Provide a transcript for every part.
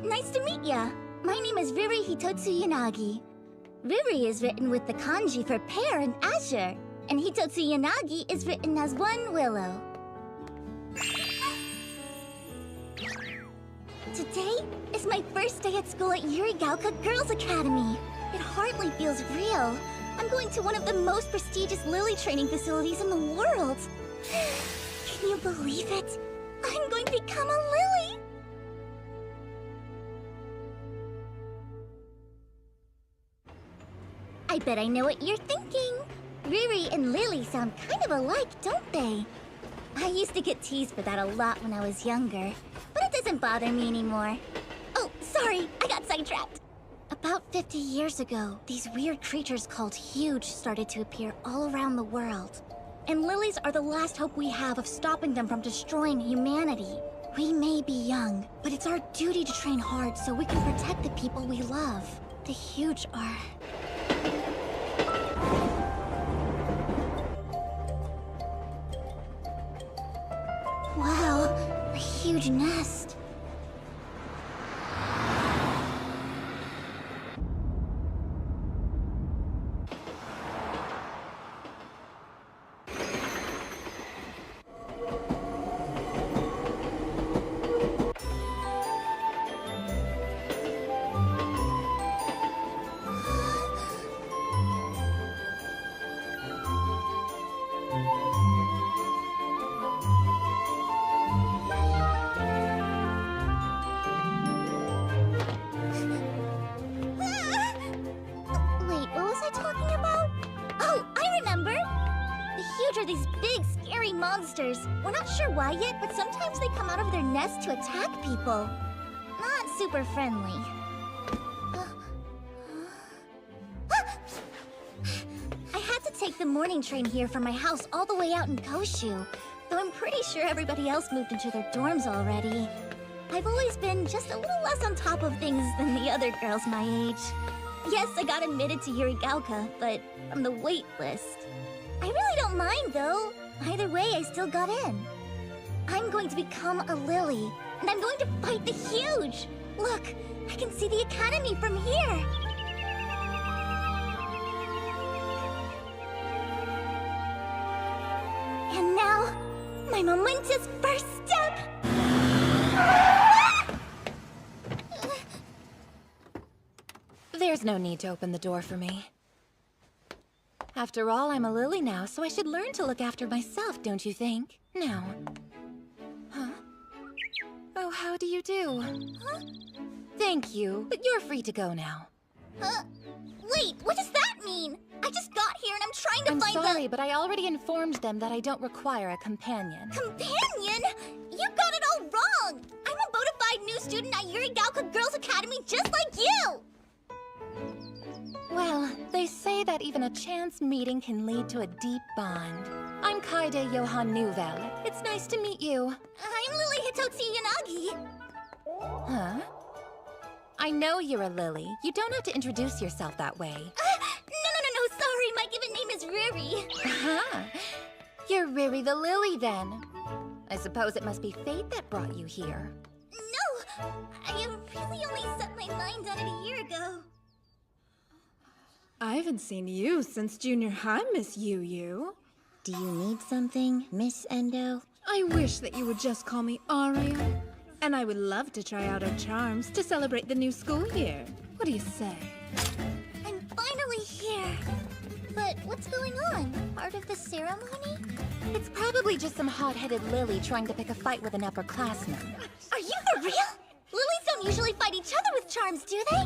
Nice to meet ya. My name is Riri Hitotsu Yanagi. Riri is written with the kanji for pear and azure, and Hitotsu Yanagi is written as one willow. Today is my first day at school at Yurigaoka Girls Academy. It hardly feels real. I'm going to one of the most prestigious lily training facilities in the world. Can you believe it? I'm going to become a lily! I bet I know what you're thinking. Riri and Lily sound kind of alike, don't they? I used to get teased for that a lot when I was younger, but it doesn't bother me anymore. Oh, sorry, I got sidetracked. About 50 years ago, these weird creatures called huge started to appear all around the world. And lilies are the last hope we have of stopping them from destroying humanity. We may be young, but it's our duty to train hard so we can protect the people we love. The huge are... Wow, a huge nest. Are these big, scary monsters. We're not sure why yet, but sometimes they come out of their nest to attack people. Not super friendly. I had to take the morning train here from my house all the way out in Koshu, though I'm pretty sure everybody else moved into their dorms already. I've always been just a little less on top of things than the other girls my age. Yes, I got admitted to Yurigaoka, but from the wait list. I really don't mind, though. Either way, I still got in. I'm going to become a lily, and I'm going to fight the huge! Look, I can see the academy from here! And now, my momentous first step! There's no need to open the door for me. After all, I'm a lily now, so I should learn to look after myself, don't you think? Now. Huh? Oh, how do you do? Huh? Thank you, but you're free to go now. Wait, what does that mean? I just got here and I'm trying to find I'm sorry, but I already informed them that I don't require a companion. Companion? You got it all wrong! I'm a bona fide new student at Yurigaoka Girls Academy just like you! Well, they say that even a chance meeting can lead to a deep bond. I'm Kaede Johan Newell. It's nice to meet you. I'm Lily Hitotsu Yanagi. Huh? I know you're a lily. You don't have to introduce yourself that way. No, sorry. My given name is Riri. Uh-huh. You're Riri the Lily, then. I suppose it must be fate that brought you here. No! I really only set my mind on it a year ago. I haven't seen you since junior high, Miss Yu. Do you need something, Miss Endo? I wish that you would just call me Aria. And I would love to try out our charms to celebrate the new school year. What do you say? I'm finally here. But what's going on? Part of the ceremony? It's probably just some hot-headed lily trying to pick a fight with an upperclassman. Are you for real? Lilies don't usually fight each other with charms, do they?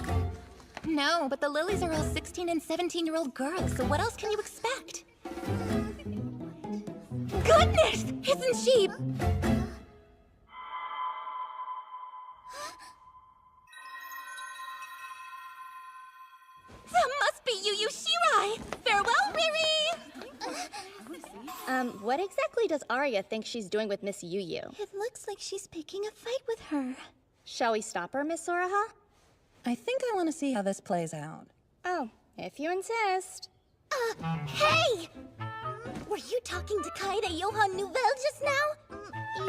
No, but the lilies are all 16 and 17-year-old girls, so what else can you expect? Goodness! Isn't she... That must be Yu Shirai! Farewell, Riri! What exactly does Arya think she's doing with Miss Yu? It looks like she's picking a fight with her. Shall we stop her, Miss Soraha? I think I want to see how this plays out. Oh, if you insist. Hey! Were you talking to Kaede Johann Nouvelle just now?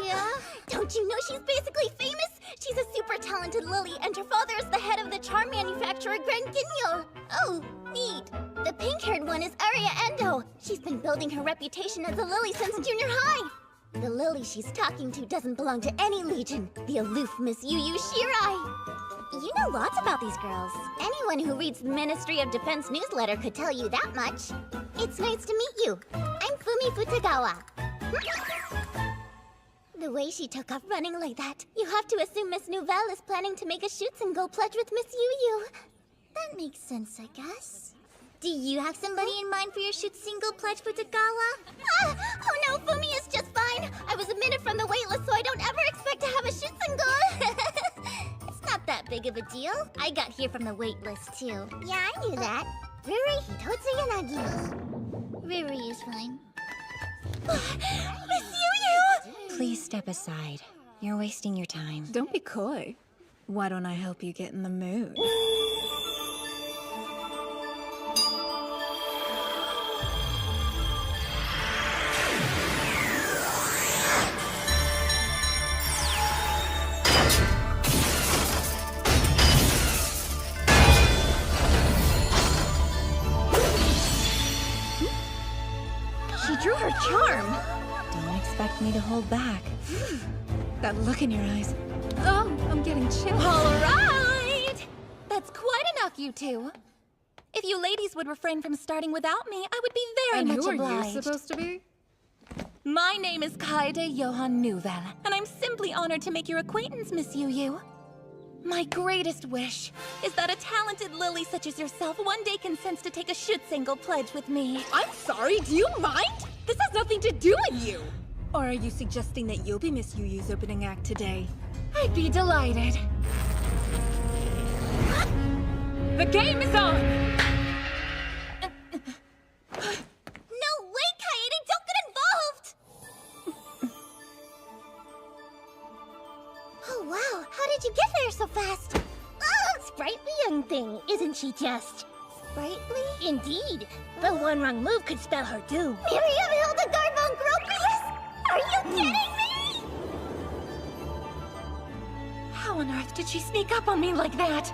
Yeah. Don't you know she's basically famous? She's a super talented lily, and her father is the head of the charm manufacturer Grand Guignol. Oh, neat. The pink-haired one is Aria Endo. She's been building her reputation as a lily since junior high. The lily she's talking to doesn't belong to any legion. The aloof Miss Yu Shirai. You know lots about these girls. Anyone who reads the Ministry of Defense newsletter could tell you that much. It's nice to meet you. I'm Fumi Futagawa. The way she took off running like that, you have to assume Miss Nouvelle is planning to make a shoot-and-go pledge with Miss Yu. That makes sense, I guess. Do you have somebody in mind for your shoot-single pledge, Futagawa? Oh no, Fumi is just fine. I was omitted from the waitlist, so I don't ever expect to have a shoot-single. It's not that big of a deal. I got here from the waitlist, too. Yeah, I knew that. Riri Hitotsu Yanagi. Riri is fine. Miss Yu! Please step aside. You're wasting your time. Don't be coy. Why don't I help you get in the mood? She drew her charm! Don't expect me to hold back. That look in your eyes. Oh, I'm getting chills. All right! That's quite enough, you two. If you ladies would refrain from starting without me, I would be very And much who are obliged. you supposed to be? My name is Kaede Johann Nouvelle, and I'm simply honored to make your acquaintance, Miss Yu. My greatest wish is that a talented lily such as yourself one day consents to take a shoot-single pledge with me. I'm sorry, do you mind? This has nothing to do with you! Or are you suggesting that you'll be Miss Yu's opening act today? I'd be delighted. The game is on! No way, Kaede! Don't get involved! Oh, wow. How did you get there so fast? Oh, sprightly young thing, isn't she just? Sprightly? Indeed. The one wrong move could spell her doom. Miriam Hildegard von Gropius? Are you kidding me? How on earth did she sneak up on me like that?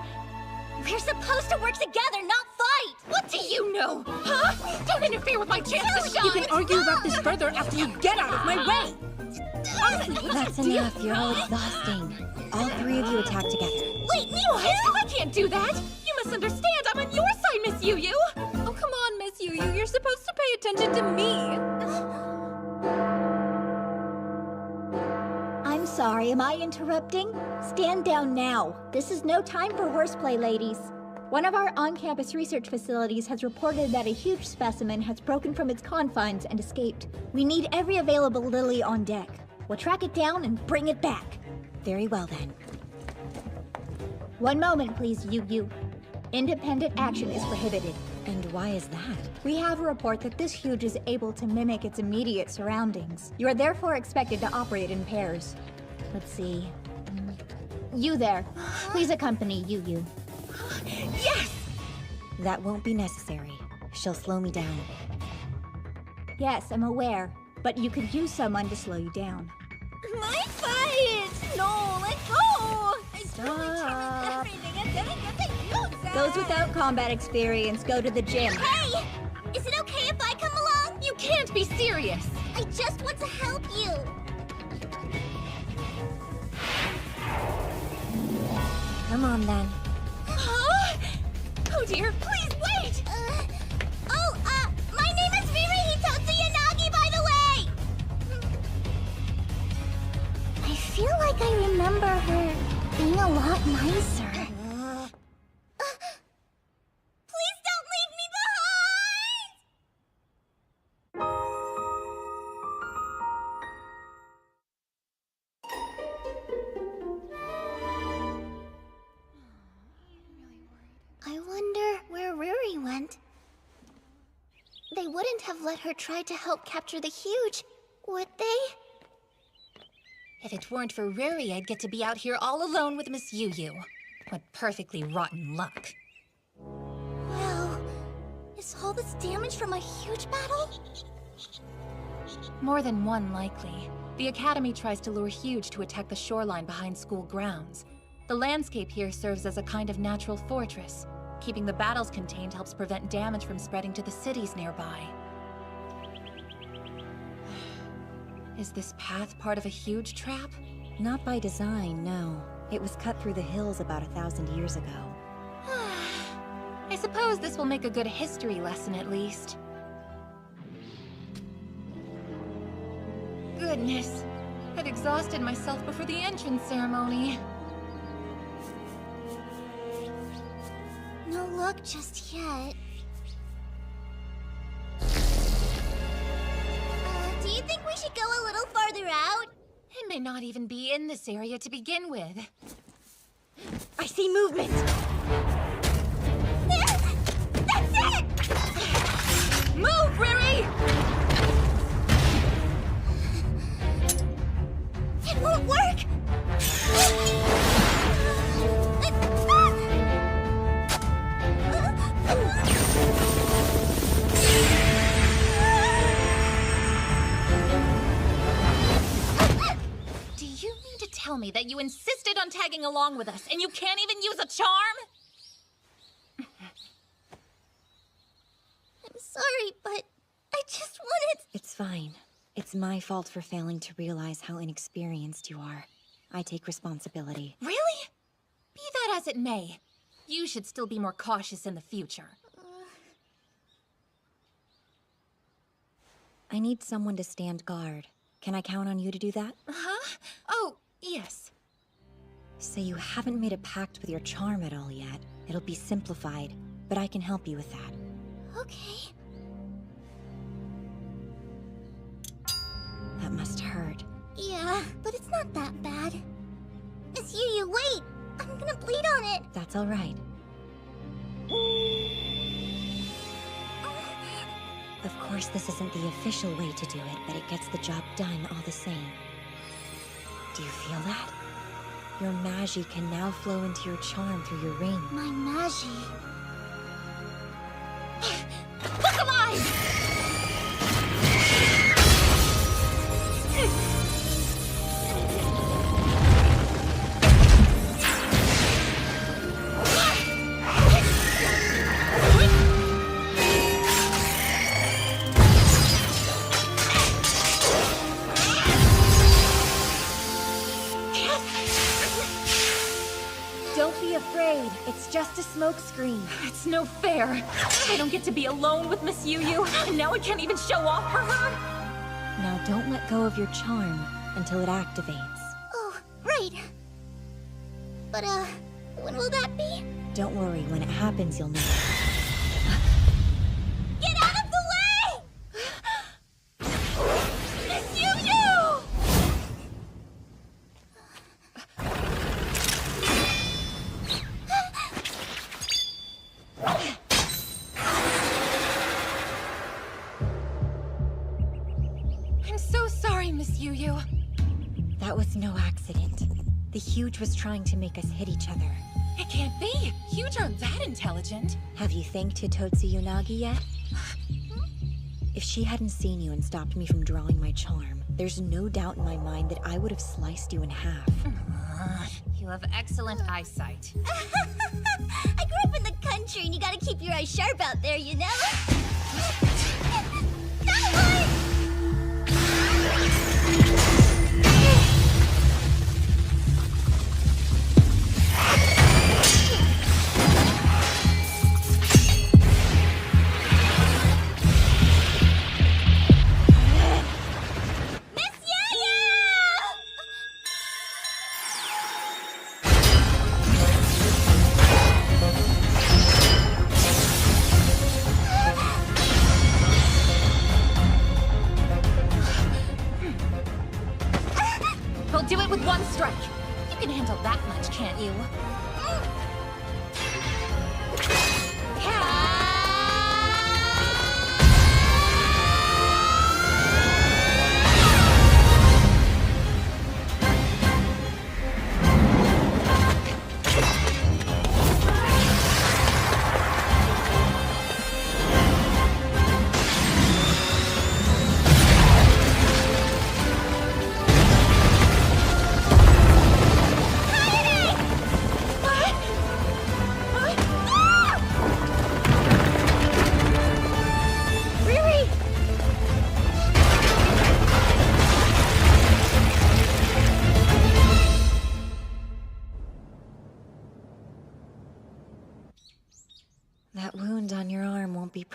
We're supposed to work together, not fight! What do you know? Huh? Don't interfere with my chance to shine! You can argue about this further after you get out of my way! Honestly, That's enough. You're all exhausting. All three of you attack together. Wait, What? I can't do that! You misunderstand! I'm on your side, Miss Yu! oh come on, Miss Yu. You're supposed to pay attention to me. I'm sorry, am I interrupting? Stand down now. This is no time for horseplay, ladies. One of our on-campus research facilities has reported that a huge specimen has broken from its confines and escaped. We need every available lily on deck. We'll track it down and bring it back. Very well then. One moment, please, Yu. Independent action is prohibited. And why is that? We have a report that this huge is able to mimic its immediate surroundings. You are therefore expected to operate in pairs. Let's see. You there. Please accompany Yu. Yes! That won't be necessary. She'll slow me down. Yes, I'm aware. But you could use someone to slow you down. My fight! No, let go! Stop. Those without combat experience go to the gym. Hey! Is it okay if I come along? You can't be serious! I just want to help you. Come on then. Huh? Oh dear, please wait! My name is Riri Hitotsu Yanagi, by the way! I feel like I remember her being a lot nicer. Please don't leave me behind! I wonder where Riri went. They wouldn't have let her try to help capture the huge, would they? If it weren't for Riri, I'd get to be out here all alone with Miss Yu. What perfectly rotten luck. Well, Is all this damage from a huge battle? More than one, likely. The Academy tries to lure Huge to attack the shoreline behind school grounds. The landscape here serves as a kind of natural fortress. Keeping the battles contained helps prevent damage from spreading to the cities nearby. Is this path part of a huge trap? Not by design, no. It was cut through the hills about 1,000 years ago. I suppose this will make a good history lesson at least. Goodness, I'd exhausted myself before the entrance ceremony. No luck just yet. Do you think we should go a little farther out? It may not even be in this area to begin with. I see movement! There! That's it! Move, Riri! It won't work! Do you mean to tell me that you insisted on tagging along with us and you can't even use a charm? I'm sorry, but I just wanted... It's fine. It's my fault for failing to realize how inexperienced you are. I take responsibility. Really? Be that as it may, you should still be more cautious in the future. I need someone to stand guard. Can I count on you to do that? Huh? Oh, yes. So you haven't made a pact with your charm at all yet. It'll be simplified, but I can help you with that. Okay. That must hurt. Yeah, but it's not that bad. Miss Yu, wait! I'm gonna bleed on it! That's all right. Of course, this isn't the official way to do it, but it gets the job done all the same. Do you feel that? Your magi can now flow into your charm through your ring. My magi. Look alive! Don't be afraid. It's just a smokescreen. It's no fair. I don't get to be alone with Miss Yu, and now I can't even show off for her. Now don't let go of your charm until it activates. Oh, right. But, when will that be? Don't worry, when it happens, you'll know. Get out of the way! Miss Yu! I'm so sorry, Miss Yu. That was no accident. The Huge was trying to make us hit each other. It can't be. Huge aren't that intelligent. Have you thanked Hitotsu Yonagi yet? If she hadn't seen you and stopped me from drawing my charm, there's no doubt in my mind that I would have sliced you in half. You have excellent eyesight. I grew up in the country and you gotta keep your eyes sharp out there, you know? That one!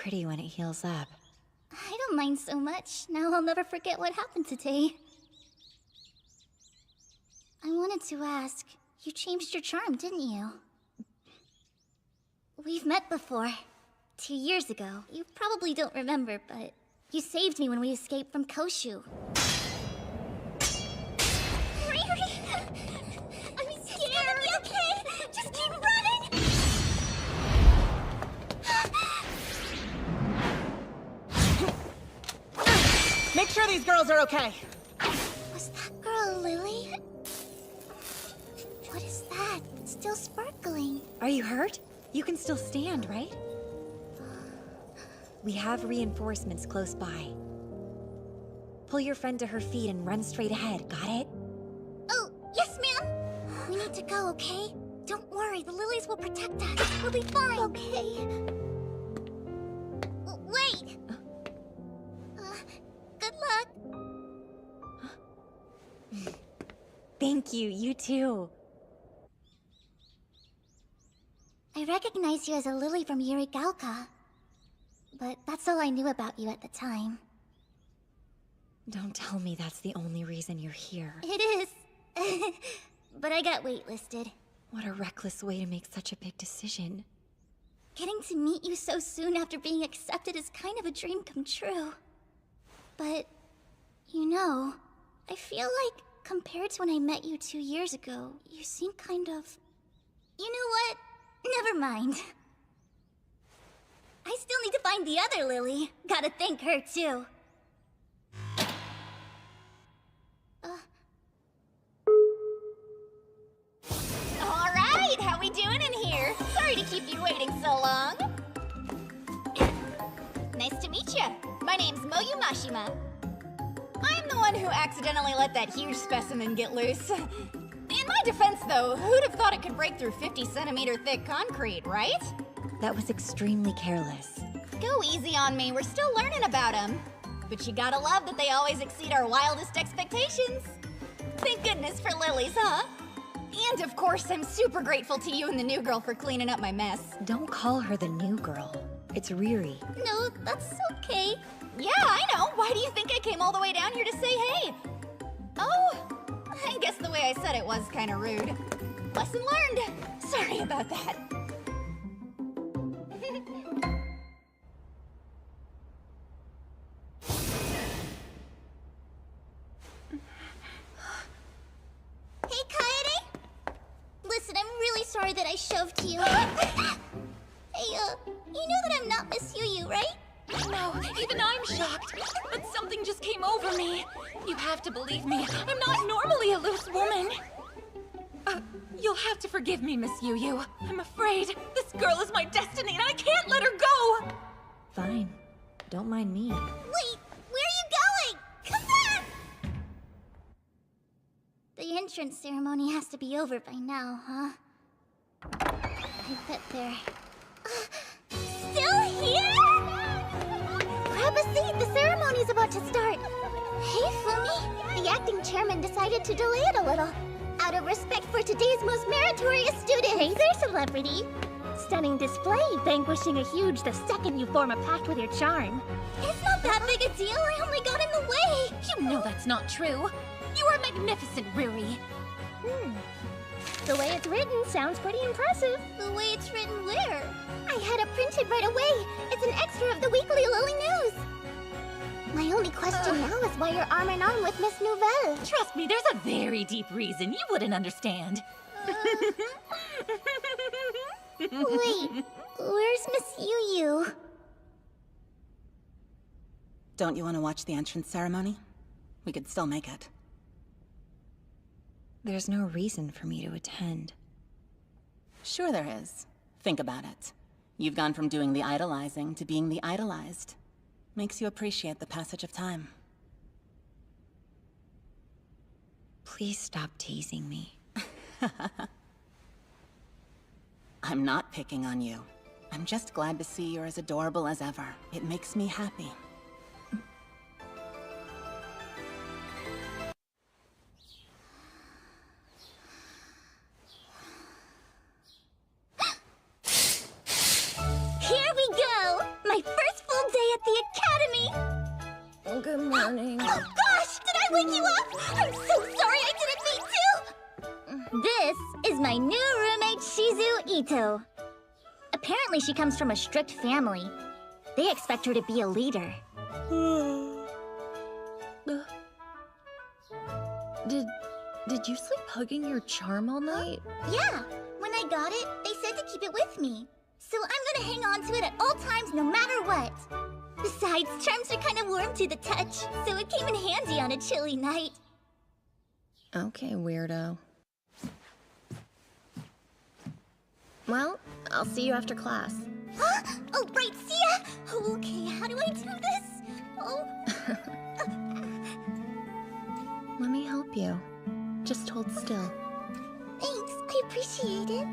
pretty when it heals up. I don't mind so much. Now I'll never forget what happened today. I wanted to ask, you changed your charm, didn't you? We've met before. 2 years ago. You probably don't remember, but you saved me when we escaped from Koshu. Riri! I'm scared! It's gonna be okay! Just keep running! Make sure these girls are okay. Was that girl Lily? What is that? It's still sparkling. Are you hurt? You can still stand, right? We have reinforcements close by. Pull your friend to her feet and run straight ahead, got it? Oh, yes, ma'am. We need to go, okay? Don't worry, the lilies will protect us. We'll be fine. Okay. Wait! Good luck. Thank you, you too. I recognize you as a lily from Yurigaoka. But that's all I knew about you at the time. Don't tell me that's the only reason you're here. It is. But I got waitlisted. What a reckless way to make such a big decision. Getting to meet you so soon after being accepted is kind of a dream come true. But, you know, I feel like compared to when I met you 2 years ago, you seem kind of... You know what? Never mind. I still need to find the other Lily. Gotta thank her, too. Alright, how we doing in here? Sorry to keep you waiting so long. Nice to meet you. My name's Moyu Mashima. I'm the one who accidentally let that huge specimen get loose. In my defense, though, who'd have thought it could break through 50-centimeter thick concrete, right? That was extremely careless. Go easy on me, we're still learning about them. But you gotta love that they always exceed our wildest expectations. Thank goodness for lilies, huh? And of course, I'm super grateful to you and the new girl for cleaning up my mess. Don't call her the new girl. It's Riri. No, that's okay. Yeah, I know. Why do you think I came all the way down here to say hey? Oh, I guess the way I said it was kind of rude. Lesson learned. Sorry about that. Hey, Kaede! Listen, I'm really sorry that I shoved you. Hey, you know that I'm not Miss Yu, right? No, even I'm shocked. But something just came over me. You have to believe me. I'm not normally a loose woman. You'll have to forgive me, Miss Yu. I'm afraid this girl is my destiny and I can't let her go. Fine. Don't mind me. Wait, where are you going? Come back! The entrance ceremony has to be over by now, huh? I bet they're... Still here? Grab a seat, the ceremony's about to start. Hey, Fumi. The acting chairman decided to delay it a little. Out of respect for today's most meritorious student. Hey there, celebrity. Stunning display, vanquishing a huge the second you form a pact with your charm. It's not that big a deal, I only got in the way. You know that's not true. You are magnificent, Riri. The way it's written sounds pretty impressive. The way it's written where? I had it printed right away. It's an extra of the weekly Lily News. My only question now is why you're arm in arm with Miss Nouvelle. Trust me, there's a very deep reason you wouldn't understand. Wait, where's Miss Yu? Don't you want to watch the entrance ceremony? We could still make it. There's no reason for me to attend. Sure there is. Think about it. You've gone from doing the idolizing to being the idolized. Makes you appreciate the passage of time. Please stop teasing me. I'm not picking on you. I'm just glad to see you're as adorable as ever. It makes me happy. Here we go! My first good morning. Oh gosh, did I wake you up? I'm so sorry, I didn't mean to. This is my new roommate, Shizu Ito. Apparently she comes from a strict family. They expect her to be a leader. Did you sleep hugging your charm all night? Yeah, when I got it, they said to keep it with me. So I'm gonna hang on to it at all times, no matter what. Besides, charms are kind of warm to the touch, so it came in handy on a chilly night. Okay, weirdo. Well, I'll see you after class. Oh, right, see ya! Okay, how do I do this? Oh. Let me help you. Just hold still. Thanks, I appreciate it.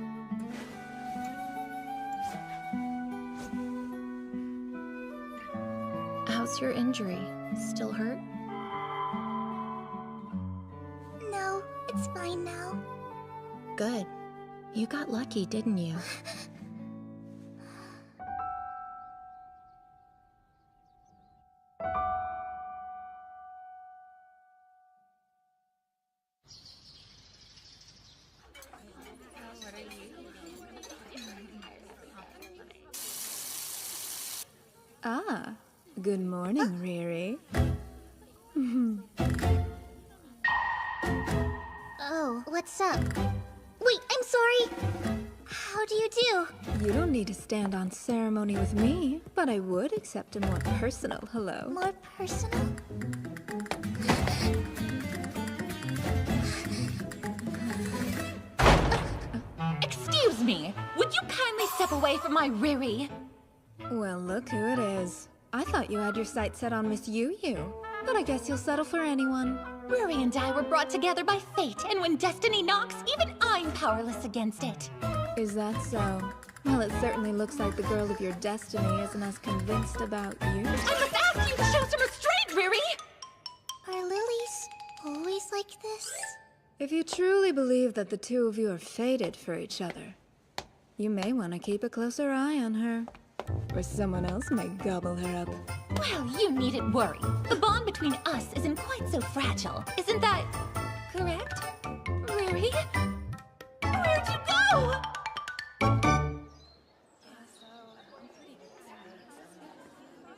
How's your injury? Still hurt? No, it's fine now. Good. You got lucky, didn't you? Ah, good morning, Riri. Oh, what's up? Wait, I'm sorry. How do you do? You don't need to stand on ceremony with me, but I would accept a more personal hello. More personal? Excuse me, would you kindly step away from my Riri? Well, look who it is. I thought you had your sights set on Miss Yu, but I guess you'll settle for anyone. Riri and I were brought together by fate, and when destiny knocks, even I'm powerless against it. Is that so? Well, it certainly looks like the girl of your destiny isn't as convinced about you. I must ask you to show some restraint, Riri! Are lilies always like this? If you truly believe that the two of you are fated for each other, you may want to keep a closer eye on her, or someone else may gobble her up. Well, you needn't worry. The bond between us isn't quite so fragile. Isn't that correct? Riri? Where'd you go?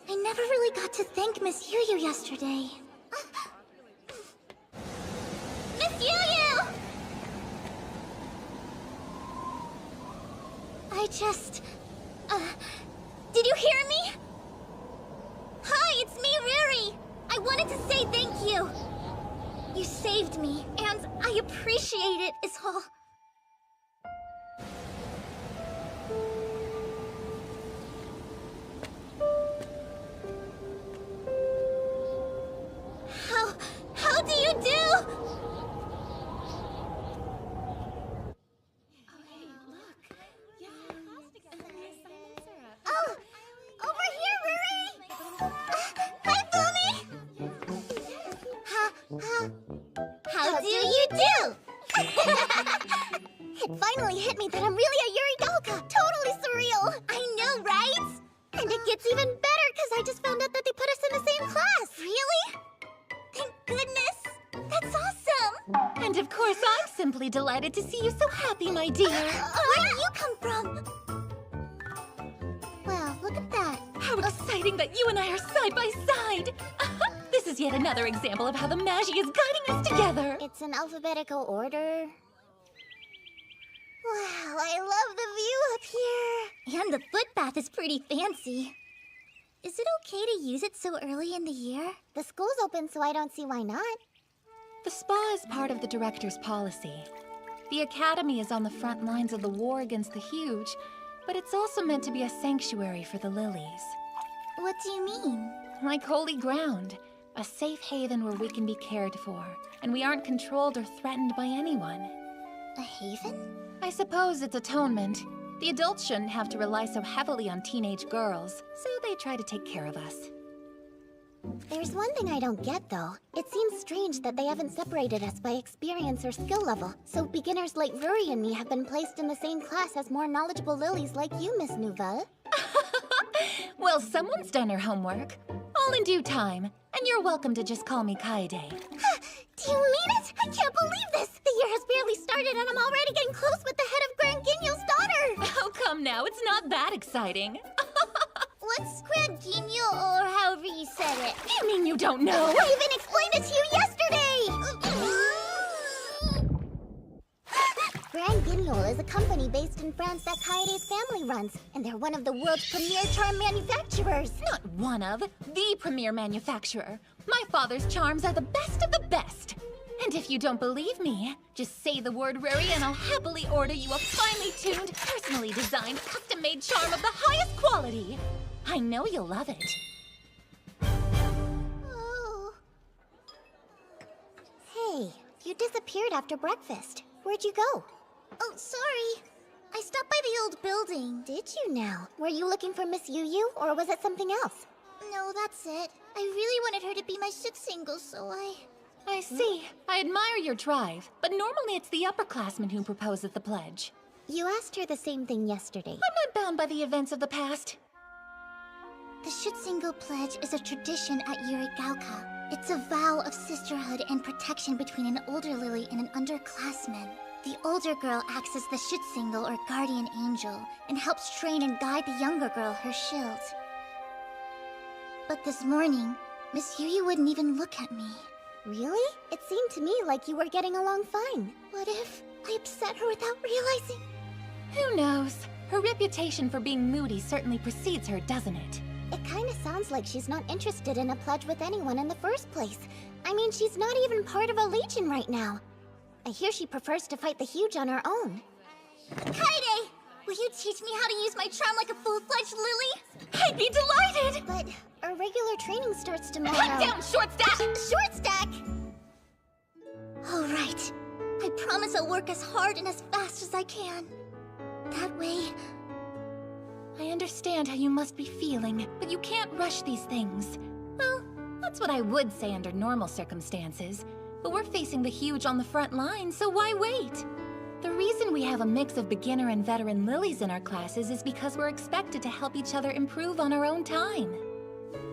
I never really got to thank Miss Yu yesterday. Miss Yu! I just... did you hear me? Hi, it's me, Riri! I wanted to say thank you! You saved me, and I appreciate it, is all. How do you do? Oh, over here, Riri! Hi, Fumi! How do you do? It finally hit me that I'm really a Yurigalka. Totally surreal. I know, right? And it gets even better because I just found out that they put us in the same class. Really? Thank goodness. That's awesome. And of course, I'm simply delighted to see you so happy, my dear. Where do you come from? Well, look at that. How exciting that you and I are side by side! This is yet another example of how the Magi is guiding us together! It's in alphabetical order. Wow, I love the view up here. And the footbath is pretty fancy. Is it okay to use it so early in the year? The school's open, so I don't see why not. The spa is part of the director's policy. The academy is on the front lines of the war against the Huge, but it's also meant to be a sanctuary for the lilies. What do you mean? Like holy ground, a safe haven where we can be cared for, and we aren't controlled or threatened by anyone. A haven? I suppose it's atonement. The adults shouldn't have to rely so heavily on teenage girls, so they try to take care of us. There's one thing I don't get, though. It seems strange that they haven't separated us by experience or skill level, so beginners like Ruri and me have been placed in the same class as more knowledgeable lilies like you, Miss Nouvelle. Well, someone's done her homework. All in due time. And you're welcome to just call me Kaede. Do you mean it? I can't believe this! The year has barely started and I'm already getting close with the head of Grand Guignol's daughter! Oh, come now. It's not that exciting. What's Grand Guignol, or however you said it? You mean you don't know? I even explained it to you yesterday! Grand Guignol is a company based in France that Kaede's family runs, and they're one of the world's premier charm manufacturers. Not one of, the premier manufacturer. My father's charms are the best of the best. And if you don't believe me, just say the word Ruri and I'll happily order you a finely tuned, personally designed, custom-made charm of the highest quality. I know you'll love it. Oh. Hey, you disappeared after breakfast. Where'd you go? Oh, sorry. I stopped by the old building. Did you now? Were you looking for Miss Yu, or was it something else? No, that's it. I really wanted her to be my ship single, so I see. I admire your drive, but normally it's the upperclassmen who proposes the pledge. You asked her the same thing yesterday. I'm not bound by the events of the past. The Schutzingle Pledge is a tradition at Yurigauka. It's a vow of sisterhood and protection between an older Lily and an underclassman. The older girl acts as the Schutzingle or guardian angel and helps train and guide the younger girl, her shield. But this morning, Miss Yu wouldn't even look at me. Really? It seemed to me like you were getting along fine. What if I upset her without realizing? Who knows? Her reputation for being moody certainly precedes her, doesn't it? It kinda sounds like she's not interested in a pledge with anyone in the first place. I mean, she's not even part of a legion right now. I hear she prefers to fight the huge on her own. Kaede! Will you teach me how to use my charm like a full-fledged Lily? I'd be delighted! But our regular training starts tomorrow. Cut down, Short Stack! Short Stack! All right. I promise I'll work as hard and as fast as I can. That way... I understand how you must be feeling, but you can't rush these things. Well, that's what I would say under normal circumstances. But we're facing the huge on the front line, so why wait? The reason we have a mix of beginner and veteran lilies in our classes is because we're expected to help each other improve on our own time.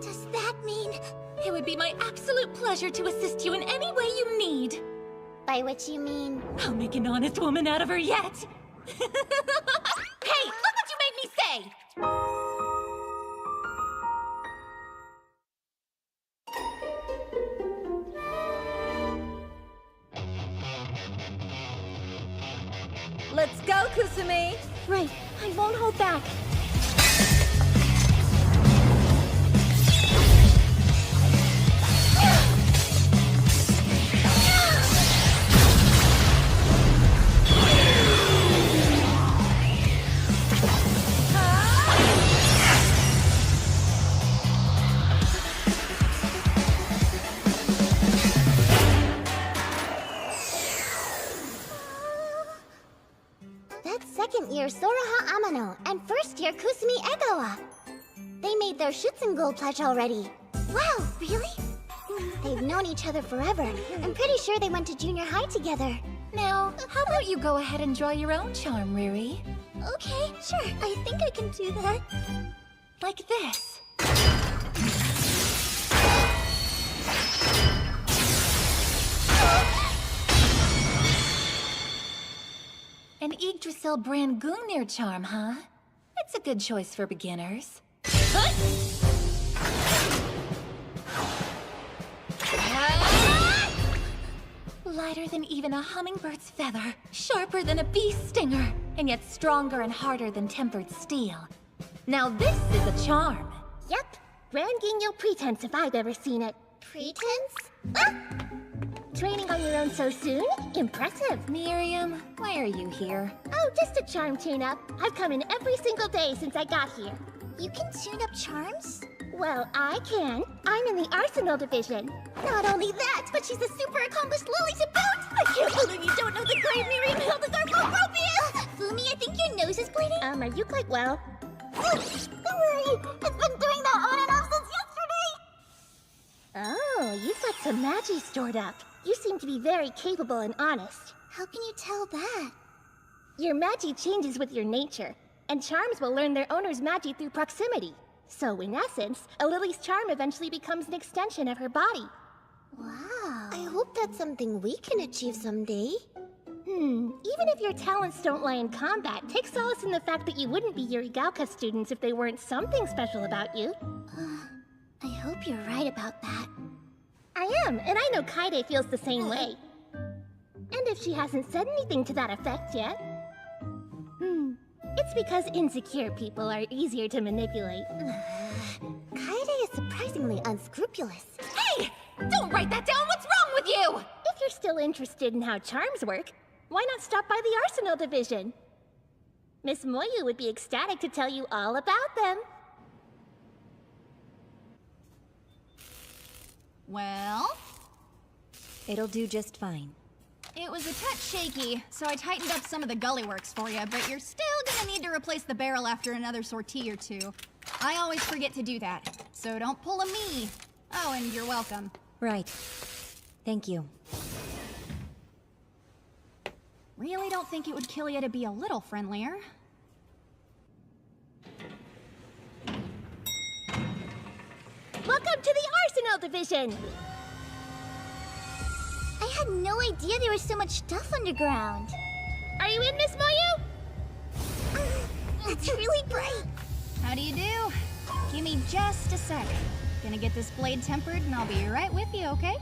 Does that mean... It would be my absolute pleasure to assist you in any way you need. By which you mean... I'll make an honest woman out of her yet. Hey, look what you made me say! Let's go, Kusumi! Right, I won't hold back. Second-year Soraha Amano and first-year Kusumi Egawa. They made their Schutzengold pledge already. Wow, really? They've known each other forever. I'm pretty sure they went to junior high together. Now, how about you go ahead and draw your own charm, Riri? Okay, sure. I think I can do that. Like this. An Yggdrasil brand Gungnir charm, huh? It's a good choice for beginners. Lighter than even a hummingbird's feather, sharper than a bee's stinger, and yet stronger and harder than tempered steel. Now this is a charm. Yep. Grand Guignol pretense if I've ever seen it. Pretense? Ah! Training on your own so soon? Impressive. Miriam, why are you here? Oh, just a charm tune-up. I've come in every single day since I got here. You can tune up charms? Well, I can. I'm in the Arsenal division. Not only that, but she's a super accomplished lily to boot! I can't believe you don't know the great Miriam Hildegard von Gropius! Fumi, I think your nose is bleeding. Are you quite well? Don't worry, it's been doing that on and off since yesterday! Oh, you've got some magi stored up. You seem to be very capable and honest. How can you tell that? Your magi changes with your nature, and charms will learn their owner's magi through proximity. So in essence, a Lily's charm eventually becomes an extension of her body. Wow. I hope that's something we can achieve someday. Even if your talents don't lie in combat, take solace in the fact that you wouldn't be Yurigauka students if they weren't something special about you. I hope you're right about that. I am, and I know Kaede feels the same way. And if she hasn't said anything to that effect yet... It's because insecure people are easier to manipulate. Kaede is surprisingly unscrupulous. Hey! Don't write that down! What's wrong with you? If you're still interested in how charms work, why not stop by the Arsenal Division? Miss Moyu would be ecstatic to tell you all about them. Well, It'll do just fine. it was a touch shaky, so I tightened up some of the gully works for you, but you're still gonna need to replace the barrel after another sortie or two. I always forget to do that, so don't pull a me. Oh, and you're welcome. Right. Thank you. Really don't think it would kill you to be a little friendlier. Welcome to the Arsenal Division! I had no idea there was so much stuff underground. Are you in, Miss Moyu? It's really bright. How do you do? Give me just a sec. Gonna get this blade tempered and I'll be right with you, okay?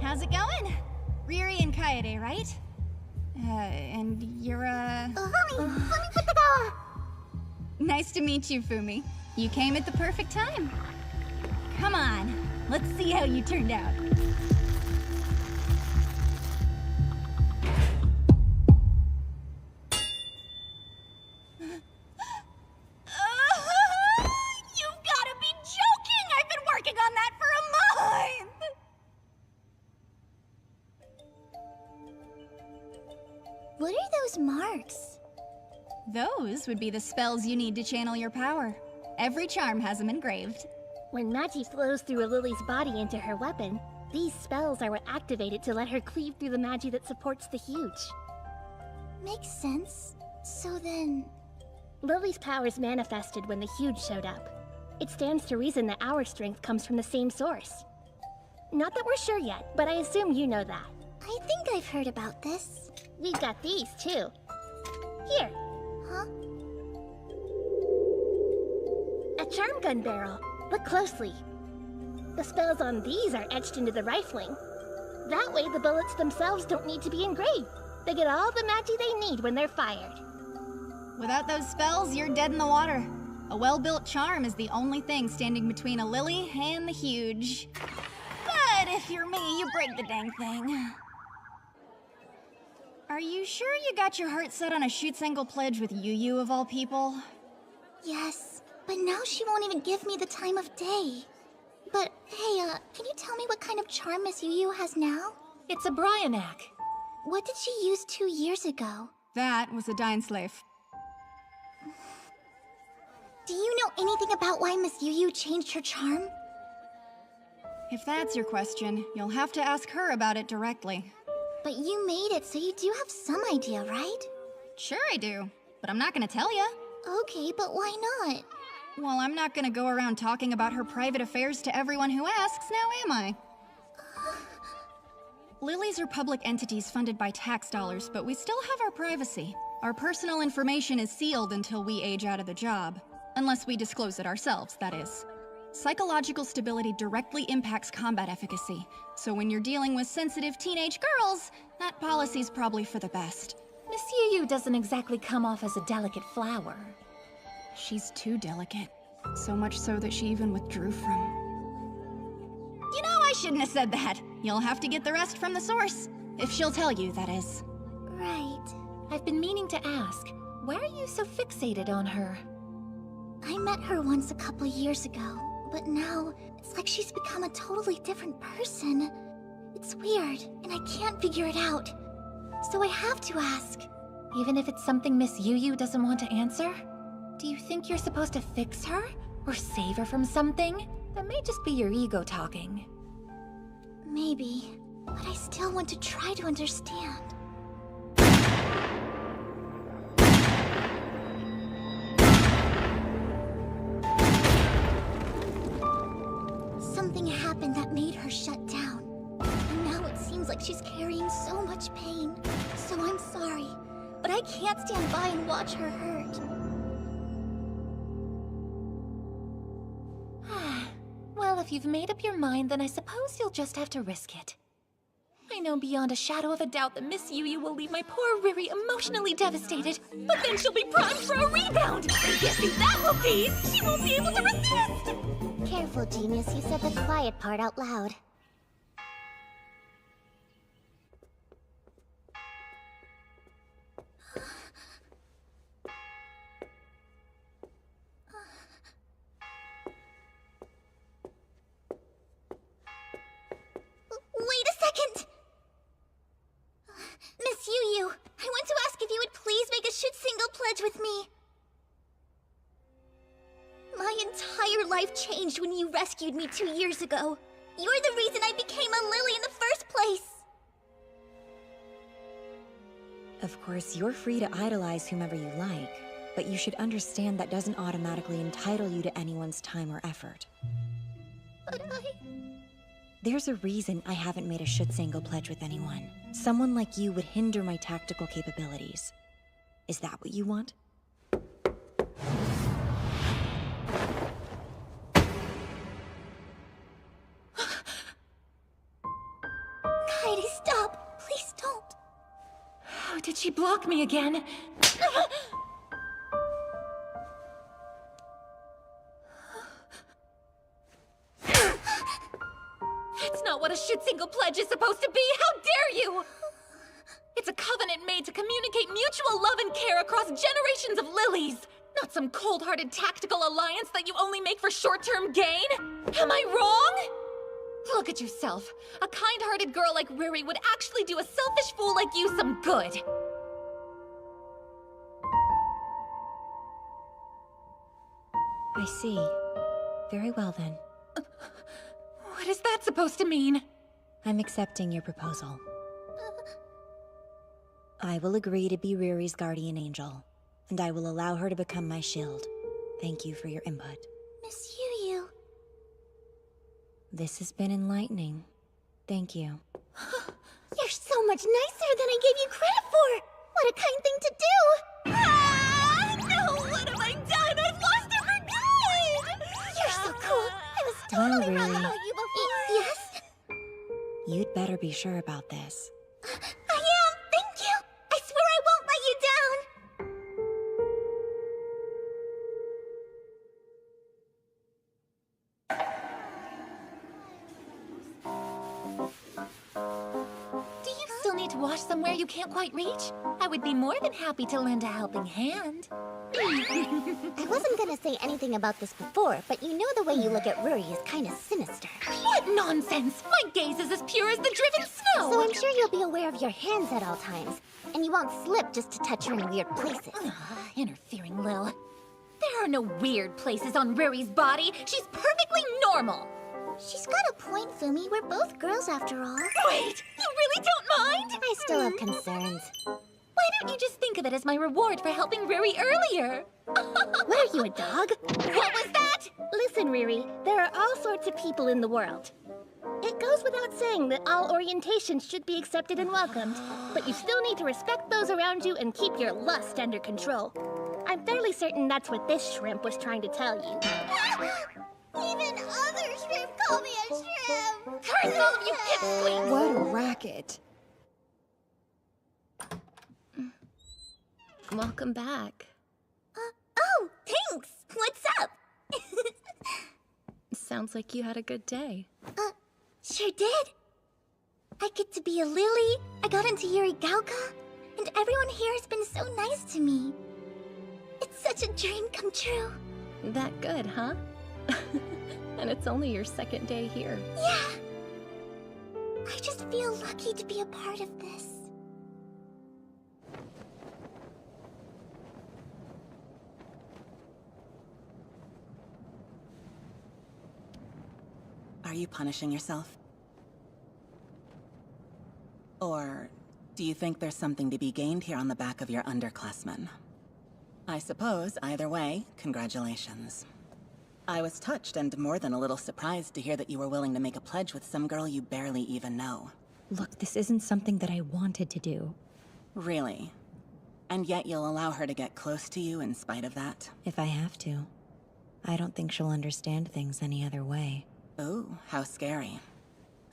How's it going? Riri and Kaede, right? And you're, Nice to meet you, Fumi. You came at the perfect time. Come on, let's see how you turned out. You've gotta be joking! I've been working on that for a month! What are those marks? Those would be the spells you need to channel your power. Every charm has them engraved. When Magi flows through a Lily's body into her weapon, these spells are what activate it to let her cleave through the Magi that supports the huge. Makes sense. So then... Lily's powers manifested when the huge showed up. It stands to reason that our strength comes from the same source. Not that we're sure yet, but I assume you know that. I think I've heard about this. We've got these, too. Here. Huh? A charm gun barrel. Look closely. The spells on these are etched into the rifling. That way the bullets themselves don't need to be engraved. They get all the Magi they need when they're fired. Without those spells, you're dead in the water. A well-built charm is the only thing standing between a lily and the huge. But if you're me, you break the dang thing. Are you sure you got your heart set on a Shootsengle pledge with Yu of all people? Yes, but now she won't even give me the time of day. But hey, can you tell me what kind of charm Miss Yu has now? It's a Bryanak. What did she use 2 years ago? That was a Dying Slave. Do you know anything about why Miss Yu changed her charm? If that's your question, you'll have to ask her about it directly. But you made it, so you do have some idea, right? Sure I do, but I'm not gonna tell ya. Okay, but why not? Well, I'm not gonna go around talking about her private affairs to everyone who asks, now am I? Lilies are public entities funded by tax dollars, but we still have our privacy. Our personal information is sealed until we age out of the job. Unless we disclose it ourselves, that is. Psychological stability directly impacts combat efficacy, so when you're dealing with sensitive teenage girls, that policy's probably for the best. Miss Yu doesn't exactly come off as a delicate flower. She's too delicate. So much so that she even withdrew from... You know, I shouldn't have said that. You'll have to get the rest from the source. If she'll tell you, that is. Right. I've been meaning to ask, why are you so fixated on her? I met her once a couple years ago, but now it's like she's become a totally different person. It's weird, and I can't figure it out. So I have to ask. Even if it's something Miss Yu doesn't want to answer? Do you think you're supposed to fix her? Or save her from something? That may just be your ego talking. Maybe. But I still want to try to understand. Something happened that made her shut down. And now it seems like she's carrying so much pain. So I'm sorry, but I can't stand by and watch her hurt. Well, if you've made up your mind, then I suppose you'll just have to risk it. I know beyond a shadow of a doubt that Miss Yu will leave my poor Riri emotionally devastated, but then she'll be primed for a rebound! And guess who that will be? She won't be able to resist! Careful, genius, you said the quiet part out loud. Wait a second! Miss Yu, I want to ask if you would please make a shoot-single pledge with me. My entire life changed when you rescued me 2 years ago. You're the reason I became a lily in the first place. Of course, you're free to idolize whomever you like, but you should understand that doesn't automatically entitle you to anyone's time or effort. But There's a reason I haven't made a shoot-single pledge with anyone. Someone like you would hinder my tactical capabilities. Is that what you want? Kaede, stop! Please don't! Oh, did she block me again? That's not what a shoot-single pledge is supposed to be! How dare you! It's a covenant made to communicate mutual love and care across generations of lilies! Not some cold-hearted tactical alliance that you only make for short-term gain! Am I wrong? Look at yourself. A kind-hearted girl like Riri would actually do a selfish fool like you some good. I see. Very well then. What is that supposed to mean? I'm accepting your proposal. I will agree to be Riri's guardian angel, and I will allow her to become my shield. Thank you for your input. Miss Yu. This has been enlightening. Thank you. You're so much nicer than I gave you credit for! What a kind thing to do! Ah! No, what have I done? I've lost it for good! You're so cool! I was Well, totally wrong Riri. about you before! Yes? You'd better be sure about this. I am! Thank you! I swear I won't let you down! Do you still need to wash somewhere you can't quite reach? I would be more than happy to lend a helping hand. I wasn't gonna say anything about this before, but you know the way you look at Ruri is kinda sinister. What nonsense! My gaze is as pure as the driven snow! So I'm sure you'll be aware of your hands at all times, and you won't slip just to touch her in weird places. Interfering Lil. There are no weird places on Riri's body. She's perfectly normal. She's got a point, Fumi. We're both girls after all. Wait, you really don't mind? I still have concerns. Why don't you just think of it as my reward for helping Riri earlier? What are you, a dog? What was that? Listen, Riri, there are all sorts of people in the world. It goes without saying that all orientations should be accepted and welcomed, but you still need to respect those around you and keep your lust under control. I'm fairly certain that's what this shrimp was trying to tell you. Even other shrimp call me a shrimp! Curse all of you pipsqueaks! What a racket. Welcome back. Oh, thanks! What's up? Sounds like you had a good day. Sure did. I get to be a lily, I got into Yurigauka, and everyone here has been so nice to me. It's such a dream come true. That good, huh? And it's only your second day here. Yeah. I just feel lucky to be a part of this. Are you punishing yourself? Or do you think there's something to be gained here on the back of your underclassmen? I suppose, either way, congratulations. I was touched and more than a little surprised to hear that you were willing to make a pledge with some girl you barely even know. Look, this isn't something that I wanted to do. Really? And yet you'll allow her to get close to you in spite of that? If I have to. I don't think she'll understand things any other way. Ooh, how scary.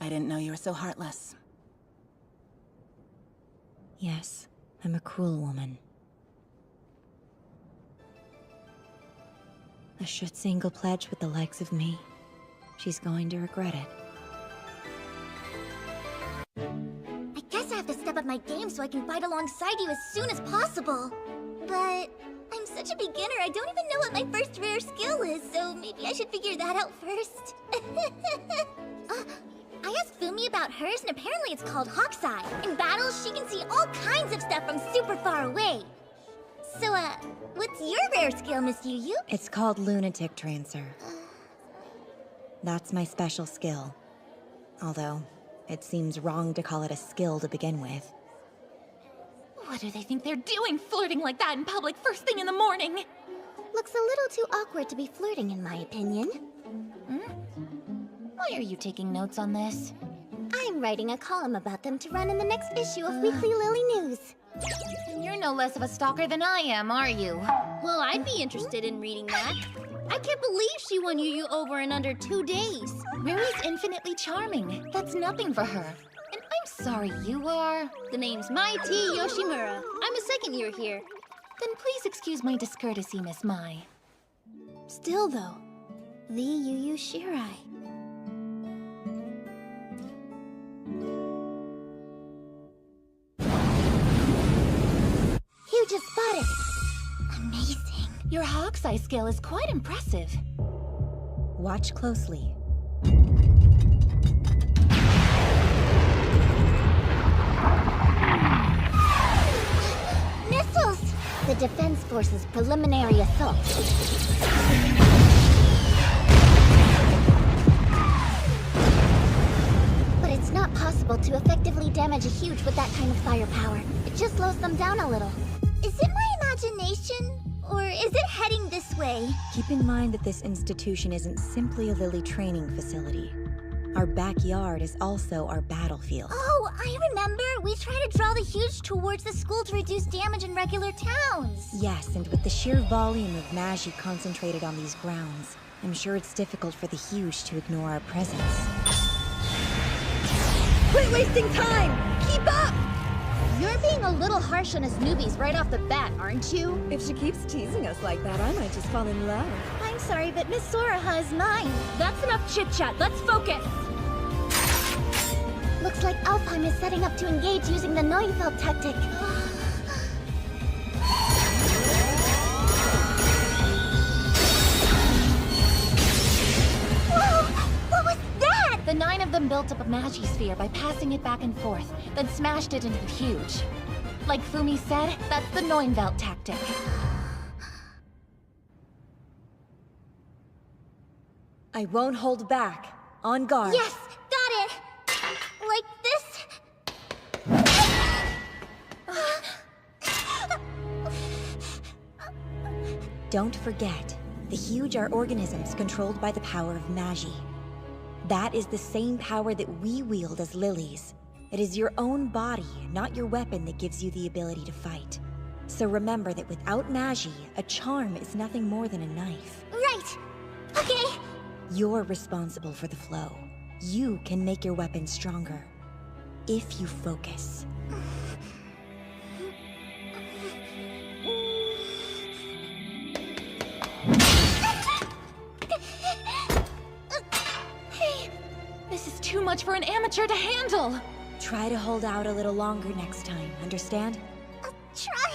I didn't know you were so heartless. Yes, I'm a cruel woman. A Schutzengel pledge with the likes of me. She's going to regret it. I guess I have to step up my game so I can fight alongside you as soon as possible. But I'm such a beginner, I don't even know what my first rare skill is, so maybe I should figure that out first. I asked Fumi about hers, and apparently it's called Hawk's Eye. In battles, she can see all kinds of stuff from super far away. So, what's your rare skill, Miss Yu Yu? It's called Lunatic Trancer. That's my special skill. Although, it seems wrong to call it a skill to begin with. What do they think they're doing, flirting like that in public first thing in the morning? Looks a little too awkward to be flirting, in my opinion. Why are you taking notes on this? I'm writing a column about them to run in the next issue of Weekly Lily News. You're no less of a stalker than I am, are you? Well, I'd be interested in reading that. I can't believe she won Yu Yu over in under 2 days. Ruri's infinitely charming. That's nothing for her. And I'm sorry, you are... The name's Mai T. Yoshimura. I'm a second year here. Then please excuse my discourtesy, Miss Mai. Still, though, the Yu Yu Shirai. You just spotted. Amazing. Your Hawk's Eye skill is quite impressive. Watch closely. Missiles! The Defense Force's preliminary assault. But it's not possible to effectively damage a huge with that kind of firepower. It just slows them down a little. Is it my imagination? Or is it heading this way? Keep in mind that this institution isn't simply a Lily training facility. Our backyard is also our battlefield. Oh, I remember. We try to draw the huge towards the school to reduce damage in regular towns. Yes, and with the sheer volume of magi concentrated on these grounds, I'm sure it's difficult for the huge to ignore our presence. Quit wasting time! Keep up! You're being a little harsh on us newbies right off the bat, aren't you? If she keeps teasing us like that, I might just fall in love. I'm sorry, but Miss Soraha is mine. That's enough chit-chat. Let's focus! Looks like Alfheim is setting up to engage using the Neufeld tactic. The 9 of them built up a Magisphere by passing it back and forth, then smashed it into the huge. Like Fumi said, that's the Neufeld tactic. I won't hold back. On guard. Yes, got it. Like this. Don't forget, the huge are organisms controlled by the power of Magi. That is the same power that we wield as lilies. It is your own body, not your weapon, that gives you the ability to fight. So remember that without Magi, a charm is nothing more than a knife. Right. Okay. You're responsible for the flow. You can make your weapon stronger. If you focus. This is too much for an amateur to handle. Try to hold out a little longer next time, understand? Try.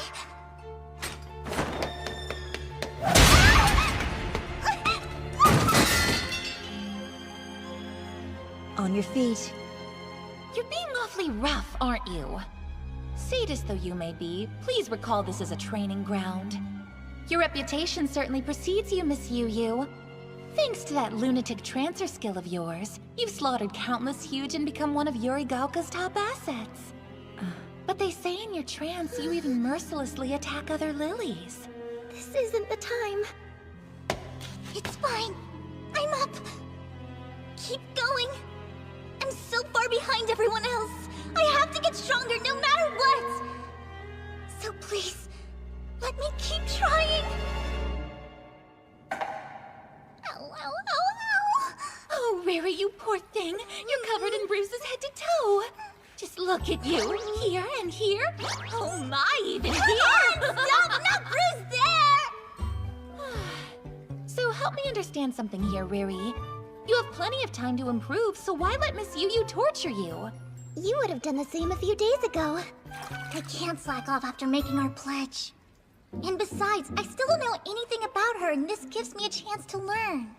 On your feet. You're being awfully rough, aren't you? Sadist though you may be, please recall this as a training ground. Your reputation certainly precedes you, Miss Yu Yu. Thanks to that lunatic trancer skill of yours, you've slaughtered countless huge and become one of Yurigaoka's top assets. But they say in your trance you even mercilessly attack other lilies. This isn't the time. It's fine. I'm up. Keep going. I'm so far behind everyone else. I have to get stronger no matter what. So please, let me keep trying. Ow, ow, ow, ow. Oh, Riri, you poor thing. You're covered in bruises head to toe. Just look at you, here and here. Oh my, even here! Stop, not bruised there! So help me understand something here, Riri. You have plenty of time to improve, so why let Miss Yu torture you? You would have done the same a few days ago. I can't slack off after making our pledge. And besides, I still don't know anything about her, and this gives me a chance to learn.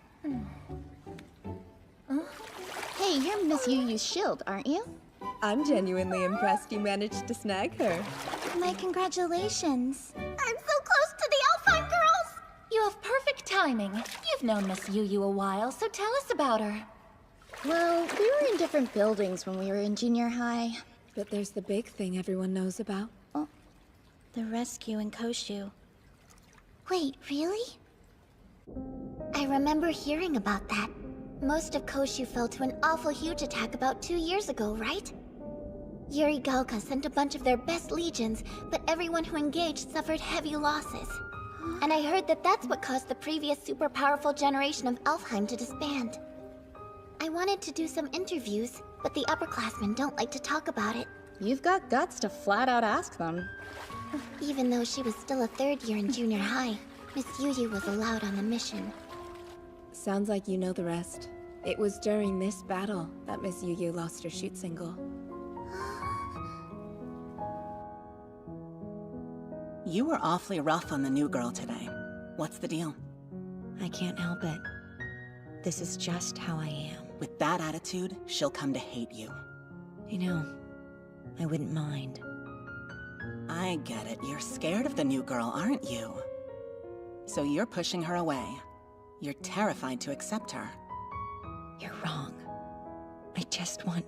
Hey, you're Miss Yu's shield, aren't you? I'm genuinely impressed you managed to snag her. My congratulations. I'm so close to the Alpine girls! You have perfect timing. You've known Miss Yu a while, so tell us about her. Well, we were in different buildings when we were in junior high. But there's the big thing everyone knows about. The rescue in Koshu. Wait, really? I remember hearing about that. Most of Koshu fell to an awful huge attack about 2 years ago, right? Yuri Gaoka sent a bunch of their best legions, but everyone who engaged suffered heavy losses. And I heard that that's what caused the previous super powerful generation of Alfheim to disband. I wanted to do some interviews, but the upperclassmen don't like to talk about it. You've got guts to flat out ask them. Even though she was still a third year in junior high, Miss Yu was allowed on the mission. Sounds like you know the rest. It was during this battle that Miss Yu lost her shoot single. You were awfully rough on the new girl today. What's the deal? I can't help it. This is just how I am. With that attitude, she'll come to hate you. You know, I wouldn't mind. I get it. You're scared of the new girl, aren't you? So you're pushing her away. You're terrified to accept her. You're wrong. I just want...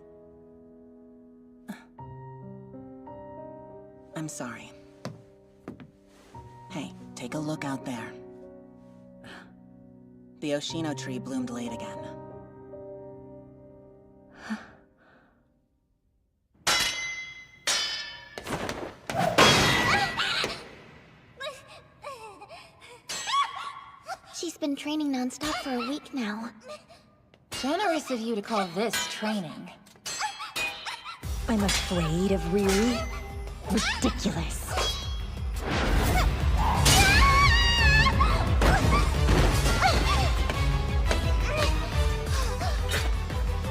I'm sorry. Hey, take a look out there. The Oshino tree bloomed late again. She's been training non-stop for a week now. Generous of you to call this training. I'm afraid of Riri? Ridiculous.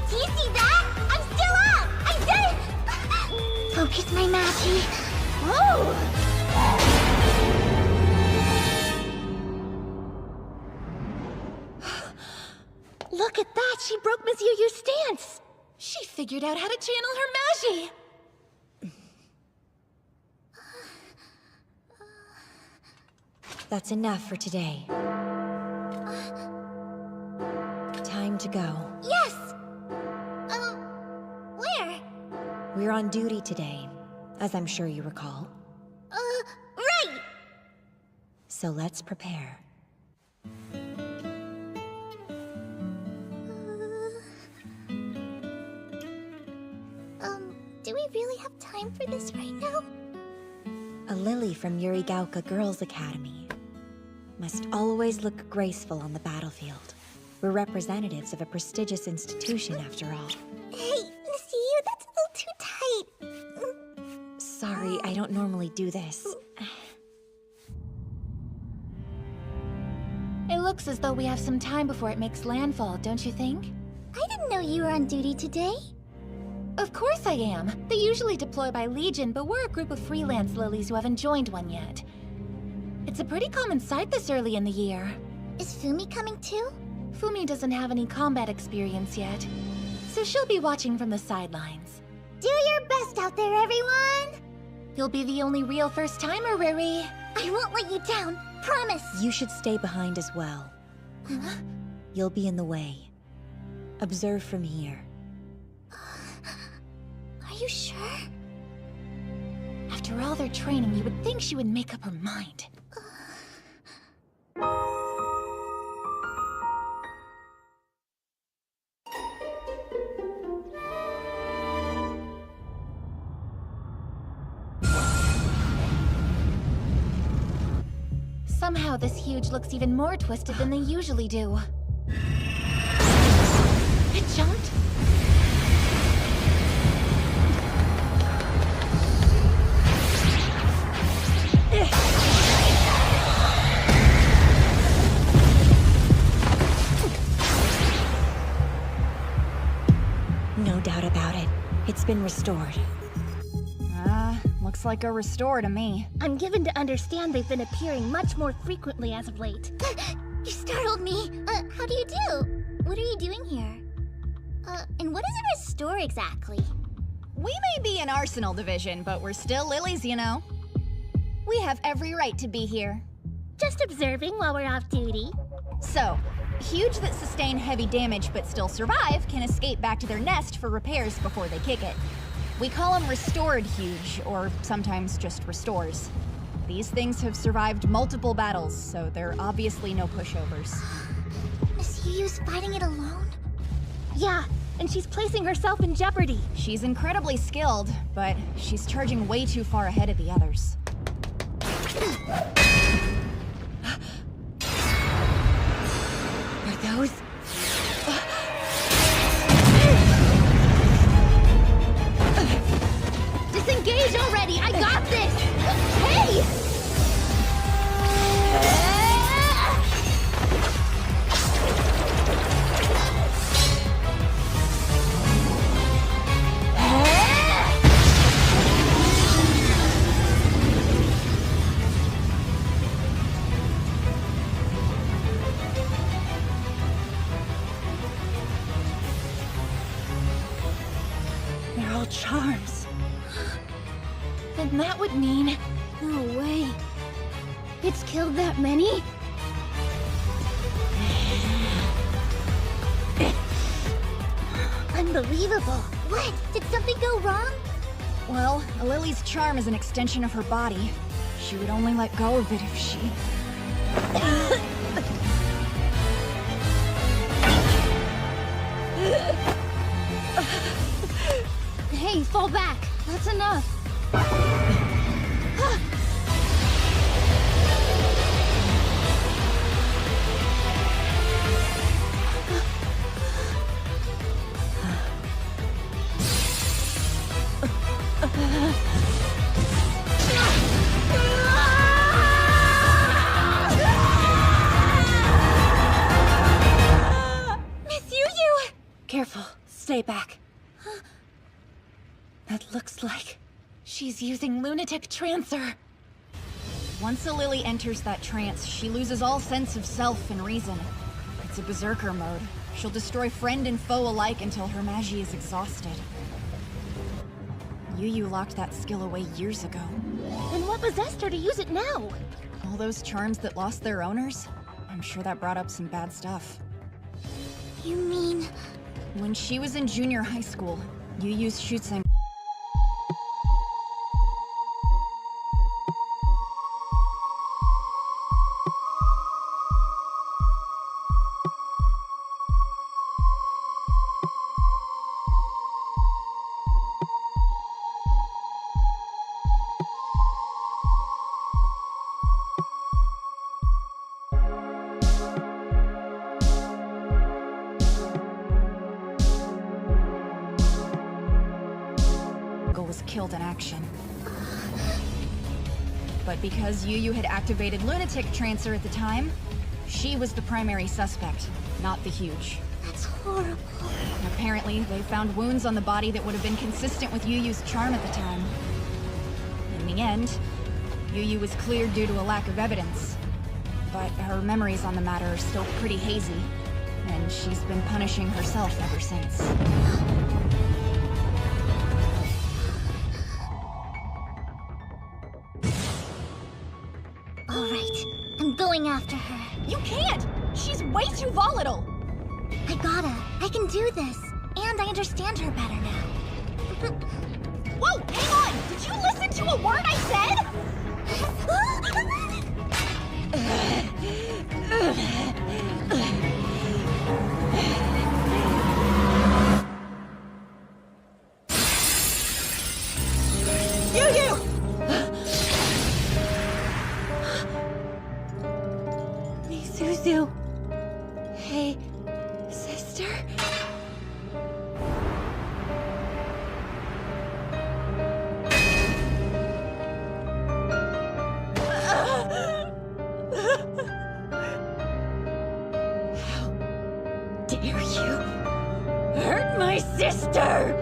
Do you see that? I'm still up! I did it! Focus my magi. Whoa! Look at that! She broke Miss Yu's stance! She figured out how to channel her magi! That's enough for today. Time to go. Yes! Where? We're on duty today, as I'm sure you recall. Right! So let's prepare. Do we really have time for this right now? A lily from Yuri Gaoka Girls Academy. Must always look graceful on the battlefield. We're representatives of a prestigious institution, after all. Hey, Miss Yu, that's a little too tight. Sorry, I don't normally do this. It looks as though we have some time before it makes landfall, don't you think? I didn't know you were on duty today. Of course I am. They usually deploy by Legion, but we're a group of freelance lilies who haven't joined one yet. It's a pretty common sight this early in the year. Is Fumi coming too? Fumi doesn't have any combat experience yet, so she'll be watching from the sidelines. Do your best out there, everyone! You'll be the only real first-timer, Riri. I won't let you down, promise! You should stay behind as well. Huh? You'll be in the way. Observe from here. Are you sure? After all their training, you would think she would make up her mind. Somehow this huge looks even more twisted than they usually do. It jumped? No doubt about it. It's been restored. Looks like a restore to me. I'm given to understand they've been appearing much more frequently as of late. You startled me. How do you do? What are you doing here? And what is a restore exactly? We may be an arsenal division, but we're still lilies, you know. We have every right to be here. Just observing while we're off duty. So, huge that sustain heavy damage but still survive can escape back to their nest for repairs before they kick it. We call them restored huge, or sometimes just restores. These things have survived multiple battles, so they're obviously no pushovers. Miss Yuyu's fighting it alone? Yeah, and she's placing herself in jeopardy. She's incredibly skilled, but she's charging way too far ahead of the others. Are those? Disengage already! I got this! Hey! They're all charms. Then that would mean... No way. It's killed that many? Unbelievable. What? Did something go wrong? Well, a lily's charm is an extension of her body. She would only let go of it if she... Hey, fall back. That's enough. Miss Yuyu! Careful. Stay back. That looks like she's using lunatic trancer. Once a lily enters that trance, she loses all sense of self and reason. It's a berserker mode. She'll destroy friend and foe alike until her magie is exhausted. Yuyu locked that skill away years ago. Then what possessed her to use it now? All those charms that lost their owners? I'm sure that brought up some bad stuff. You mean... When she was in junior high school, Yuyu's Shutseng was killed in action. But because Yuyu had activated lunatic trancer at the time, she was the primary suspect, not the huge. That's horrible. Apparently, they found wounds on the body that would have been consistent with Yuyu's charm at the time. In the end, Yuyu was cleared due to a lack of evidence. But her memories on the matter are still pretty hazy, and she's been punishing herself ever since. All right, I'm going after her. You can't! She's way too volatile! I can do this. And I understand her better now. Whoa, hang on! Did you listen to a word I said? Suzu. Hey, sister? How dare you hurt my sister?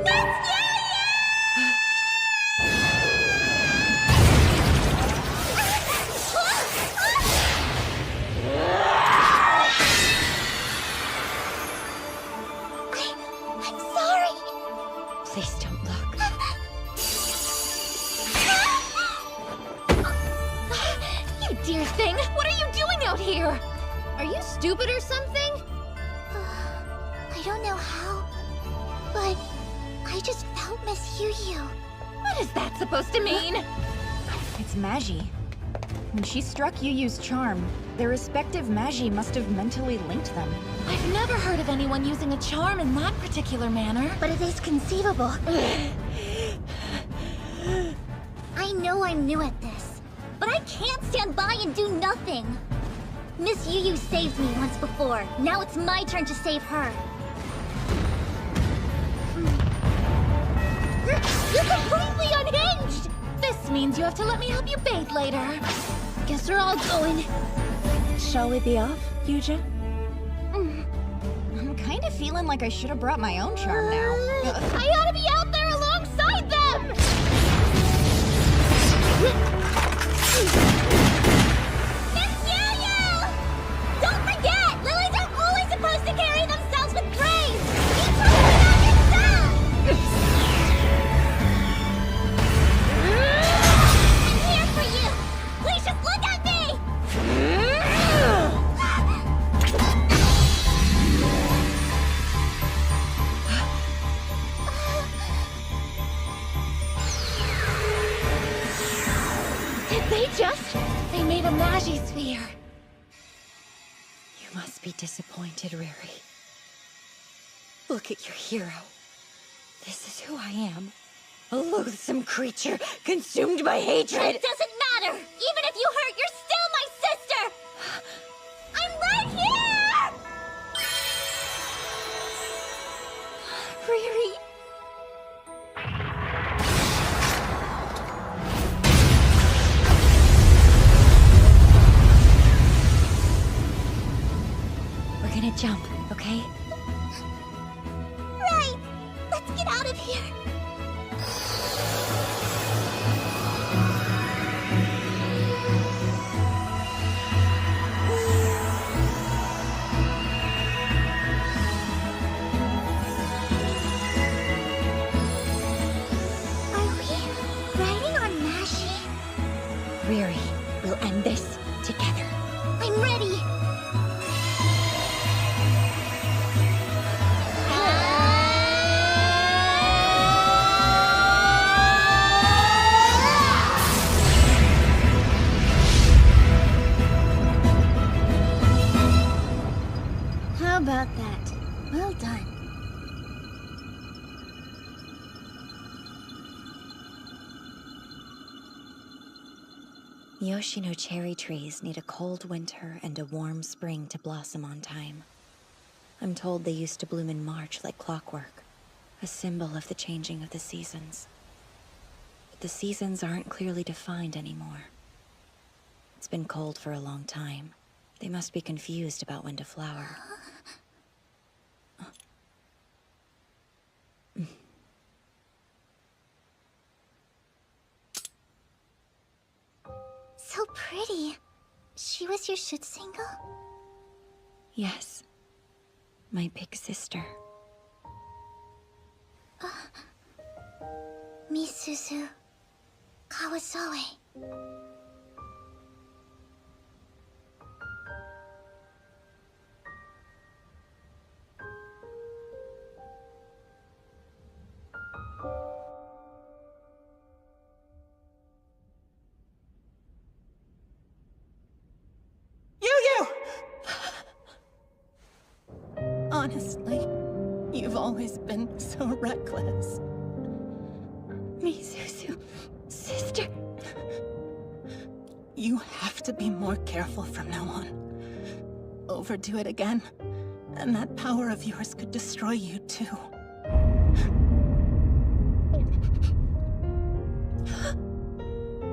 Please don't look. You dear thing! What are you doing out here? Are you stupid or something? I don't know how, but I just felt Miss Yu. What is that supposed to mean? It's Magi. When she struck Yuyu's charm, their respective Magi must have mentally linked them. I've never heard of anyone using a charm in that particular manner. But it is conceivable. I know I'm new at this, but I can't stand by and do nothing. Miss Yu saved me once before. Now it's my turn to save her. You're completely unhinged! This means you have to let me help you bathe later. Guess we're all going. Shall we be off, Yuja? I'm kind of feeling like I should have brought my own charm now. I ought to be out there alongside them! Miss Yu! Don't forget, lilies are always supposed to carry themselves with grace! Keep focusing on yourself! I'm here for you! Please just look at me! They made a Magi sphere. You must be disappointed, Riri. Look at your hero. This is who I am. A loathsome creature consumed by hatred. It doesn't matter! Even if you hurt, you're still my sister! I'm right here! Riri. We're gonna jump, okay? Right! Let's get out of here! Are we riding on Magi? Riri, we'll end this together. I'm ready! How about that? Well done. Yoshino cherry trees need a cold winter and a warm spring to blossom on time. I'm told they used to bloom in March like clockwork, a symbol of the changing of the seasons. But the seasons aren't clearly defined anymore. It's been cold for a long time. They must be confused about when to flower. So pretty. She was your Schutzingle? Yes, my big sister. Misuzu Kawasoe. Honestly, you've always been so reckless. Misuzu, sister. You have to be more careful from now on. Overdo it again, and that power of yours could destroy you too.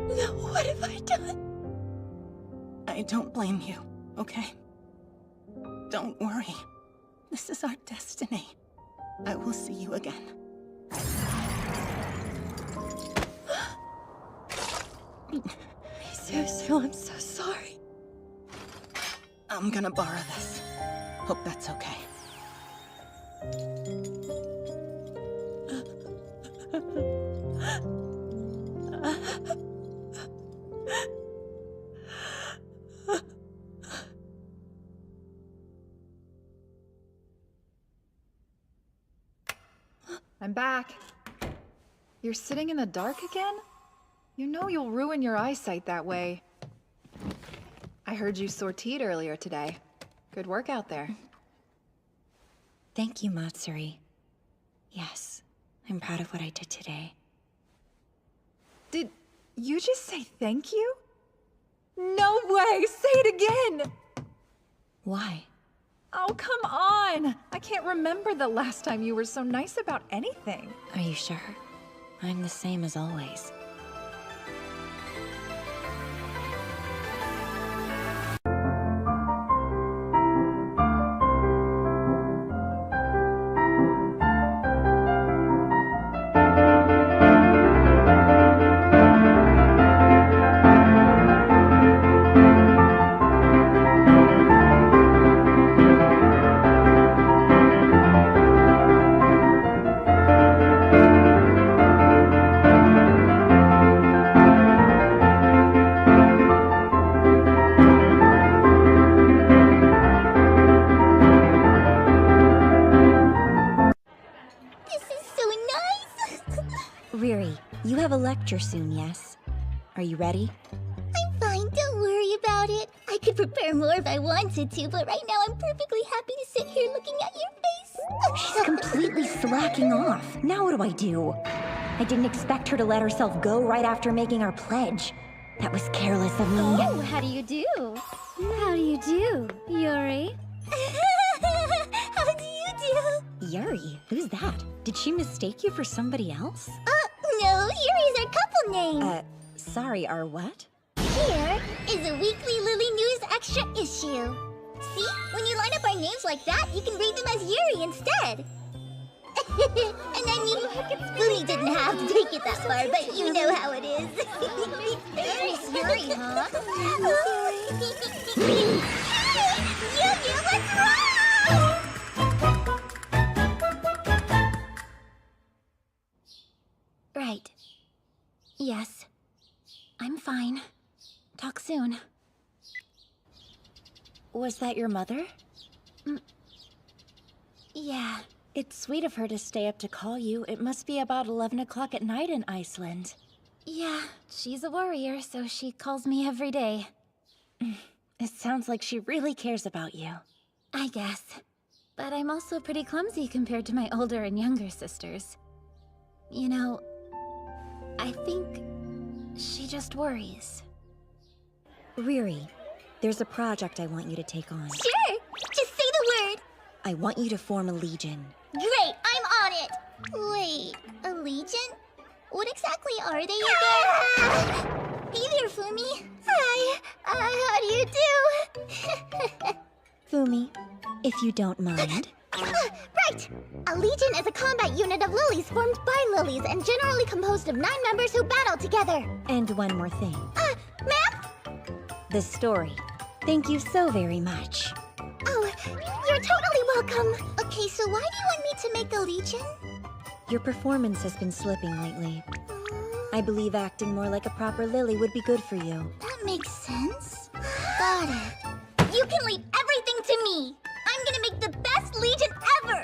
No, what have I done? I don't blame you, okay? Don't worry. This is our destiny. I will see you again. Misuzu, I'm so sorry. I'm gonna borrow this. Hope that's okay. I'm back. You're sitting in the dark again? You know you'll ruin your eyesight that way. I heard you sortied earlier today. Good work out there. Thank you, Matsuri. Yes, I'm proud of what I did today. Did you just say thank you? No way! Say it again! Why? Oh, come on! I can't remember the last time you were so nice about anything. Are you sure? I'm the same as always. Riri, you have a lecture soon, yes? Are you ready? I'm fine, don't worry about it. I could prepare more if I wanted to, but right now I'm perfectly happy to sit here looking at your face. She's completely slacking off. Now what do I do? I didn't expect her to let herself go right after making our pledge. That was careless of me. Oh, how do you do? How do you do, Yuri? How do you do? Yuri? Who's that? Did she mistake you for somebody else? No, Yuri's our couple name. Sorry, our what? Here is a weekly Lily News extra issue. See? When you line up our names like that, you can read them as Yuri instead. And I mean, Lily didn't have to take it that far, but you know how it is. It's Yuri, huh? Yu-Yu, what's wrong? Right. Yes. I'm fine. Talk soon. Was that your mother? Yeah. It's sweet of her to stay up to call you. It must be about 11 o'clock at night in Iceland. Yeah, she's a warrior, so she calls me every day. It sounds like she really cares about you. I guess. But I'm also pretty clumsy compared to my older and younger sisters. You know, I think she just worries. Riri, there's a project I want you to take on. Sure, just say the word. I want you to form a legion. Great, I'm on it. Wait, a legion? What exactly are they again? Hey there, Fumi. Hi, how do you do? Fumi, if you don't mind. Right! A legion is a combat unit of lilies formed by lilies and generally composed of 9 members who battle together. And one more thing. Ma'am? The story. Thank you so very much. Oh, you're totally welcome. Okay, so why do you want me to make a legion? Your performance has been slipping lately. I believe acting more like a proper lily would be good for you. That makes sense. Got it. You can leave everything to me. I'm gonna make the best legion ever.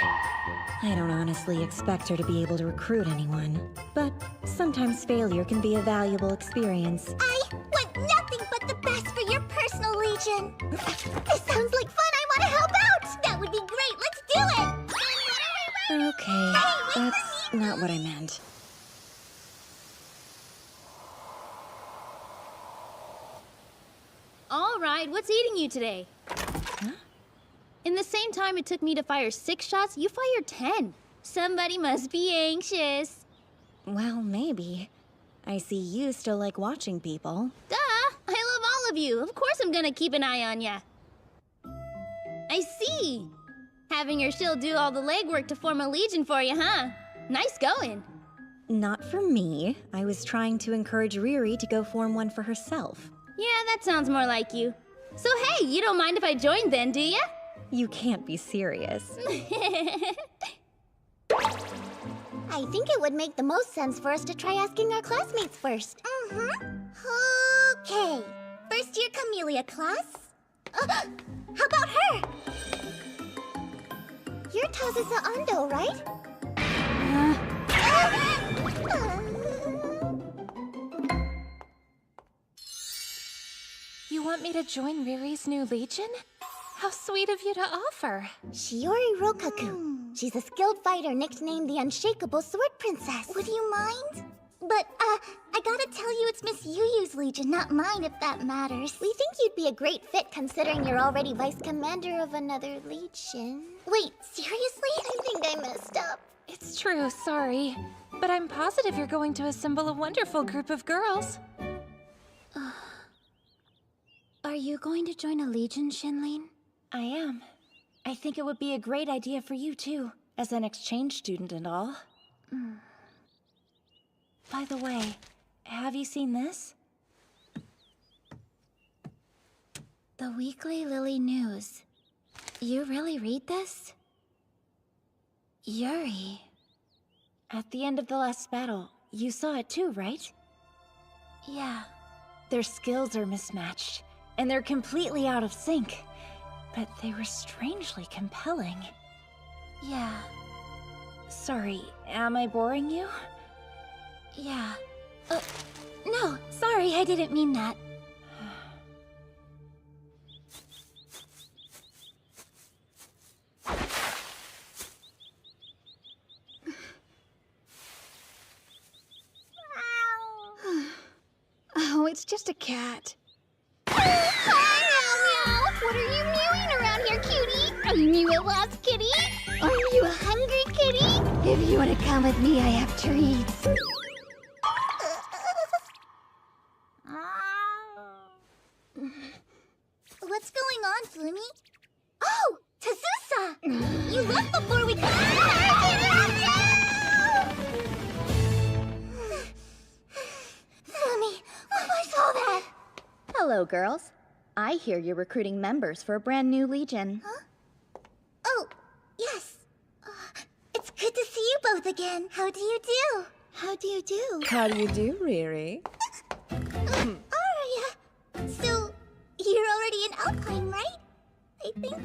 I don't honestly expect her to be able to recruit anyone, but sometimes failure can be a valuable experience. I want nothing but the best for your personal legion. This sounds like fun. I want to help out. That would be great. Let's do it. Okay, that's not what I meant. All right, what's eating you today? Huh? In the same time it took me to fire 6 shots, you fired 10. Somebody must be anxious. Well, maybe. I see you still like watching people. Duh! I love all of you. Of course I'm gonna keep an eye on ya. I see. Having your shield do all the legwork to form a legion for you, huh? Nice going. Not for me. I was trying to encourage Riri to go form one for herself. Yeah, that sounds more like you. So hey, you don't mind if I join then, do ya? You can't be serious. I think it would make the most sense for us to try asking our classmates first. Okay. First year Camellia class? How about her? You're Tazisa Ando, right? You want me to join Riri's new legion? How sweet of you to offer. Shiori Rokaku. She's a skilled fighter nicknamed the Unshakable Sword Princess. Would you mind? But, I gotta tell you it's Miss Yuyu's legion, not mine, if that matters. We think you'd be a great fit considering you're already vice commander of another legion. Wait, seriously? I think I messed up. It's true, sorry. But I'm positive you're going to assemble a wonderful group of girls. Are you going to join a legion, Shinlin? I am. I think it would be a great idea for you, too, as an exchange student and all. By the way, have you seen this? The Weekly Lily News. You really read this? Yuri. At the end of the last battle, you saw it too, right? Yeah. Their skills are mismatched, and they're completely out of sync. But they were strangely compelling. Yeah. Sorry, am I boring you? Yeah. No, sorry, I didn't mean that. Oh, it's just a cat. Hi, Meow Meow! What are you mewing around here, cutie? Are you a lost kitty? Are you a hungry kitty? If you want to come with me, I have treats. What's going on, Flummy? Oh, Tazusa! You left before we Flummy, what was all that? Hello, girls. I hear you're recruiting members for a brand new legion. Huh? Oh, yes. It's good to see you both again. How do you do? How do you do? How do you do, Riri? Aria. So, you're already in Alpine, right? I think.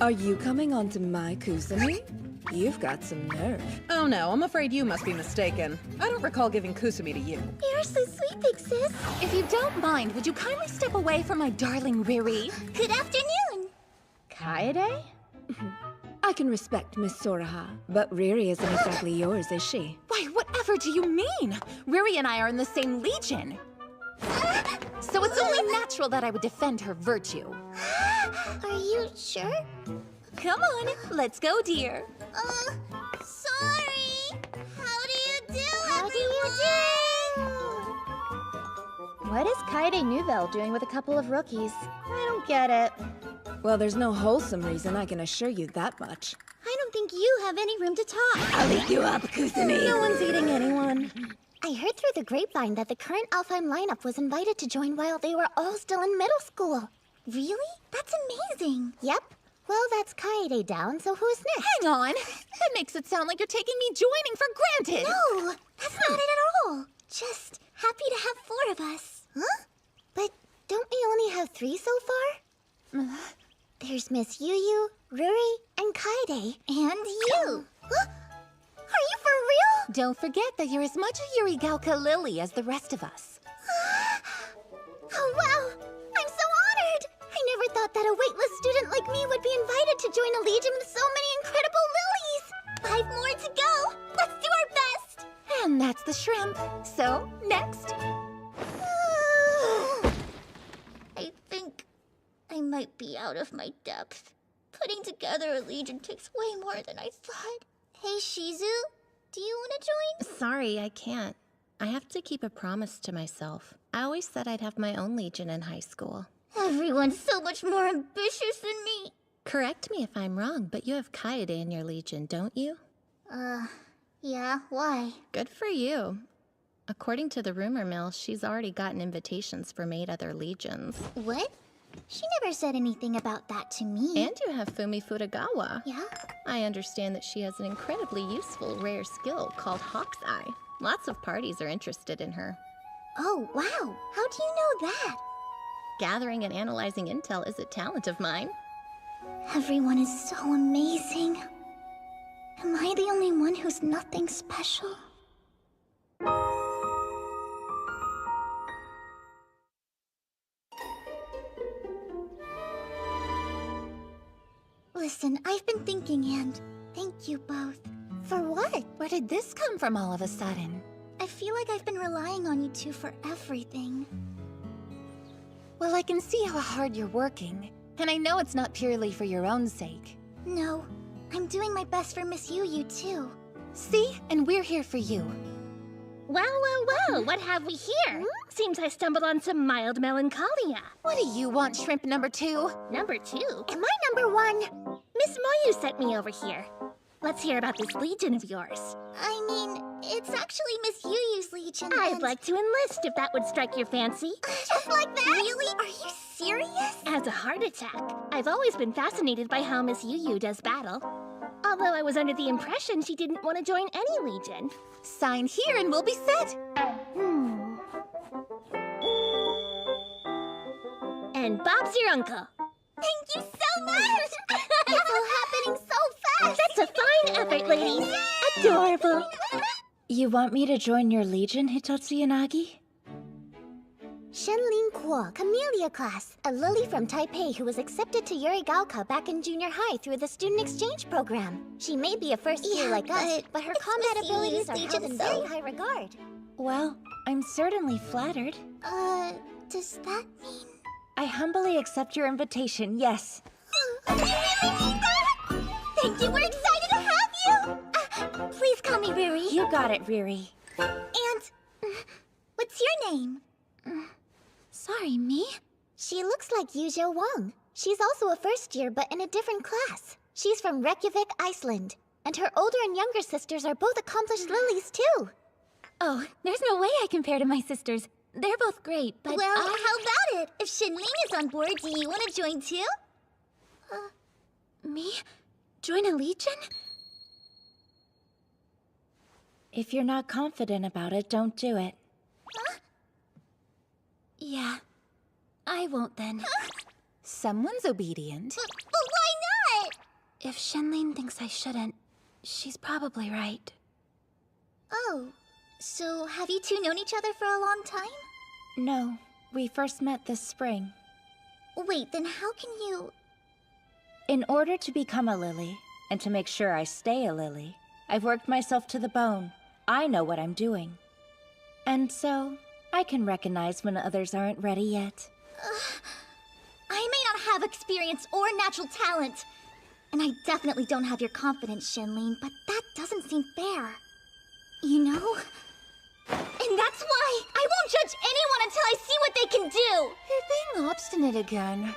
Are you coming onto my Kusumi? You've got some nerve. Oh no, I'm afraid you must be mistaken. I don't recall giving Kusumi to you. You're so sweet, big sis. If you don't mind, would you kindly step away from my darling Riri? Good afternoon. Kaede? I can respect Miss Soraha, but Riri isn't exactly yours, is she? Why, whatever do you mean? Riri and I are in the same legion. So it's only natural that I would defend her virtue. Are you sure? Come on, let's go, dear. Sorry. How do you do, What is Kaede Nouvelle doing with a couple of rookies? I don't get it. Well, there's no wholesome reason, I can assure you that much. I don't think you have any room to talk. I'll eat you up, Kusumi. No one's eating anyone. I heard through the grapevine that the current Alfheim lineup was invited to join while they were all still in middle school. Really? That's amazing. Yep. Well, that's Kaede down, so who's next? Hang on. That makes it sound like you're taking me joining for granted. No, that's not it at all. Just happy to have 4 of us. Huh? But don't we only have 3 so far? There's Miss Yuyu, Ruri, and Kaede. And you. Huh? Are you for real? Don't forget that you're as much a Yurigauka Lily as the rest of us. Oh, wow! I'm so honored! I never thought that a waitlist student like me would be invited to join a legion with so many incredible lilies! 5 more to go. So, next. I think I might be out of my depth. Putting together a legion takes way more than I thought. Hey, Shizu, do you want to join? Sorry, I can't. I have to keep a promise to myself. I always said I'd have my own legion in high school. Everyone's so much more ambitious than me. Correct me if I'm wrong, but you have Kaede in your legion, don't you? Yeah, why? Good for you. According to the rumor mill, she's already gotten invitations from 8 other legions. What? She never said anything about that to me. And you have Fumi Futagawa. Yeah? I understand that she has an incredibly useful rare skill called Hawk's Eye. Lots of parties are interested in her. Oh, wow. How do you know that? Gathering and analyzing intel is a talent of mine. Everyone is so amazing. Am I the only one who's nothing special? Listen, I've been thinking, and thank you both. For what? Where did this come from all of a sudden? I feel like I've been relying on you two for everything. Well, I can see how hard you're working. And I know it's not purely for your own sake. No, I'm doing my best for Miss Yu too. See? And we're here for you. Well, what have we here? Seems I stumbled on some mild melancholia. What do you want, shrimp number 2? Number 2? Am I number 1? Miss Moyu sent me over here. Let's hear about this legion of yours. I mean, it's actually Miss Yu's legion. I'd like to enlist if that would strike your fancy. Just like that? Really? Are you serious? As a heart attack. I've always been fascinated by how Miss Yu does battle. Although I was under the impression she didn't want to join any legion. Sign here and we'll be set. And Bob's your uncle. Thank you so much! It's all happening so fast! That's a fine effort, ladies. Adorable. You want me to join your legion, Hitotsu Yanagi? Shenlin Kuo, Camellia class, a lily from Taipei who was accepted to Yurigaoka back in junior high through the student exchange program. She may be a first year like us, but her combat abilities are held in very high regard. Well, I'm certainly flattered. Does that mean... I humbly accept your invitation, yes. You really mean that? Thank you, we're excited to have you! Please call me Riri. You got it, Riri. And... what's your name? Sorry, me? She looks like Yuzhou Wang. She's also a first year, but in a different class. She's from Reykjavik, Iceland. And her older and younger sisters are both accomplished lilies, too. Oh, there's no way I compare to my sisters. They're both great, but Well, how about it? If Shinlin is on board, do you want to join too? Me? Join a legion? If you're not confident about it, don't do it. Yeah. I won't then. Someone's obedient. But why not? If Shenlin thinks I shouldn't, she's probably right. Oh, so have you two known each other for a long time? No, we first met this spring. Wait, then how can you... In order to become a lily, and to make sure I stay a lily, I've worked myself to the bone. I know what I'm doing. And so, I can recognize when others aren't ready yet. I may not have experience or natural talent. And I definitely don't have your confidence, Shenlin, but that doesn't seem fair. You know? And that's why I won't judge anyone until I see what they can do! You're being obstinate again.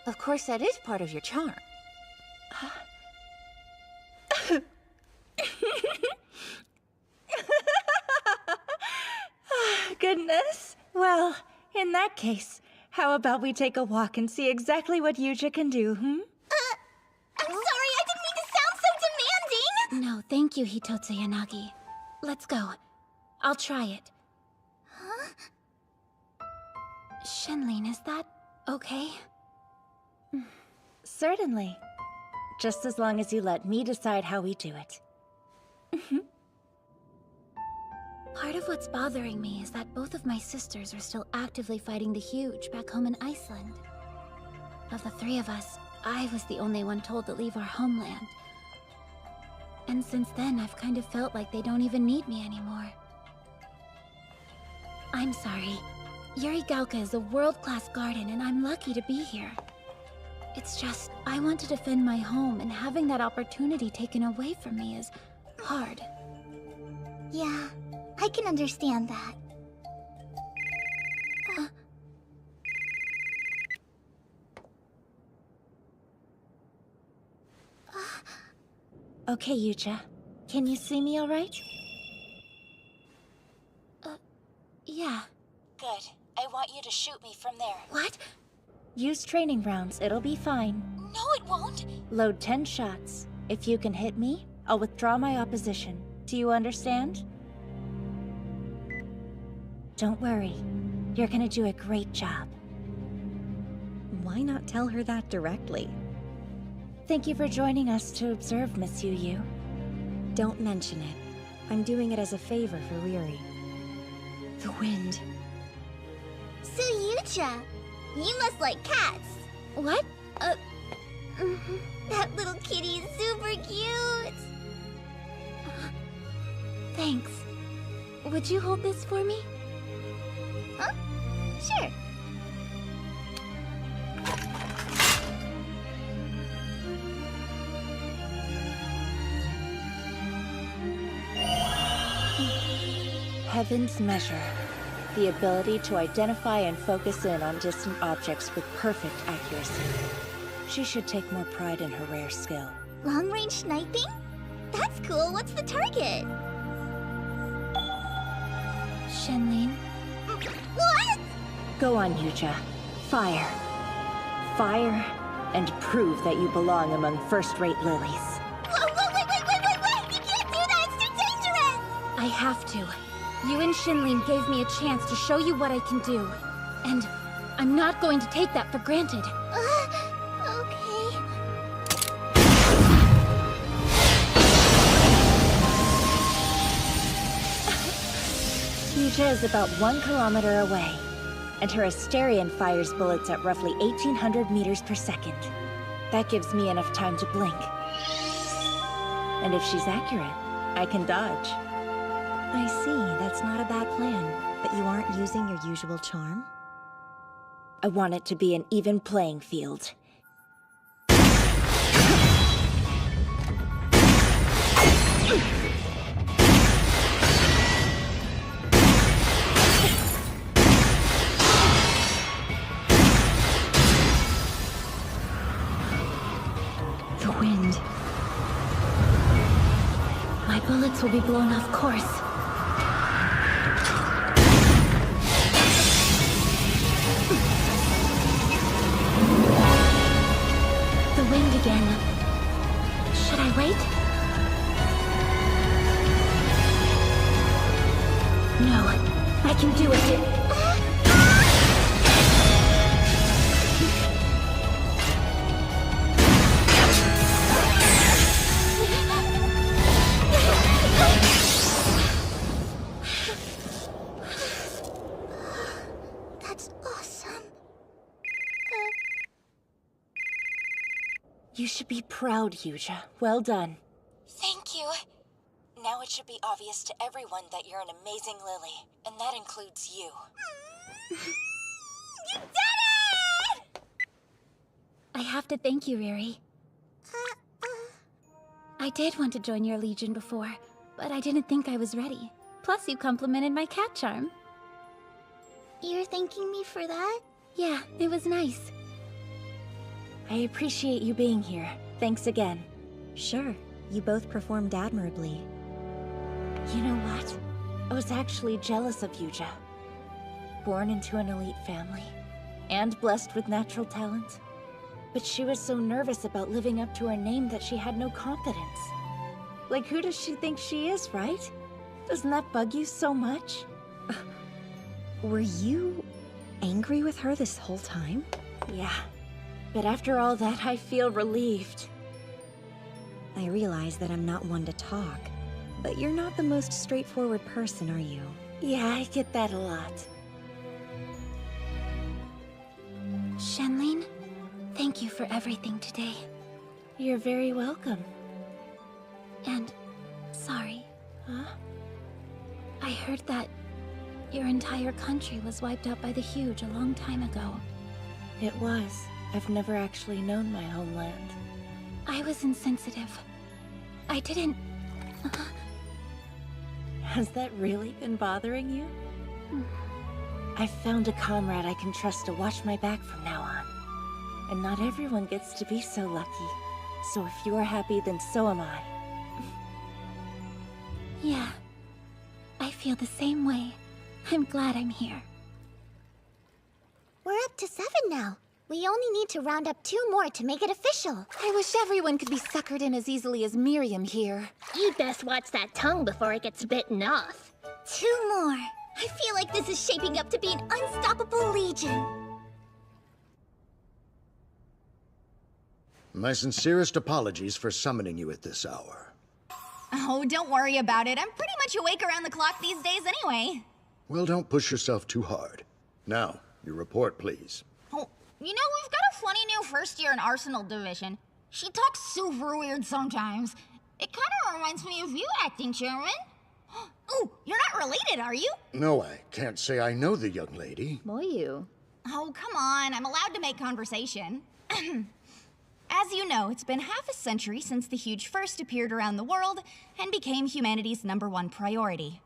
Of course, that is part of your charm. Goodness. Well, in that case, how about we take a walk and see exactly what Yuja can do, I'm sorry, I didn't mean to sound so demanding! No, thank you, Hitotsu Yanagi. Let's go. I'll try it. Huh? Shenlin, is that okay? Certainly. Just as long as you let me decide how we do it. Part of what's bothering me is that both of my sisters are still actively fighting the Huge back home in Iceland. Of the three of us, I was the only one told to leave our homeland. And since then, I've kind of felt like they don't even need me anymore. I'm sorry. Yurigalka is a world-class garden, and I'm lucky to be here. It's just, I want to defend my home, and having that opportunity taken away from me is hard. Yeah, I can understand that. Okay, Yuja. Can you see me all right? Yeah. Good. I want you to shoot me from there. What? Use training rounds. It'll be fine. No, it won't. Load 10 shots. If you can hit me, I'll withdraw my opposition. Do you understand? Don't worry. You're gonna do a great job. Why not tell her that directly? Thank you for joining us to observe, Miss Yu. Don't mention it. I'm doing it as a favor for Riri. The wind. So Yuja, you must like cats. What? That little kitty is super cute. Thanks. Would you hold this for me? Huh? Sure. Heaven's measure. The ability to identify and focus in on distant objects with perfect accuracy. She should take more pride in her rare skill. Long-range sniping? That's cool. What's the target? Shenlin. What? Go on, Yuja. Fire. Fire, and prove that you belong among first-rate lilies. Whoa, wait! You can't do that! It's too dangerous! I have to. You and Shenlin gave me a chance to show you what I can do. And I'm not going to take that for granted. Okay. Yuja is about 1 kilometer away, and her Asterion fires bullets at roughly 1,800 meters per second. That gives me enough time to blink. And if she's accurate, I can dodge. I see, that's not a bad plan. But you aren't using your usual charm? I want it to be an even playing field. The wind. My bullets will be blown off course. The wind again. Should I wait? No, I can do it. That's awesome. You should be proud, Yuja. Well done. Thank you. Now it should be obvious to everyone that you're an amazing lily, and that includes you. You did it! I have to thank you, Riri. I did want to join your legion before, but I didn't think I was ready. Plus, you complimented my cat charm. You're thanking me for that? Yeah, it was nice. I appreciate you being here. Thanks again. Sure, you both performed admirably. You know what? I was actually jealous of Yuja. Born into an elite family, and blessed with natural talent. But she was so nervous about living up to her name that she had no confidence. Like, who does she think she is, right? Doesn't that bug you so much? Were you angry with her this whole time? Yeah. But after all that, I feel relieved. I realize that I'm not one to talk, but you're not the most straightforward person, are you? Yeah, I get that a lot. Shenlin, thank you for everything today. You're very welcome. And sorry. Huh? I heard that Your entire country was wiped out by the Huge a long time ago. It was. I've never actually known my homeland. I was insensitive. I didn't... Has that really been bothering you? I've found a comrade I can trust to watch my back from now on. And not everyone gets to be so lucky. So if you're happy, then so am I. Yeah. I feel the same way. I'm glad I'm here. We're up to 7 now. We only need to round up 2 more to make it official. I wish everyone could be suckered in as easily as Miriam here. You'd best watch that tongue before it gets bitten off. 2 more. I feel like this is shaping up to be an unstoppable legion. My sincerest apologies for summoning you at this hour. Oh, don't worry about it. I'm pretty much awake around the clock these days anyway. Well, don't push yourself too hard. Now, your report, please. Oh, you know, we've got a funny new first year in Arsenal Division. She talks super weird sometimes. It kind of reminds me of you acting, Chairman. Oh, you're not related, are you? No, I can't say I know the young lady. You. Oh, come on. I'm allowed to make conversation. As you know, it's been half a century since the Huge first appeared around the world and became humanity's #1 priority.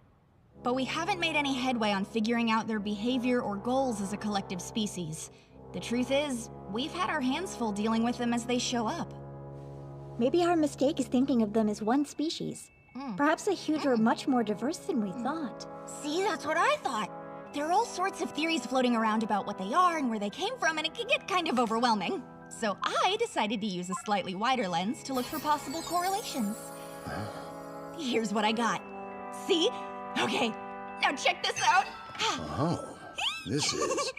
But we haven't made any headway on figuring out their behavior or goals as a collective species. The truth is, we've had our hands full dealing with them as they show up. Maybe our mistake is thinking of them as one species. Perhaps the Huge are much more diverse than we thought. See, that's what I thought. There are all sorts of theories floating around about what they are and where they came from, and it can get kind of overwhelming. So I decided to use a slightly wider lens to look for possible correlations. Here's what I got. See? Okay, now check this out. Oh, this is...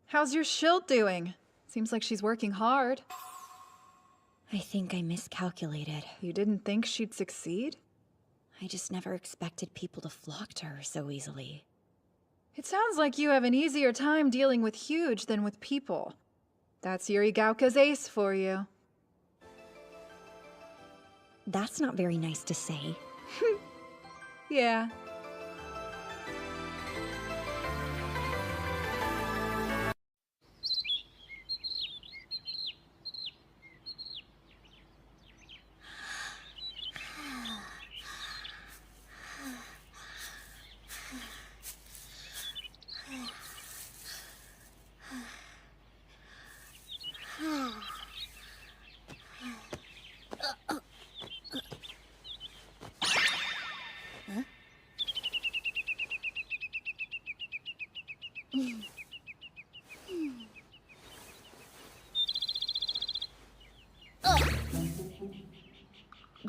How's your shield doing? Seems like she's working hard. I think I miscalculated. You didn't think she'd succeed? I just never expected people to flock to her so easily. It sounds like you have an easier time dealing with Huge than with people. That's Yuri Gauka's ace for you. That's not very nice to say. Yeah.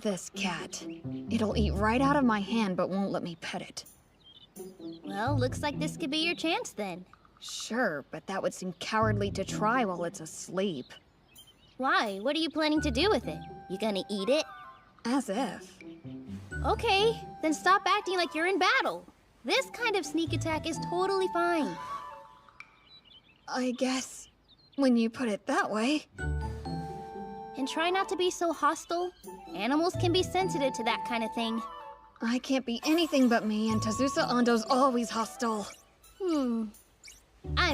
This cat. It'll eat right out of my hand, but won't let me pet it. Well, looks like this could be your chance then. Sure, but that would seem cowardly to try while it's asleep. Why? What are you planning to do with it? You gonna eat it? As if. Okay, then stop acting like you're in battle. This kind of sneak attack is totally fine. I guess, when you put it that way. And try not to be so hostile. Animals can be sensitive to that kind of thing. I can't be anything but me, and Tazusa Ando's always hostile. I'm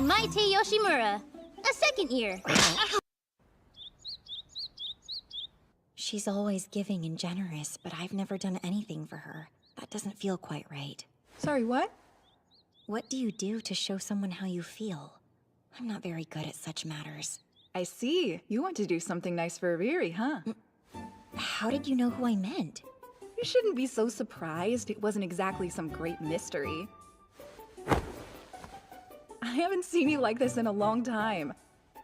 Maite Yoshimura, a second year. She's always giving and generous, but I've never done anything for her. That doesn't feel quite right. Sorry, what? What do you do to show someone how you feel? I'm not very good at such matters. I see. You want to do something nice for Riri, huh? How did you know who I meant? You shouldn't be so surprised. It wasn't exactly some great mystery. I haven't seen you like this in a long time.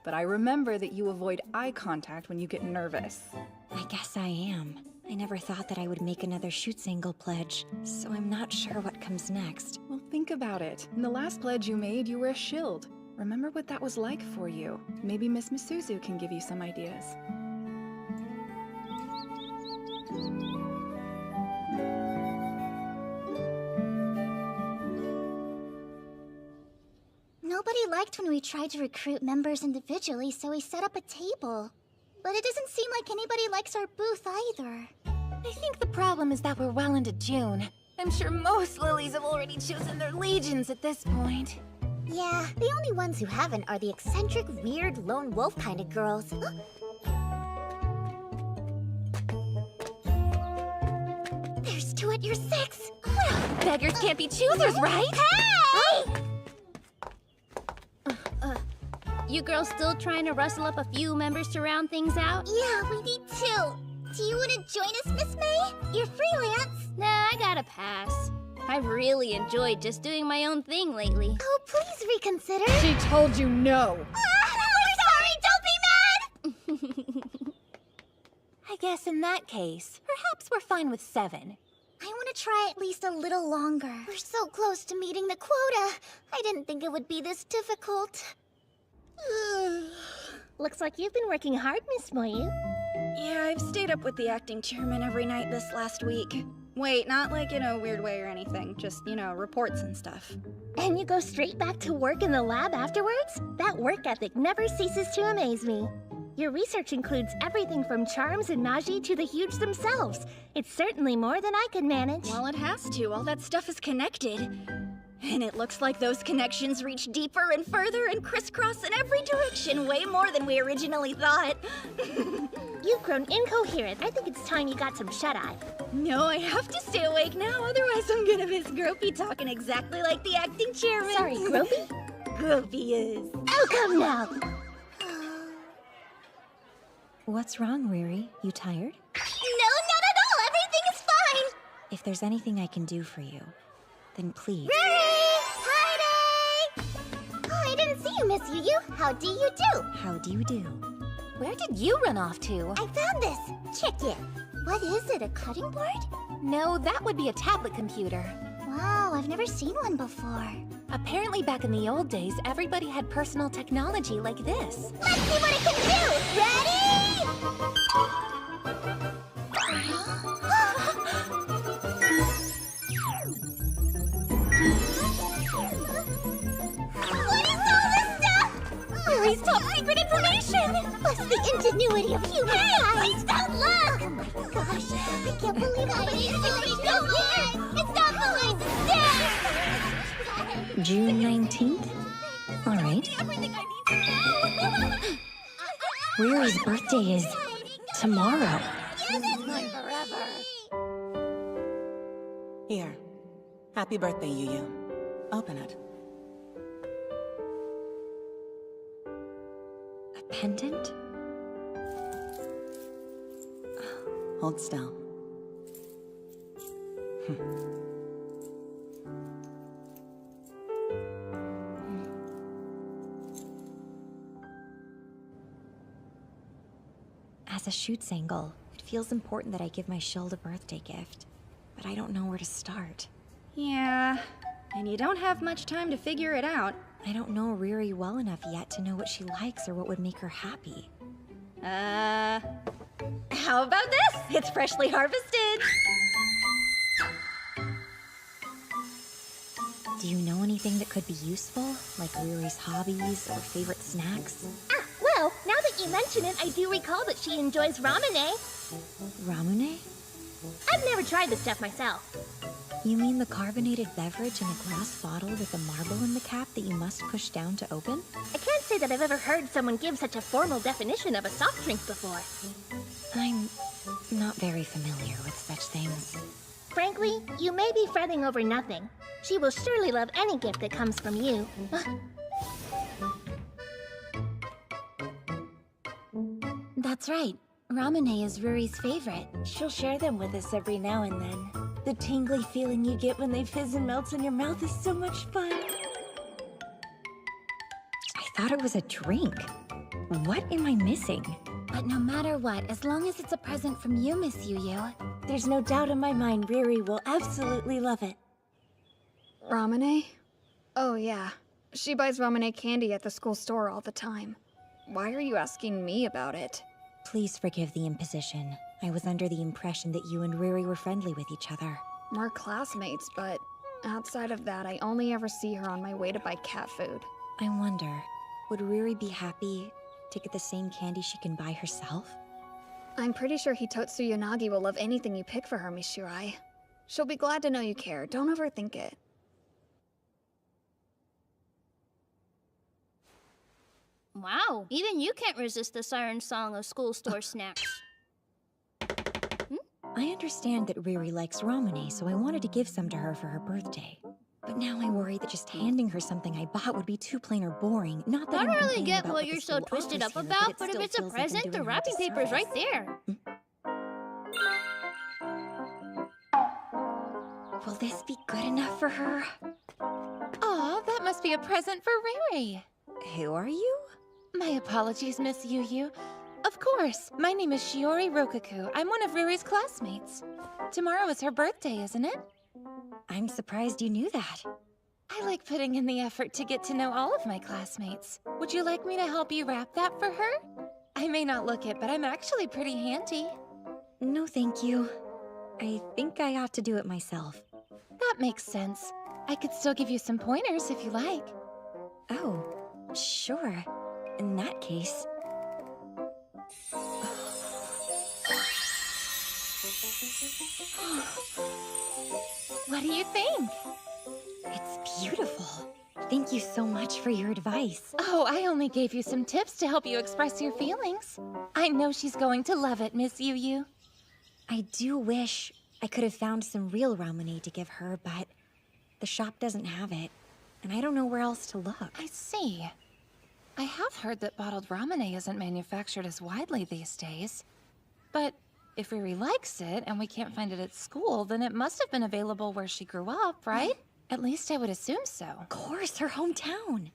But I remember that you avoid eye contact when you get nervous. I guess I am. I never thought that I would make another shoot-single pledge, so I'm not sure what comes next. Well, think about it. In the last pledge you made, you were a shield. Remember what that was like for you. Maybe Miss Misuzu can give you some ideas. Nobody liked when we tried to recruit members individually, so we set up a table. But it doesn't seem like anybody likes our booth either. I think the problem is that we're well into June. I'm sure most lilies have already chosen their legions at this point. Yeah, the only ones who haven't are the eccentric, weird, lone wolf kind of girls. There's two at your 6. Well, beggars can't be choosers, right? Hey! You girls still trying to rustle up a few members to round things out? Yeah, we need 2. Do you want to join us, Miss May? You're freelance. Nah, I gotta pass. I've really enjoyed just doing my own thing lately. Oh, please reconsider. She told you no. We're sorry, don't be mad! I guess in that case, perhaps we're fine with 7. I want to try at least a little longer. We're so close to meeting the quota. I didn't think it would be this difficult. Looks like you've been working hard, Miss Moyu. Yeah, I've stayed up with the acting chairman every night this last week. Wait, not like in a weird way or anything. Just, reports and stuff. And you go straight back to work in the lab afterwards? That work ethic never ceases to amaze me. Your research includes everything from charms and magi to the huge themselves. It's certainly more than I could manage. Well, it has to. All that stuff is connected. And it looks like those connections reach deeper and further and crisscross in every direction, way more than we originally thought. You've grown incoherent. I think it's time you got some shut-eye. No, I have to stay awake now, otherwise I'm gonna miss Gropey talking exactly like the acting chairman. Sorry, Gropey? Gropey is. Oh, come now! What's wrong, Riri? You tired? No, not at all! Everything is fine! If there's anything I can do for you, then please. Riri! Heidi! Oh, I didn't see you, Miss Yu. How do you do? How do you do? Where did you run off to? I found this. Check it. What is it, a cutting board? No, that would be a tablet computer. Wow, I've never seen one before. Apparently back in the old days, everybody had personal technology like this. Let's see what it can do! Ready? What is all this stuff? Riri's top secret information! What's the ingenuity of humankind? Please don't look! Oh my gosh, I can't believe how many information is here! It's not behind the stairs! June 19th? All right. Riri's birthday is tomorrow. This is mine forever. Here. Happy birthday, Yu. Open it. A pendant? Hold still. As a shoots angle, it feels important that I give my shield a birthday gift. But I don't know where to start. Yeah, and you don't have much time to figure it out. I don't know Riri well enough yet to know what she likes or what would make her happy. How about this? It's freshly harvested! Do you know anything that could be useful? Like Riri's hobbies or favorite snacks? Ah, well, now that you mention it, I do recall that she enjoys ramune. Ramune? I've never tried this stuff myself. You mean the carbonated beverage in a glass bottle with a marble in the cap that you must push down to open? I can't say that I've ever heard someone give such a formal definition of a soft drink before. I'm not very familiar with such things. Frankly, you may be fretting over nothing. She will surely love any gift that comes from you. That's right. Ramune is Ruri's favorite. She'll share them with us every now and then. The tingly feeling you get when they fizz and melt in your mouth is so much fun. I thought it was a drink. What am I missing? But no matter what, as long as it's a present from you, Miss Yu. There's no doubt in my mind Riri will absolutely love it. Ramune? Oh, yeah. She buys Ramune candy at the school store all the time. Why are you asking me about it? Please forgive the imposition. I was under the impression that you and Riri were friendly with each other. We're classmates, but outside of that, I only ever see her on my way to buy cat food. I wonder, would Riri be happy to get the same candy she can buy herself? I'm pretty sure Hitotsu Yanagi will love anything you pick for her, Miss Shirai. She'll be glad to know you care. Don't overthink it. Wow, even you can't resist the siren song of school store snacks. I understand that Riri likes ramen, so I wanted to give some to her for her birthday. But now I worry that just handing her something I bought would be too plain or boring. Not that I I'm don't really complaining get about what the you're so school twisted offers up here, about, but it if still it's a feels like I'm present, the doing her a wrapping paper's right disservice. there. Will this be good enough for her? Aw, that must be a present for Riri. Who are you? My apologies, Miss Yu. Of course, my name is Shiori Rokaku. I'm one of Riri's classmates. Tomorrow is her birthday, isn't it? I'm surprised you knew that. I like putting in the effort to get to know all of my classmates. Would you like me to help you wrap that for her? I may not look it, but I'm actually pretty handy. No, thank you. I think I ought to do it myself. That makes sense. I could still give you some pointers if you like. Oh, sure. In that case... What do you think? It's beautiful. Thank you so much for your advice. Oh, I only gave you some tips to help you express your feelings. I know she's going to love it, Miss Yu. I do wish I could have found some real ramen to give her, but the shop doesn't have it, and I don't know where else to look. I see. I have heard that bottled ramen isn't manufactured as widely these days. But if Riri likes it and we can't find it at school, then it must have been available where she grew up, right? At least I would assume so. Of course, her hometown.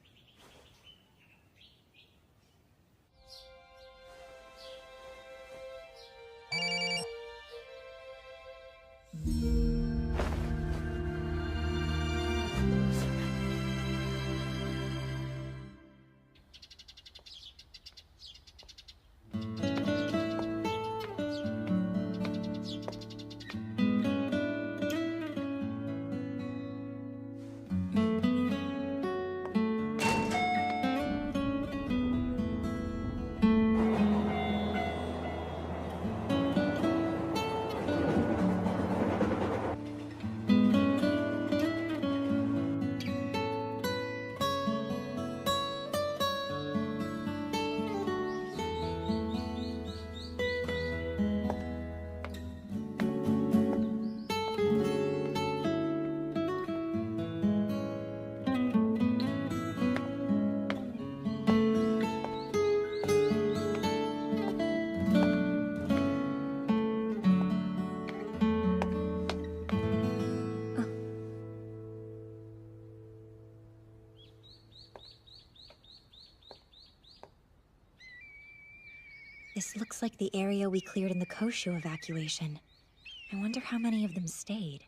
This looks like the area we cleared in the Koshu evacuation. I wonder how many of them stayed.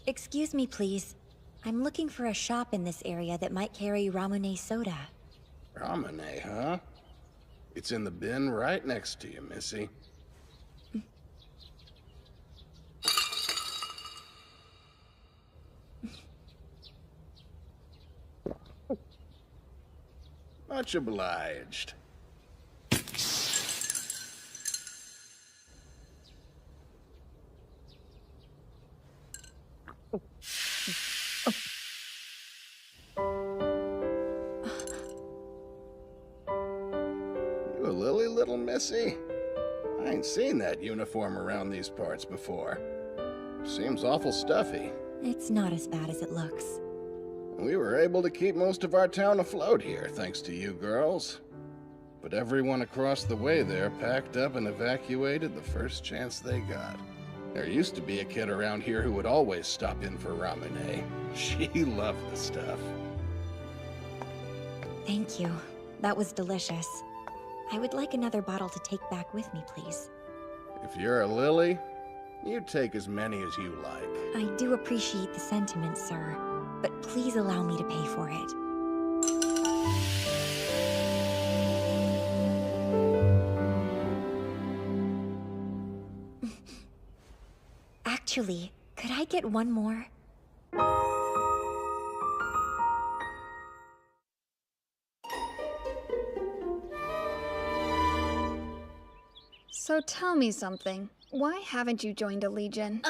Excuse me, please. I'm looking for a shop in this area that might carry Ramune soda. Ramune, huh? It's in the bin right next to you, Missy. Much obliged. You a lily, little Missy? I ain't seen that uniform around these parts before. Seems awful stuffy. It's not as bad as it looks. We were able to keep most of our town afloat here, thanks to you girls. But everyone across the way there packed up and evacuated the first chance they got. There used to be a kid around here who would always stop in for Ramune. She loved the stuff. Thank you. That was delicious. I would like another bottle to take back with me, please. If you're a lily, you take as many as you like. I do appreciate the sentiment, sir, but please allow me to pay for it. Actually, could I get one more? So tell me something. Why haven't you joined a legion?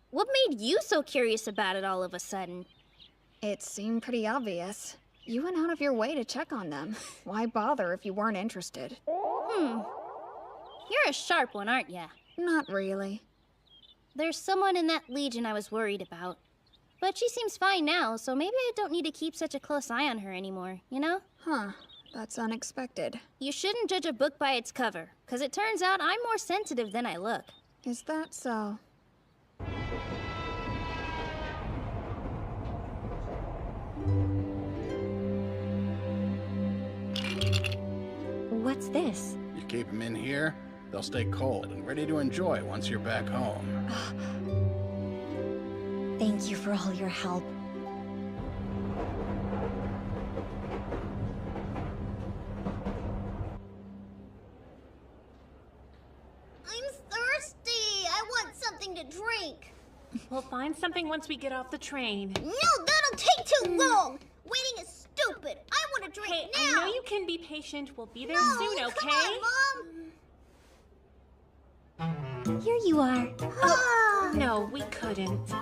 What made you so curious about it all of a sudden? It seemed pretty obvious. You went out of your way to check on them. Why bother if you weren't interested? You're a sharp one, aren't ya? Not really. There's someone in that legion I was worried about. But she seems fine now, so maybe I don't need to keep such a close eye on her anymore, you know? Huh. That's unexpected. You shouldn't judge a book by its cover, because it turns out I'm more sensitive than I look. Is that so? What's this? You keep them in here, they'll stay cold and ready to enjoy once you're back home. Thank you for all your help. I'm thirsty! I want something to drink! We'll find something once we get off the train. No, that'll take too long! Waiting is stupid! I want to drink Hey, now! I know you can be patient. We'll be there No, soon, okay? Come on, Mom! Here you are. No, we couldn't.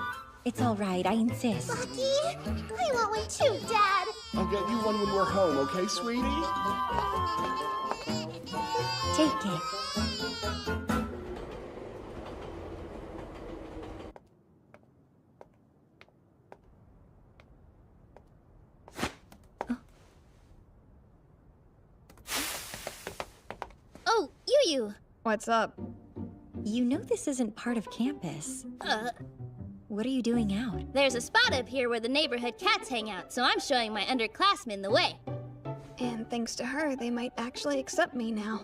It's all right, I insist. Lucky? I want one too, Dad! I'll get you one when we're home, okay, sweetie? Take it. Oh, Yu. What's up? You know this isn't part of campus. What are you doing out? There's a spot up here where the neighborhood cats hang out, so I'm showing my underclassmen the way. And thanks to her, they might actually accept me now.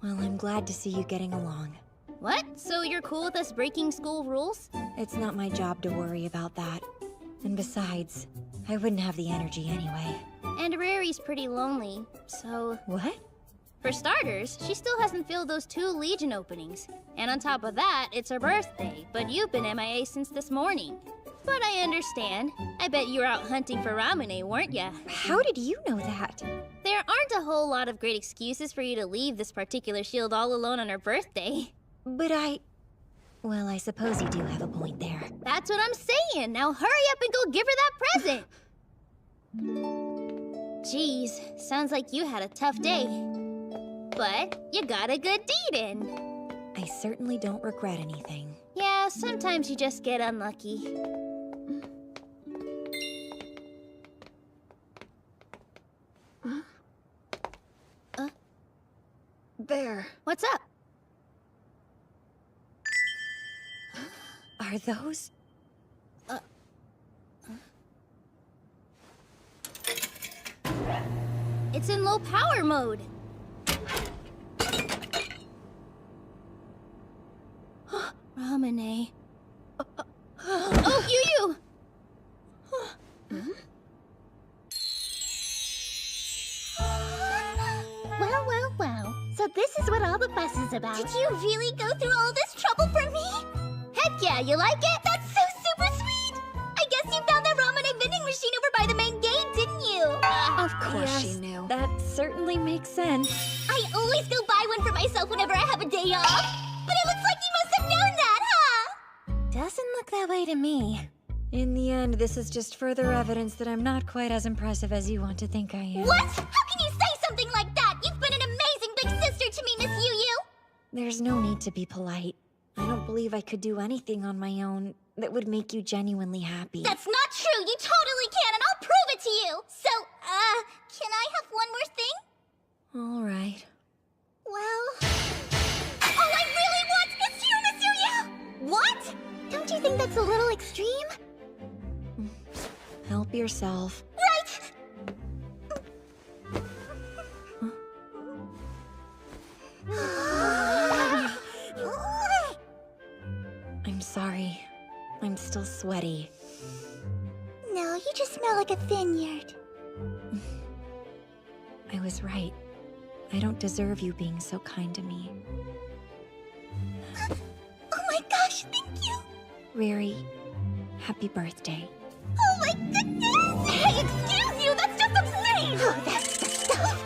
Well, I'm glad to see you getting along. What? So you're cool with us breaking school rules? It's not my job to worry about that. And besides, I wouldn't have the energy anyway. And Rari's pretty lonely, so... What? For starters, she still hasn't filled those 2 Legion openings. And on top of that, it's her birthday, but you've been MIA since this morning. But I understand. I bet you were out hunting for Ramune, weren't ya? How did you know that? There aren't a whole lot of great excuses for you to leave this particular shield all alone on her birthday. But well, I suppose you do have a point there. That's what I'm saying! Now hurry up and go give her that present! Jeez, sounds like you had a tough day. But you got a good deed in. I certainly don't regret anything. Yeah, sometimes you just get unlucky. There. What's up? Are those? It's in low power mode. Ramune. Oh, Yu! Well. So this is what all the fuss is about. Did you really go through all this trouble for me? Heck yeah, you like it? That's so super sweet! I guess you found that Ramune vending machine over by the main gate, didn't you? Of course yes, she knew. That certainly makes sense. I always go buy one for myself whenever I have a day off. But it looks like you must have known that, huh? Doesn't look that way to me. In the end, this is just further evidence that I'm not quite as impressive as you want to think I am. What? How can you say something like that? You've been an amazing big sister to me, Miss Yu. There's no need to be polite. I don't believe I could do anything on my own that would make you genuinely happy. That's not true. You totally can, and I'll prove it to you. So, can I have one more thing? All right. Well... all I really want is you, Miss Yu! What? Don't you think that's a little extreme? Help yourself. Right! I'm sorry. I'm still sweaty. No, you just smell like a vineyard. I was right. I don't deserve you being so kind to me. Oh my gosh, thank you! Riri, happy birthday. Oh my goodness! Hey, excuse you! That's just obscene! Oh, that's the stuff!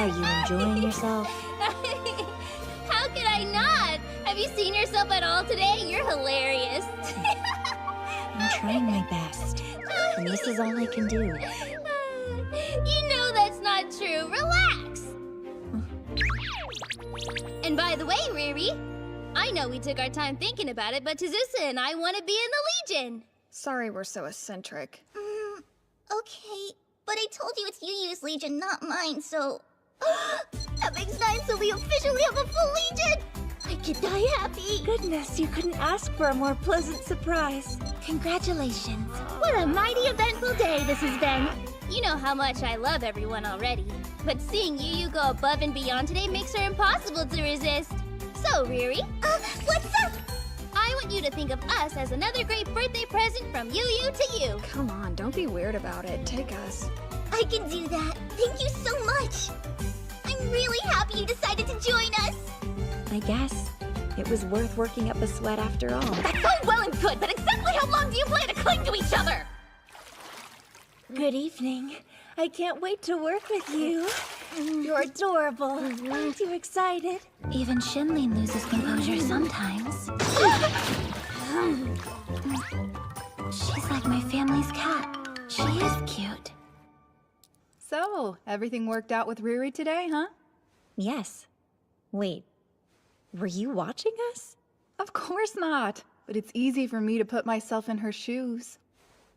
Are you enjoying yourself? How could I not? Have you seen yourself at all today? You're hilarious. I'm trying my best, and this is all I can do. You know that's not true. Relax. And by the way, Riri, I know we took our time thinking about it, but Tazusa and I want to be in the Legion. Sorry we're so eccentric. Okay, but I told you it's Yuyu's Legion, not mine, so... That makes 9, so we officially have a full Legion! I could die happy! Goodness, you couldn't ask for a more pleasant surprise. Congratulations. What a mighty eventful day this has been. You know how much I love everyone already, but seeing Yuyu go above and beyond today makes her impossible to resist. So, Riri, what's up? I want you to think of us as another great birthday present from Yuyu to you. Come on, don't be weird about it. Take us. I can do that. Thank you so much. I'm really happy you decided to join us. I guess it was worth working up a sweat after all. That's all well and good, but exactly how long do you plan to cling to each other? Good evening. I can't wait to work with you. You're adorable. Aren't you excited? Even Shinlin loses composure sometimes. She's like my family's cat. She is cute. So, everything worked out with Riri today, huh? Yes. Wait, were you watching us? Of course not. But it's easy for me to put myself in her shoes.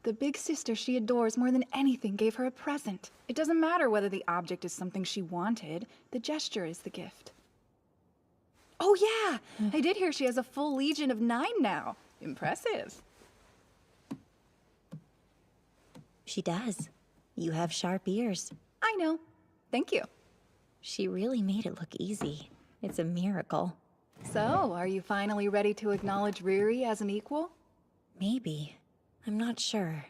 The big sister she adores more than anything gave her a present. It doesn't matter whether the object is something she wanted. The gesture is the gift. Oh yeah! I did hear she has a full Legion of 9 now. Impressive. She does. You have sharp ears. I know. Thank you. She really made it look easy. It's a miracle. So, are you finally ready to acknowledge Riri as an equal? Maybe. I'm not sure.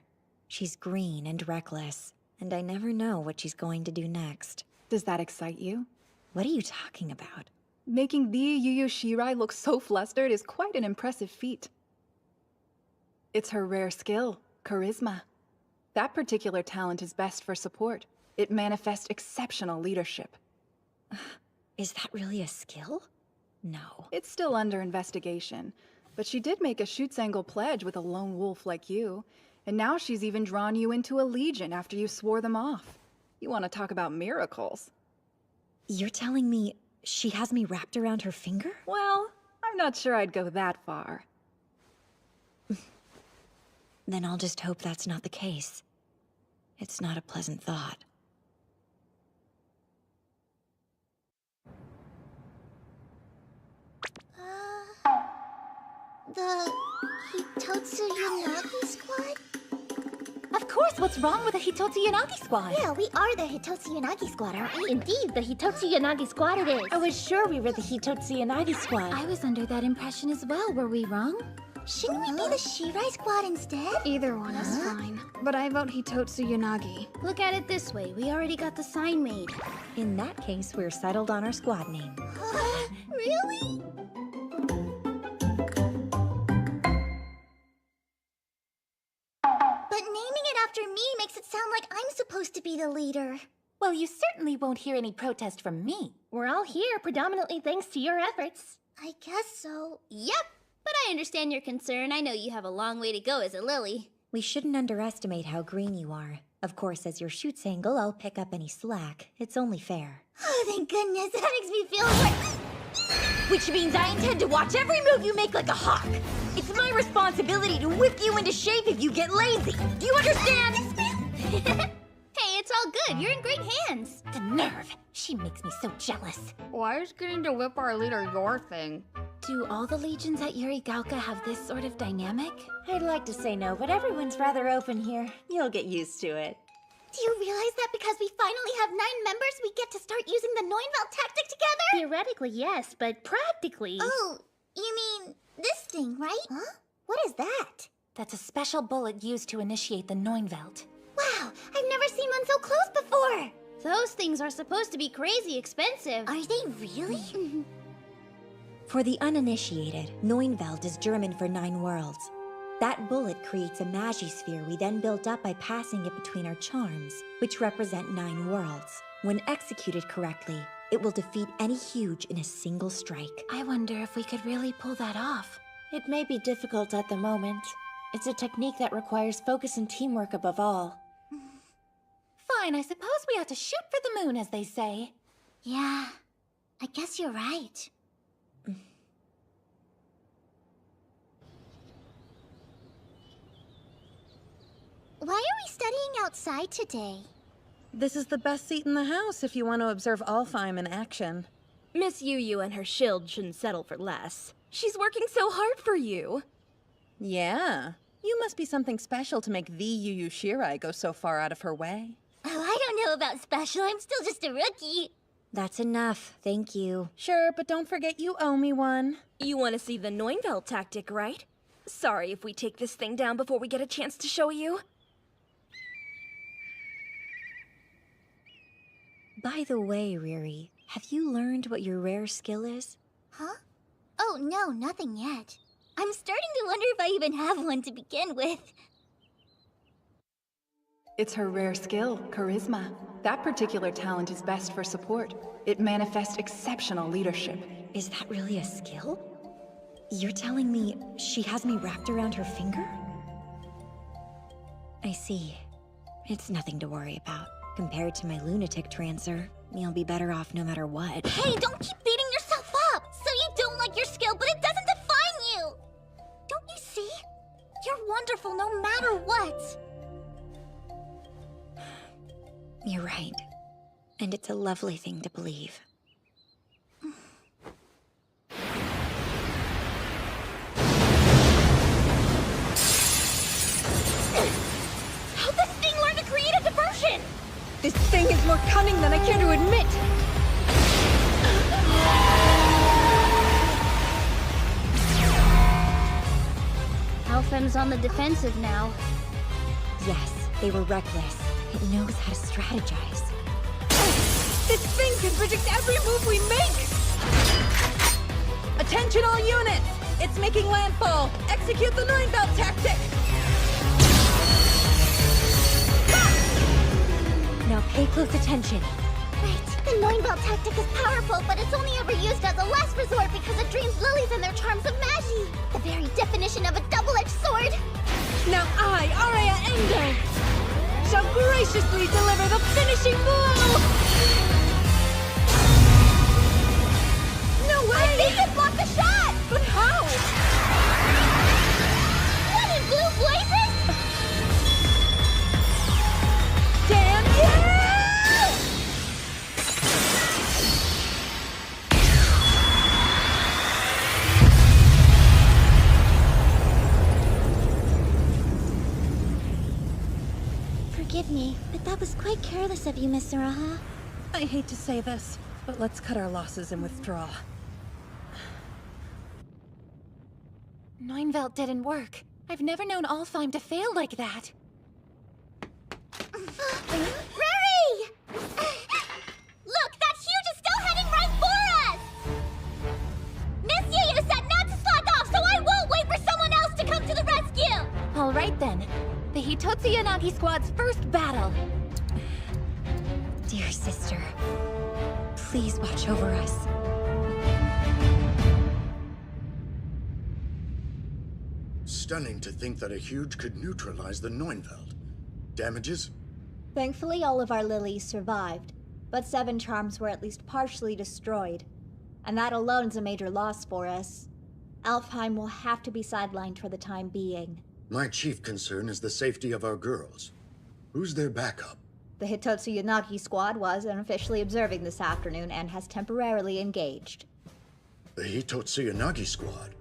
She's green and reckless, and I never know what she's going to do next. Does that excite you? What are you talking about? Making the Yuyu Shirai look so flustered is quite an impressive feat. It's her rare skill, charisma. That particular talent is best for support. It manifests exceptional leadership. Is that really a skill? No. It's still under investigation, but she did make a shoots angle pledge with a lone wolf like you, and now she's even drawn you into a legion after you swore them off. You want to talk about miracles? You're telling me she has me wrapped around her finger? Well, I'm not sure I'd go that far. Then I'll just hope that's not the case. It's not a pleasant thought. The Hitotsu Yanagi squad? Of course, what's wrong with the Hitotsu Yanagi squad? Yeah, we are the Hitotsu Yanagi squad, aren't we? Indeed, the Hitotsu Yanagi squad it is. I was sure we were the Hitotsu Yanagi squad. I was under that impression as well. Were we wrong? Shouldn't we be the Shirai squad instead? Either one is fine, but I vote Hitotsu Yanagi. Look at it this way. We already got the sign made. In that case, we're settled on our squad name. Really? But naming it after me makes it sound like I'm supposed to be the leader. Well, you certainly won't hear any protest from me. We're all here predominantly thanks to your efforts. I guess so. Yep, but I understand your concern. I know you have a long way to go as a lily. We shouldn't underestimate how green you are. Of course, as your shoots angle, I'll pick up any slack. It's only fair. Oh, thank goodness. That makes me feel great. Which means I intend to watch every move you make like a hawk. It's my responsibility to whip you into shape if you get lazy. Do you understand? Hey, it's all good. You're in great hands. The nerve. She makes me so jealous. Why is getting to whip our leader your thing? Do all the legions at Yurigaoka have this sort of dynamic? I'd like to say no, but everyone's rather open here. You'll get used to it. Do you realize that because we finally have 9 members, we get to start using the Neunwald tactic together? Theoretically, yes, but practically... Oh, you mean this thing, right? Huh? What is that? That's a special bullet used to initiate the Neunwald. Wow, I've never seen one so close before! Those things are supposed to be crazy expensive. Are they really? For the uninitiated, Neunwald is German for 9 worlds. That bullet creates a Magi sphere we then built up by passing it between our charms, which represent 9 worlds. When executed correctly, it will defeat any huge in a single strike. I wonder if we could really pull that off. It may be difficult at the moment. It's a technique that requires focus and teamwork above all. Fine, I suppose we ought to shoot for the moon, as they say. Yeah, I guess you're right. Why are we studying outside today? This is the best seat in the house if you want to observe Alfheim in action. Miss Yu and her shield shouldn't settle for less. She's working so hard for you. Yeah. You must be something special to make the Yu Shirai go so far out of her way. Oh, I don't know about special. I'm still just a rookie. That's enough, thank you. Sure, but don't forget you owe me one. You want to see the Neunwelt tactic, right? Sorry if we take this thing down before we get a chance to show you. By the way, Riri, have you learned what your rare skill is? Huh? Oh, no, nothing yet. I'm starting to wonder if I even have one to begin with. It's her rare skill, charisma. That particular talent is best for support. It manifests exceptional leadership. Is that really a skill? You're telling me she has me wrapped around her finger? I see. It's nothing to worry about. Compared to my lunatic trancer, you'll be better off no matter what. Hey, don't keep beating yourself up! So you don't like your skill, but it doesn't define you! Don't you see? You're wonderful no matter what! You're right. And it's a lovely thing to believe. How'd this thing learn to create a diversion? This thing is more cunning than I care to admit! Alfheim's on the defensive now. Yes, they were reckless. It knows how to strategize. This thing can predict every move we make! Attention all units! It's making landfall! Execute the Neunwelt tactic! Now pay close attention. Right, the Neunwelt tactic is powerful, but it's only ever used as a last resort because it drains lilies and their charms of magie. The very definition of a double-edged sword. Now I, Aria Endo, shall graciously deliver the finishing blow! No way! I think it blocked the shot! But how? What in blue blazes? Damn you! Forgive me, but that was quite careless of you, Miss Saraha. I hate to say this, but let's cut our losses and withdraw. Neunwelt didn't work. I've never known Alfheim to fail like that. Riri! Look, that huge is still heading right for us! Miss Yu said not to slack off, so I won't wait for someone else to come to the rescue! All right then. The Hitotsu Yanagi squad's first battle. Dear sister, please watch over us. Stunning to think that a huge could neutralize the Neunwelt. Damages? Thankfully, all of our lilies survived, but 7 charms were at least partially destroyed. And that alone's a major loss for us. Alfheim will have to be sidelined for the time being. My chief concern is the safety of our girls. Who's their backup? The Hitotsu Yanagi squad was unofficially observing this afternoon and has temporarily engaged. The Hitotsu Yanagi squad?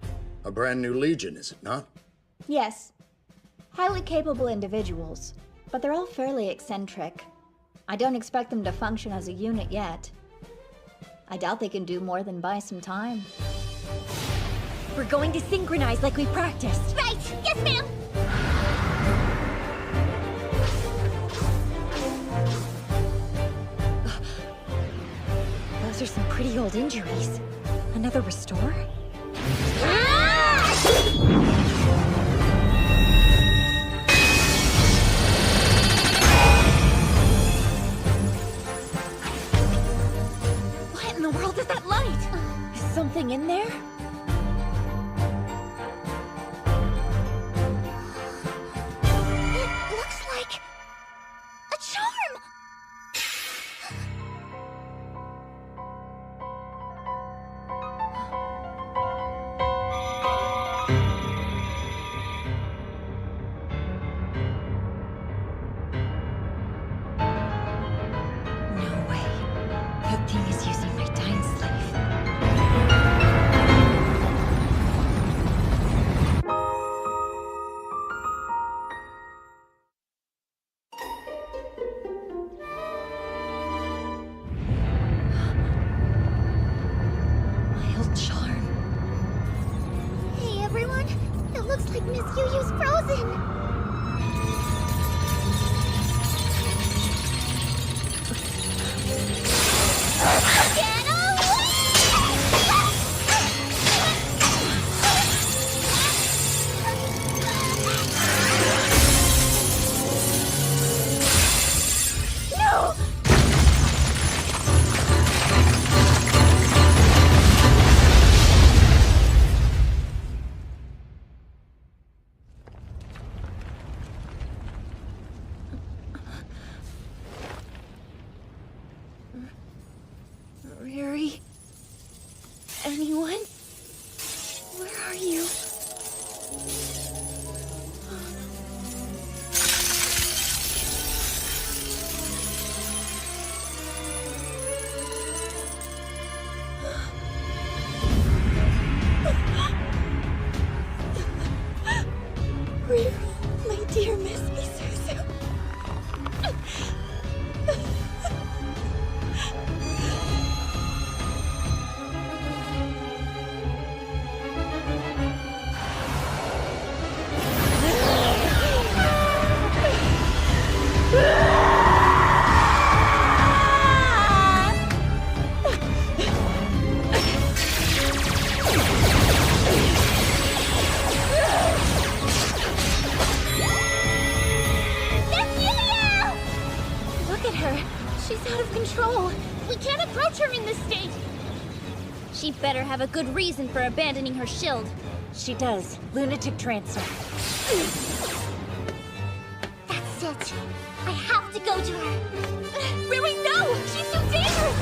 A brand new legion, is it not? Yes. Highly capable individuals, but they're all fairly eccentric. I don't expect them to function as a unit yet. I doubt they can do more than buy some time. We're going to synchronize like we practiced. Right! Yes, ma'am! Those are some pretty old injuries. Another restore? something in there? It looks like a charm! No way. That thing is using my Dying Slave. Wild charm. Hey everyone, it looks like Miss Yuyu's frozen! Get No! Riri? Anyone? Where are you? Riri, my dear Miss Isuzu. Look at her. She's out of control. We can't approach her in this state! She better have a good reason for abandoning her shield. She does. Lunatic transfer. That's it. I have to go to her. Riri, no! She's too dangerous!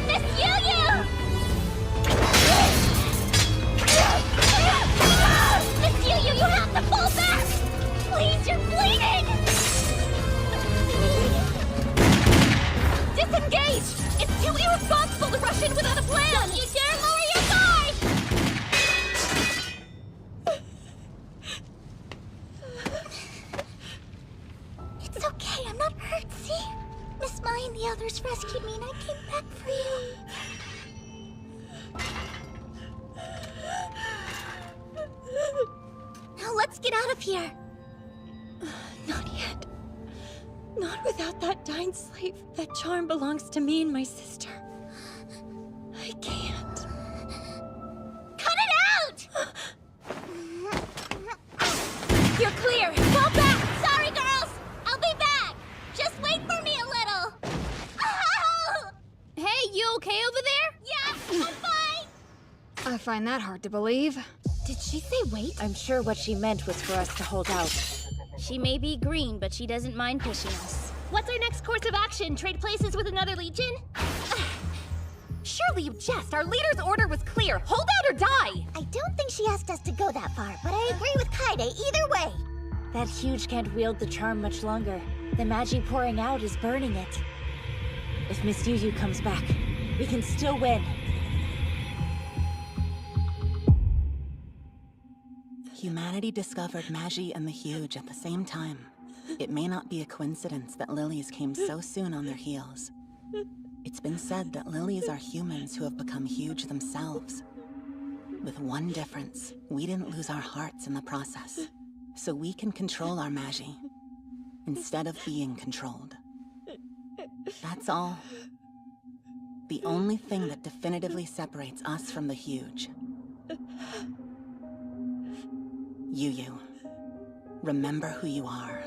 Miss Yuyu! Miss Yuyu, you have to fall back! Please, you're bleeding! Disengage! It's too irresponsible to rush in without a plan! Don't you dare lower your guard! It's okay, I'm not hurt, see? Miss Mai and the others rescued me and I came back for you. Now let's get out of here. Not yet. Not without that Dying Slave. That charm belongs to me and my sister. I can't. Cut it out! You're clear! Fall back! Sorry, girls! I'll be back! Just wait for me a little! Ow! Hey, you okay over there? Yeah, I'm fine! I find that hard to believe. Did she say wait? I'm sure what she meant was for us to hold out. She may be green, but she doesn't mind pushing us. What's our next course of action? Trade places with another legion? Surely you jest. Our leader's order was clear. Hold out or die! I don't think she asked us to go that far, but I agree with Kaide either way. That huge can't wield the charm much longer. The magic pouring out is burning it. If Miss Yuyu comes back, we can still win. Humanity discovered Magi and the Huge at the same time. It may not be a coincidence that lilies came so soon on their heels. It's been said that lilies are humans who have become huge themselves. With one difference, we didn't lose our hearts in the process. So we can control our Magi, instead of being controlled. That's all. The only thing that definitively separates us from the Huge. Yuyu, remember who you are.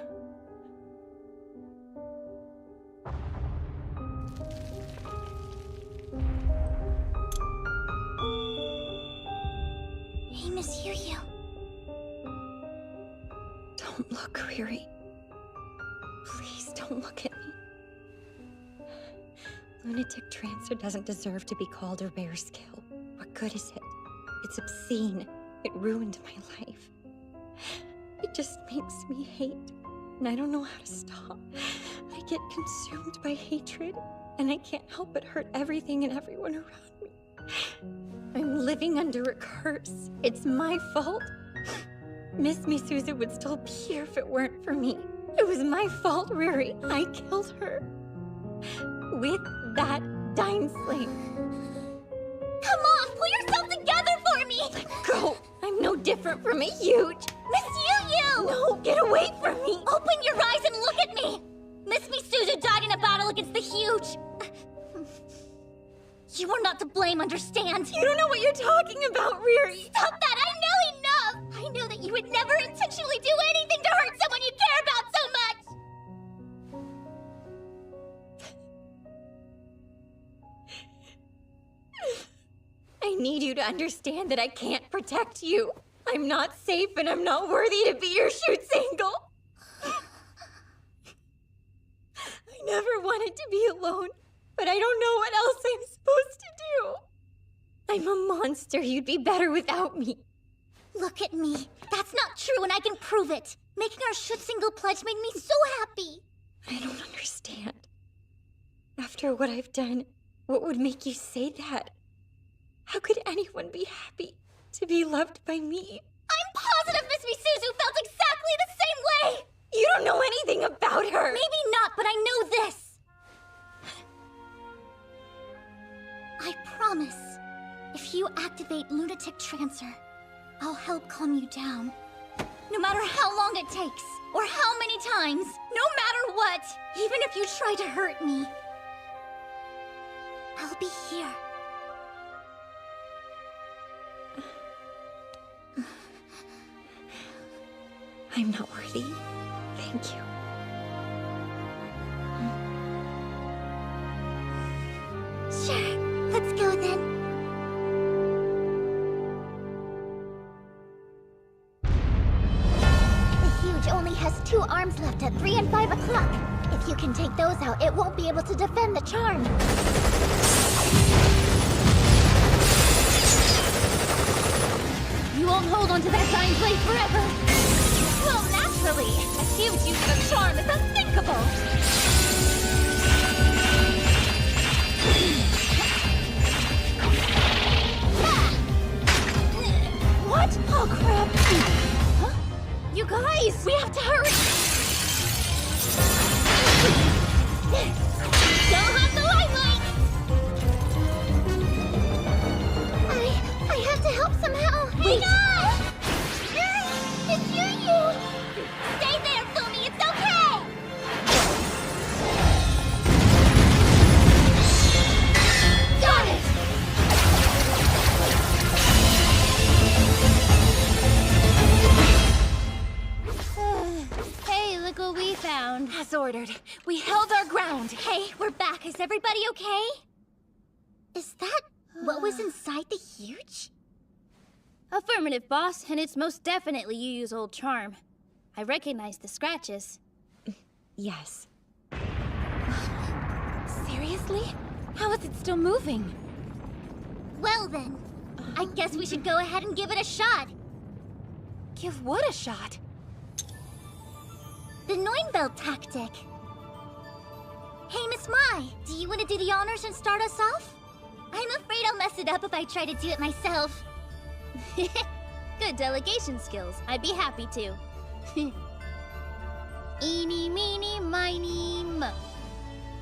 Don't look, Riri. Please don't look at me. Lunatic Trancer doesn't deserve to be called a rare skill. What good is it? It's obscene. It ruined my life. It just makes me hate, and I don't know how to stop. I get consumed by hatred, and I can't help but hurt everything and everyone around me. I'm living under a curse. It's my fault. Miss Misuzu would still be here if it weren't for me. It was my fault, Riri. I killed her. With that Dine Slave. Come on, pull yourself together for me! Let go! I'm no different from a huge. Miss Yu! No, get away from me! Open your eyes and look at me! Miss Misuzu died in a battle against the huge. You are not to blame, understand? You don't know what you're talking about, Riri! Stop that! I know enough! I know that you would never intentionally do anything to hurt someone you care about so much! I need you to understand that I can't protect you. I'm not safe and I'm not worthy to be your shoot single. I never wanted to be alone, but I don't know what else I'm supposed to do. I'm a monster. You'd be better without me. Look at me. That's not true and I can prove it. Making our shoot single pledge made me so happy. I don't understand. After what I've done, what would make you say that? How could anyone be happy to be loved by me? I'm positive Miss Misuzu felt exactly the same way! You don't know anything about her! Maybe not, but I know this! I promise, if you activate Lunatic Trancer, I'll help calm you down. No matter how long it takes, or how many times, no matter what, even if you try to hurt me, I'll be here. I'm not worthy. Thank you. Sure, let's go then. The huge only has 2 arms left at 3 and 5 o'clock. If you can take those out, it won't be able to defend the charm. You won't hold onto that Dine Slave forever! Well, naturally! A huge use of a charm is unthinkable! What? Oh, crap! Huh? You guys! We have to hurry! Don't have the limelight! I have to help somehow. Wait! It's you! Stay there, Fumi, it's okay! Got it! Hey, look what we found. As ordered. We held our ground. Hey, we're back. Is everybody okay? Is that what was inside the huge? Affirmative, boss, and it's most definitely Yu's old charm. I recognize the scratches. Yes. Seriously? How is it still moving? Well then, I guess we should go ahead and give it a shot. Give what a shot? The Neunbelt tactic. Hey, Miss Mai, do you want to do the honors and start us off? I'm afraid I'll mess it up if I try to do it myself. Good delegation skills. I'd be happy to. Eeny, meeny, miny, mo.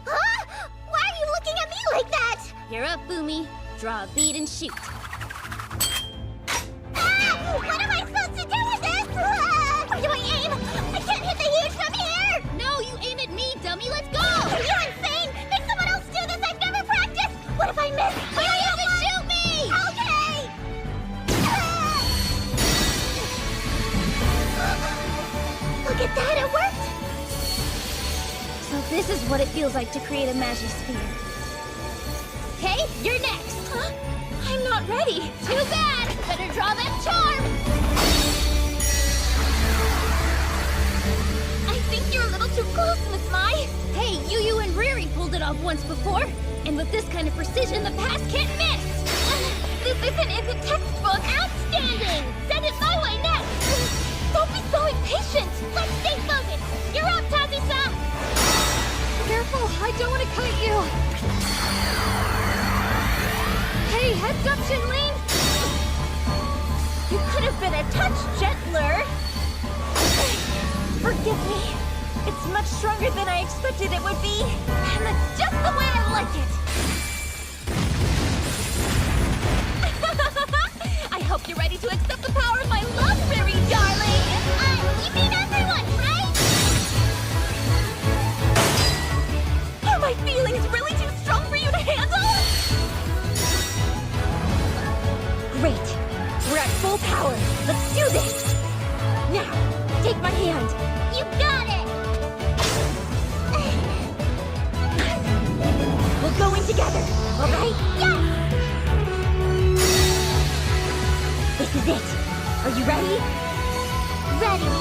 Huh? Why are you looking at me like that? You're up, Fumi. Draw a bead and shoot. Ah! What am I supposed to do with this? Ah! Where do I aim? I can't hit the huge from here! No, you aim at me, dummy. Let's go! Are you insane? Make someone else do this. I've never practiced. What if I miss? Why don't you even shoot me? Okay! Look at that, it worked! So this is what it feels like to create a magic sphere. Okay, you're next. Huh? I'm not ready. Too bad. Better draw that charm. off once before, and with this kind of precision, the past can't miss! This isn't in the textbook! Outstanding! Send it my way next! Don't be so impatient! Let's stay focused! You're up, Tazi-san! Careful, I don't want to cut you! Hey, heads up, Shinlin! You could have been a touch gentler! Forgive me. It's much stronger than I expected it would be. And that's just the way I like it. I hope you're ready to accept the power of my love, Riri, darling! You mean everyone, right? Are my feelings really too strong for you to handle? Great. We're at full power. Let's do this. Now, take my hand. You got it! We'll go in together, all right? Yes! This is it. Are you ready? Ready.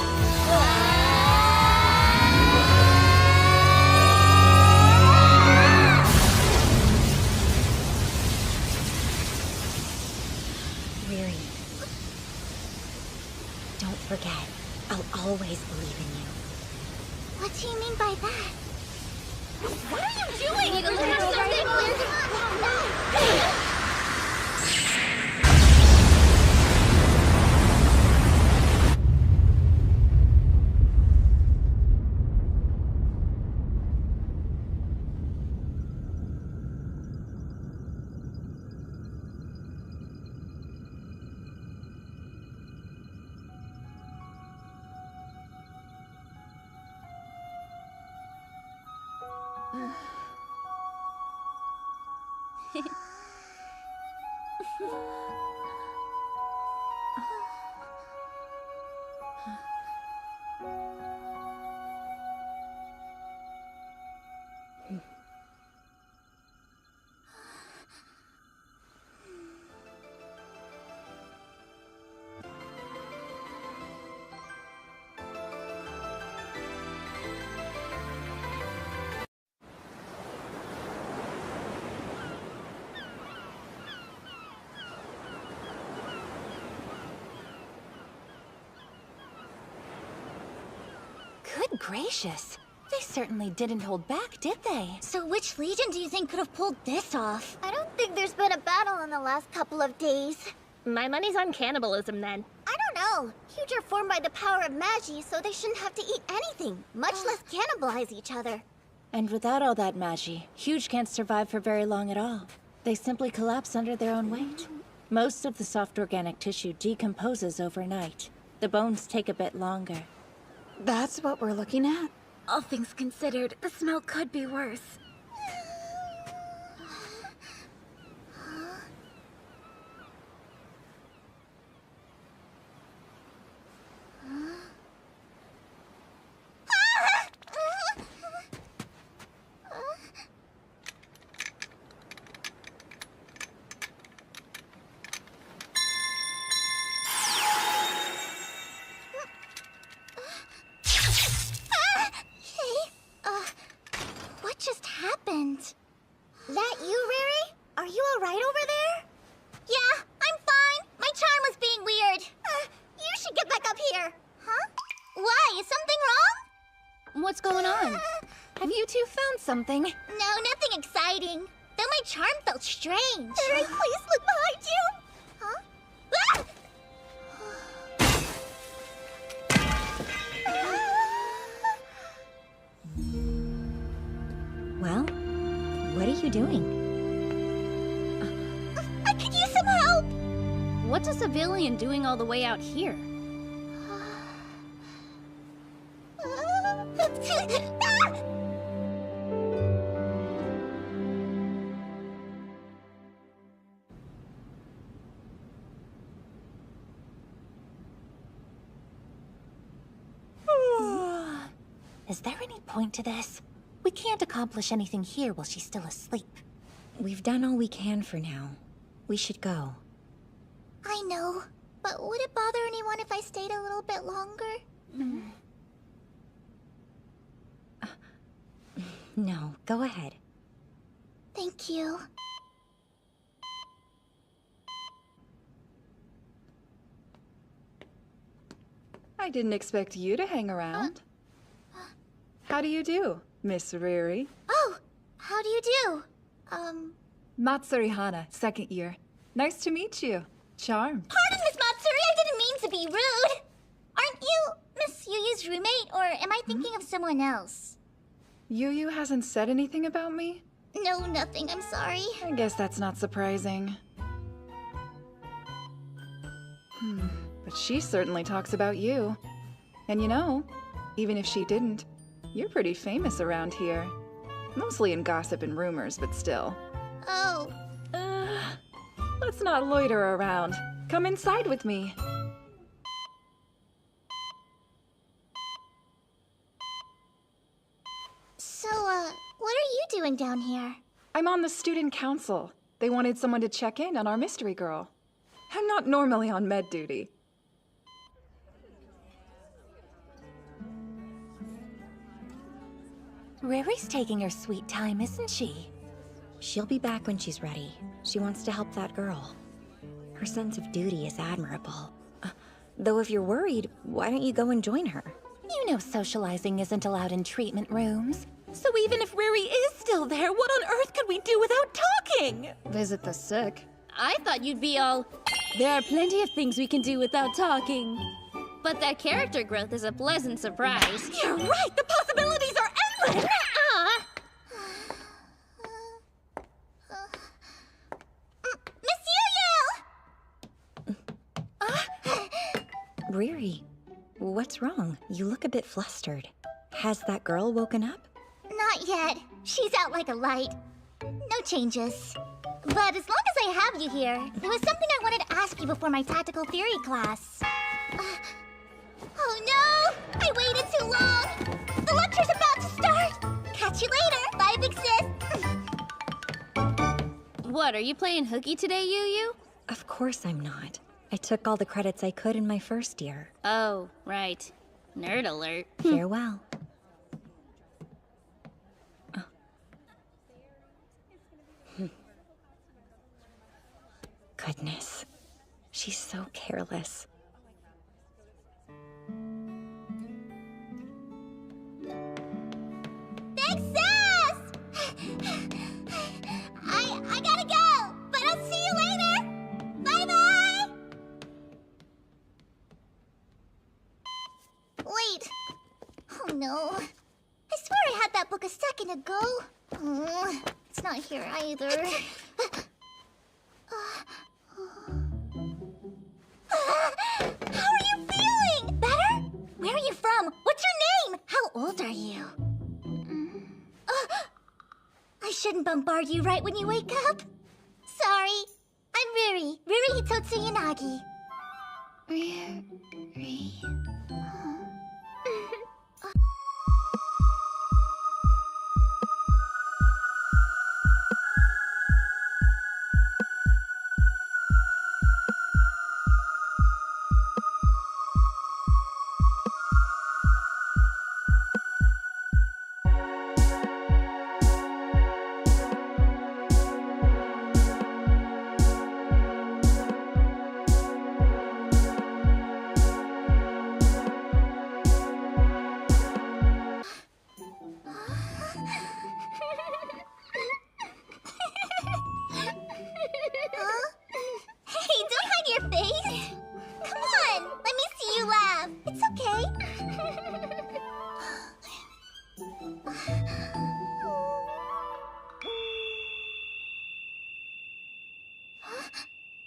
Riri. Don't forget, I'll always believe in you. What do you mean by that? What are you doing? Good gracious. They certainly didn't hold back, did they? So which Legion do you think could have pulled this off? I don't think there's been a battle in the last couple of days. My money's on cannibalism then. I don't know. Huge are formed by the power of Magi, so they shouldn't have to eat anything, much less cannibalize each other. And without all that Magi, Huge can't survive for very long at all. They simply collapse under their own weight. Most of the soft organic tissue decomposes overnight. The bones take a bit longer. That's what we're looking at? All things considered, the smell could be worse. What just happened? That you, Riri? Are you alright over there? Yeah, I'm fine. My charm was being weird. You should get back up here. Huh? Why? Is something wrong? What's going on? Have you two found something? No, nothing exciting. Though my charm felt strange. Riri, please look behind you. Huh? Ah! Well, what are you doing? I could use some help! What's a civilian doing all the way out here? Is there any point to this? We can't accomplish anything here while she's still asleep. We've done all we can for now. We should go. I know, but would it bother anyone if I stayed a little bit longer? No, go ahead. Thank you. I didn't expect you to hang around. How do you do, Miss Riri? Oh, how do you do? Matsuri Hana, second year. Nice to meet you. Charm. Pardon, Miss Matsuri, I didn't mean to be rude. Aren't you Miss Yuyu's roommate, or am I thinking of someone else? Yuyu hasn't said anything about me? No, nothing, I'm sorry. I guess that's not surprising. But she certainly talks about you. And you know, even if she didn't, you're pretty famous around here. Mostly in gossip and rumors, but still. Oh. Let's not loiter around. Come inside with me. So, what are you doing down here? I'm on the student council. They wanted someone to check in on our mystery girl. I'm not normally on med duty. Riri's taking her sweet time, isn't she? She'll be back when she's ready. She wants to help that girl. Her sense of duty is admirable. Though if you're worried, why don't you go and join her? You know socializing isn't allowed in treatment rooms. So even if Riri is still there, what on earth could we do without talking? Visit the sick. I thought you'd be all, there are plenty of things we can do without talking. But that character growth is a pleasant surprise. You're right! The possibilities are endless! Miss Yuyu! Riri, what's wrong? You look a bit flustered. Has that girl woken up? Not yet. She's out like a light. No changes. But as long as I have you here, there was something I wanted to ask you before my tactical theory class. Oh no! I waited too long! The lecture's about to start! Catch you later! Bye, big sis! What, are you playing hooky today, Yuyu? Of course I'm not. I took all the credits I could in my first year. Oh, right. Nerd alert. Farewell. Goodness. She's so careless. Big sis! I gotta go, but I'll see you later! Bye-bye! Wait. Oh no. I swear I had that book a second ago. It's not here either. How are you feeling? Better? Where are you from? What's your name? How old are you? I shouldn't bombard you right when you wake up. Sorry. I'm Riri. Riri Hitotsu Yanagi. Riri.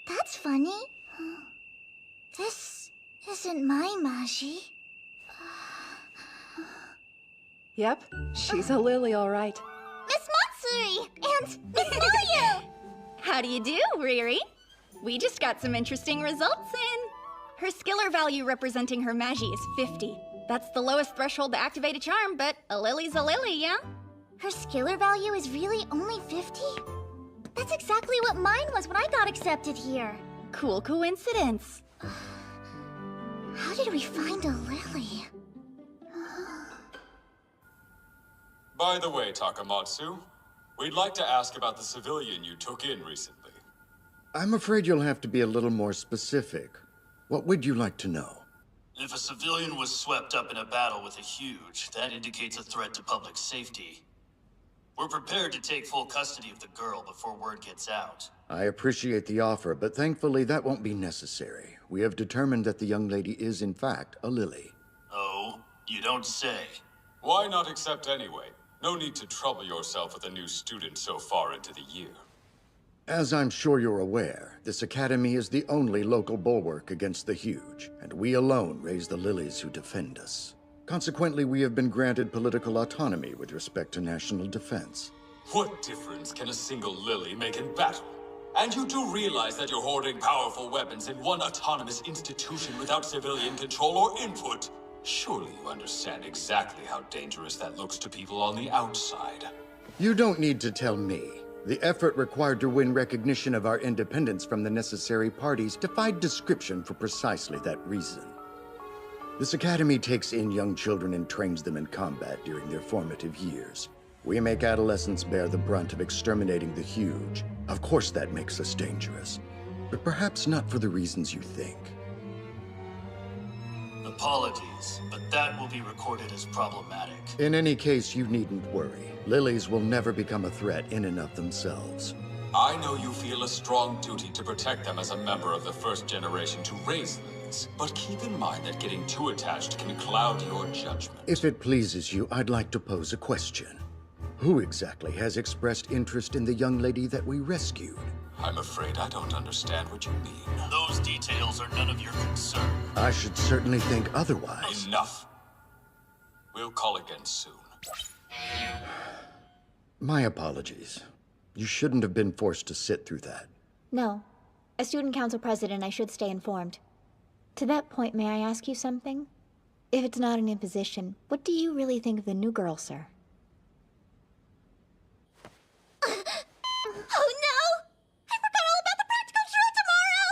That's funny. This isn't my Maji. Yep, she's a lily, all right. Miss Matsuri and Miss Liu! How do you do, Riri? We just got some interesting results in. Her skiller value representing her Magi is 50. That's the lowest threshold to activate a charm, but a lily's a lily, yeah? Her skiller value is really only 50? That's exactly what mine was when I got accepted here. Cool coincidence. How did we find a lily? By the way, Takamatsu, We'd like to ask about the civilian you took in recently. I'm afraid you'll have to be a little more specific. What would you like to know? If a civilian was swept up in a battle with a huge, that indicates a threat to public safety. We're prepared to take full custody of the girl before word gets out. I appreciate the offer, but thankfully that won't be necessary. We have determined that the young lady is, in fact, a Lily. Oh, you don't say. Why not accept anyway? No need to trouble yourself with a new student so far into the year. As I'm sure you're aware, this academy is the only local bulwark against the huge, and we alone raise the lilies who defend us. Consequently, we have been granted political autonomy with respect to national defense. What difference can a single lily make in battle? And you do realize that you're hoarding powerful weapons in one autonomous institution without civilian control or input. Surely you understand exactly how dangerous that looks to people on the outside. You don't need to tell me. The effort required to win recognition of our independence from the necessary parties defied description for precisely that reason. This academy takes in young children and trains them in combat during their formative years. We make adolescents bear the brunt of exterminating the huge. Of course that makes us dangerous, but perhaps not for the reasons you think. Apologies, but that will be recorded as problematic. In any case, you needn't worry. Lilies will never become a threat in and of themselves. I know you feel a strong duty to protect them as a member of the first generation to raise lilies, but keep in mind that getting too attached can cloud your judgment. If it pleases you, I'd like to pose a question. Who exactly has expressed interest in the young lady that we rescued? I'm afraid I don't understand what you mean. Those details are none of your concern. I should certainly think otherwise. Enough. We'll call again soon. My apologies. You shouldn't have been forced to sit through that. No. As student council president, I should stay informed. To that point, may I ask you something? If it's not an imposition, what do you really think of the new girl, sir? Oh no! I forgot all about the practical show tomorrow!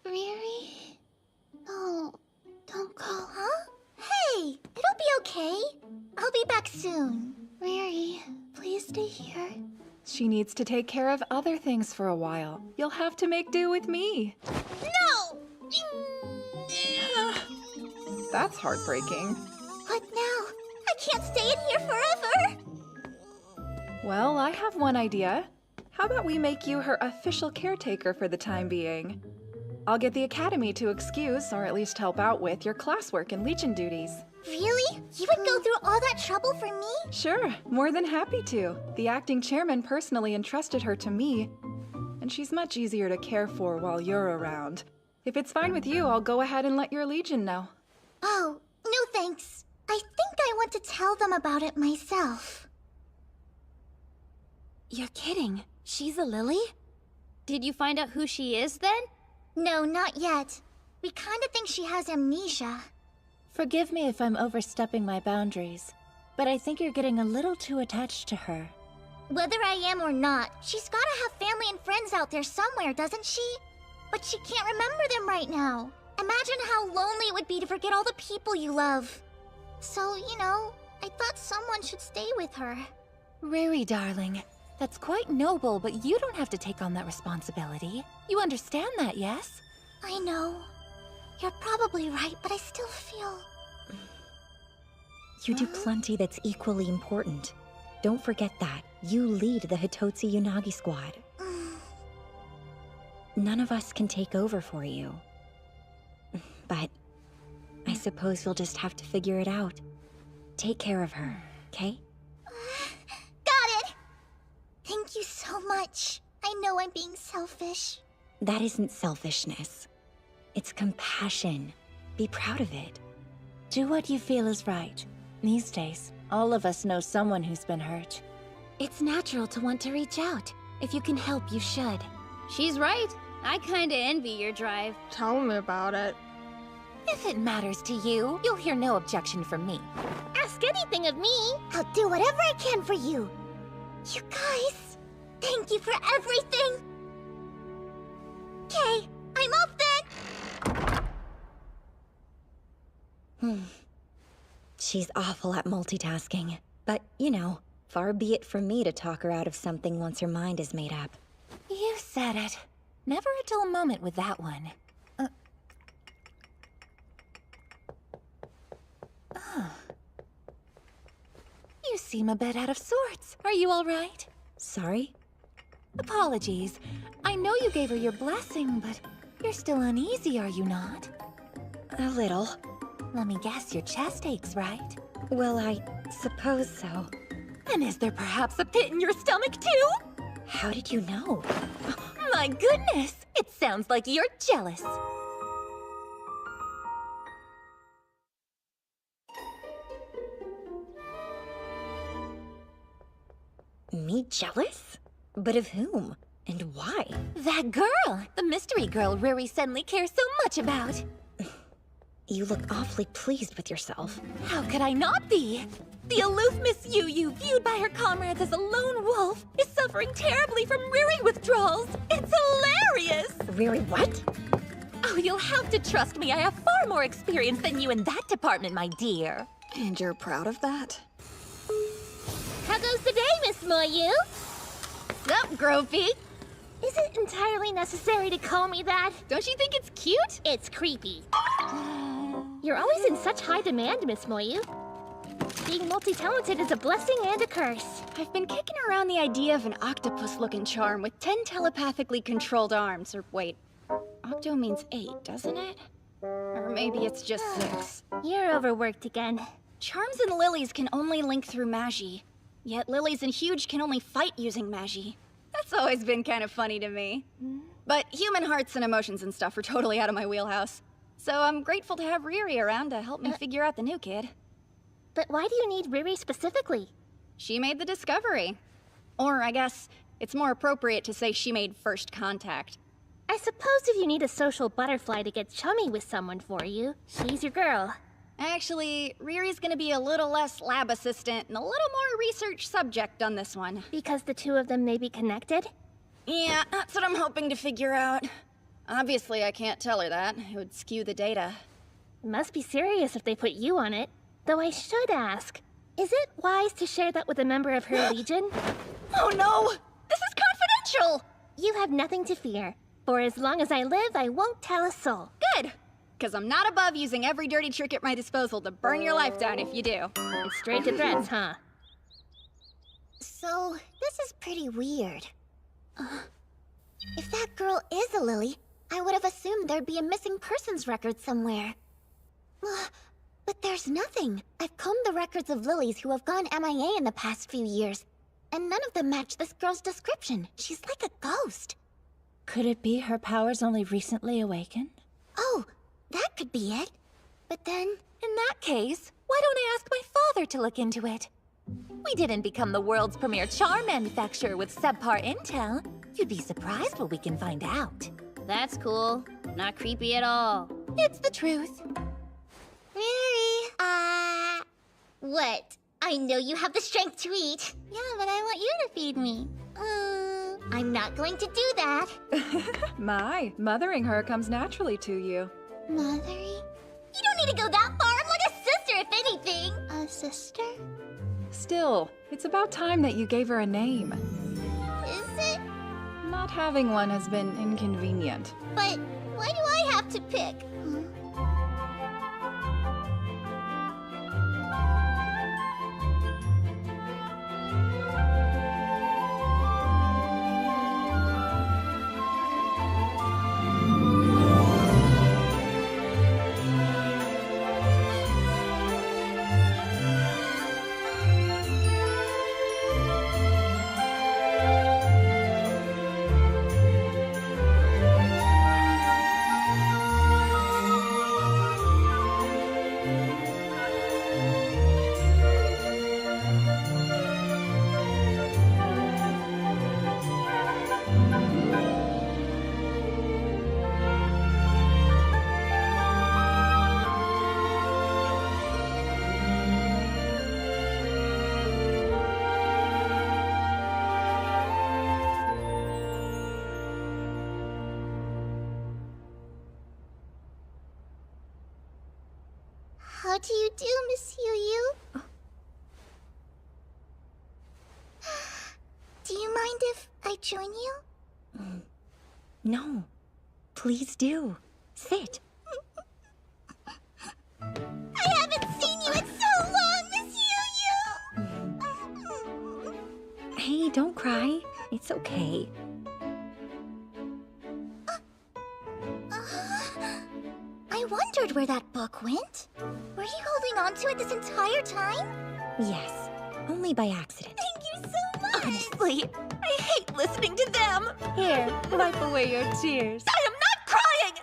Riri? Oh, don't go. Huh? Hey, it'll be okay. I'll be back soon. Riri, please stay here. She needs to take care of other things for a while. You'll have to make do with me. No! That's heartbreaking. What now? I can't stay in here forever! Well, I have one idea. How about we make you her official caretaker for the time being? I'll get the academy to excuse, or at least help out with, your classwork and Legion duties. Really? You would go through all that trouble for me? Sure, more than happy to. The acting chairman personally entrusted her to me, and she's much easier to care for while you're around. If it's fine with you, I'll go ahead and let your Legion know. Oh, no thanks. I think I want to tell them about it myself. You're kidding. She's a lily? Did you find out who she is then? No, not yet. We kind of think she has amnesia. Forgive me if I'm overstepping my boundaries, but I think you're getting a little too attached to her. Whether I am or not, she's gotta have family and friends out there somewhere, doesn't she? But she can't remember them right now. Imagine how lonely it would be to forget all the people you love. So, you know, I thought someone should stay with her. Riri, darling, that's quite noble, but you don't have to take on that responsibility. You understand that, yes? I know. You're probably right, but I still feel... You do plenty that's equally important. Don't forget that. You lead the Hitotsu Unagi squad. None of us can take over for you. But I suppose you'll just have to figure it out. Take care of her, okay? Got it! Thank you so much. I know I'm being selfish. That isn't selfishness. It's compassion. Be proud of it. Do what you feel is right. These days, all of us know someone who's been hurt. It's natural to want to reach out. If you can help, you should. She's right. I kinda envy your drive. Tell me about it. If it matters to you, you'll hear no objection from me. Ask anything of me. I'll do whatever I can for you. You guys, thank you for everything. Okay, I'm off then. She's awful at multitasking. But, you know, far be it from me to talk her out of something once her mind is made up. You said it. Never a dull moment with that one. You seem a bit out of sorts. Are you all right? Sorry? Apologies. I know you gave her your blessing, but you're still uneasy, are you not? A little. Let me guess, your chest aches, right? Well, I suppose so. And is there perhaps a pit in your stomach, too? How did you know? My goodness! It sounds like you're jealous. Me jealous? But of whom? And why? That girl! The mystery girl Riri Senli cares so much about. You look awfully pleased with yourself. How could I not be? The aloof Miss Yu, viewed by her comrades as a lone wolf, is suffering terribly from Riri withdrawals. It's hilarious! Riri what? Oh, you'll have to trust me. I have far more experience than you in that department, my dear. And you're proud of that? How goes the day, Miss Moyu? Sup, Gropey? Is it entirely necessary to call me that? Don't you think it's cute? It's creepy. You're always in such high demand, Miss Moyu. Being multi-talented is a blessing and a curse. I've been kicking around the idea of an octopus-looking charm with 10 telepathically controlled arms. Or wait, octo means 8, doesn't it? Or maybe it's just 6. You're overworked again. Charms and lilies can only link through magi. Yet lilies and huge can only fight using magi. That's always been kind of funny to me. But human hearts and emotions and stuff are totally out of my wheelhouse. So I'm grateful to have Riri around to help me figure out the new kid. But why do you need Riri specifically? She made the discovery. Or I guess it's more appropriate to say she made first contact. I suppose if you need a social butterfly to get chummy with someone for you, she's your girl. Actually, Riri's gonna be a little less lab assistant and a little more research subject on this one. Because the two of them may be connected? Yeah, that's what I'm hoping to figure out. Obviously, I can't tell her that. It would skew the data. It must be serious if they put you on it. Though I should ask, is it wise to share that with a member of her legion? Oh no! This is confidential! You have nothing to fear. For as long as I live, I won't tell a soul. Good! Because I'm not above using every dirty trick at my disposal to burn your life down if you do. It's straight to threats, huh? So, this is pretty weird. If that girl is a lily, I would have assumed there'd be a missing persons record somewhere. But there's nothing. I've combed the records of lilies who have gone MIA in the past few years, and none of them match this girl's description. She's like a ghost. Could it be her powers only recently awakened? Oh, that could be it. But then... In that case, why don't I ask my father to look into it? We didn't become the world's premier charm manufacturer with subpar intel. You'd be surprised what we can find out. That's cool. Not creepy at all. It's the truth. Riri, what? I know you have the strength to eat. Yeah, but I want you to feed me. I'm not going to do that. My, mothering her comes naturally to you. Mothering? You don't need to go that far. I'm like a sister, if anything. A sister? Still, it's about time that you gave her a name. Is it? Not having one has been inconvenient. But why do I have to pick? How do you do, Miss Yu? Do you mind if I join you? No. Please do. Sit. I haven't seen you in so long, Miss Yu. Hey, don't cry. It's okay. I wondered where that book went. Were you holding on to it this entire time? Yes. Only by accident. Thank you so much. Honestly, I hate listening to them. Here, wipe away your tears. I am not crying!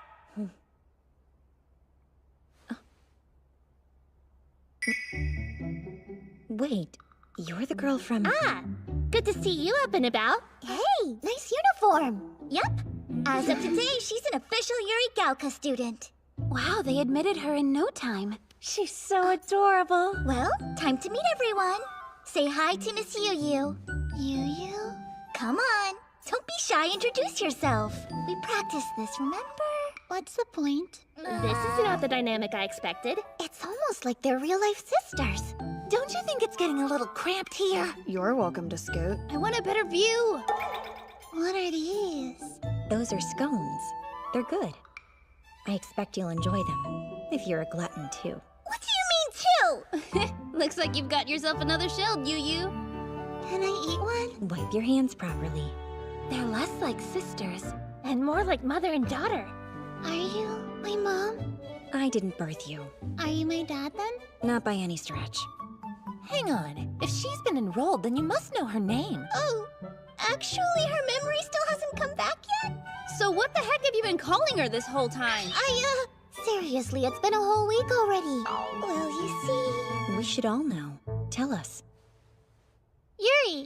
Wait, you're the girl from... Ah, good to see you up and about. Hey, nice uniform. Yep. As of today, she's an official Yuri Gaoka student. Wow, they admitted her in no time. She's so adorable. Well, time to meet everyone. Say hi to Miss Yu. Yu? Come on. Don't be shy, introduce yourself. We practiced this, remember? What's the point? This is not the dynamic I expected. It's almost like they're real-life sisters. Don't you think it's getting a little cramped here? You're welcome to scoot. I want a better view. What are these? Those are scones. They're good. I expect you'll enjoy them. If you're a glutton, too. What do you mean, too? Looks like you've got yourself another shield, Yu. Can I eat one? Wipe your hands properly. They're less like sisters. And more like mother and daughter. Are you my mom? I didn't birth you. Are you my dad, then? Not by any stretch. Hang on. If she's been enrolled, then you must know her name. Oh, actually, her memory still hasn't come back yet? So what the heck have you been calling her this whole time? Seriously, it's been a whole week already. Well, you see... We should all know. Tell us. Yuri!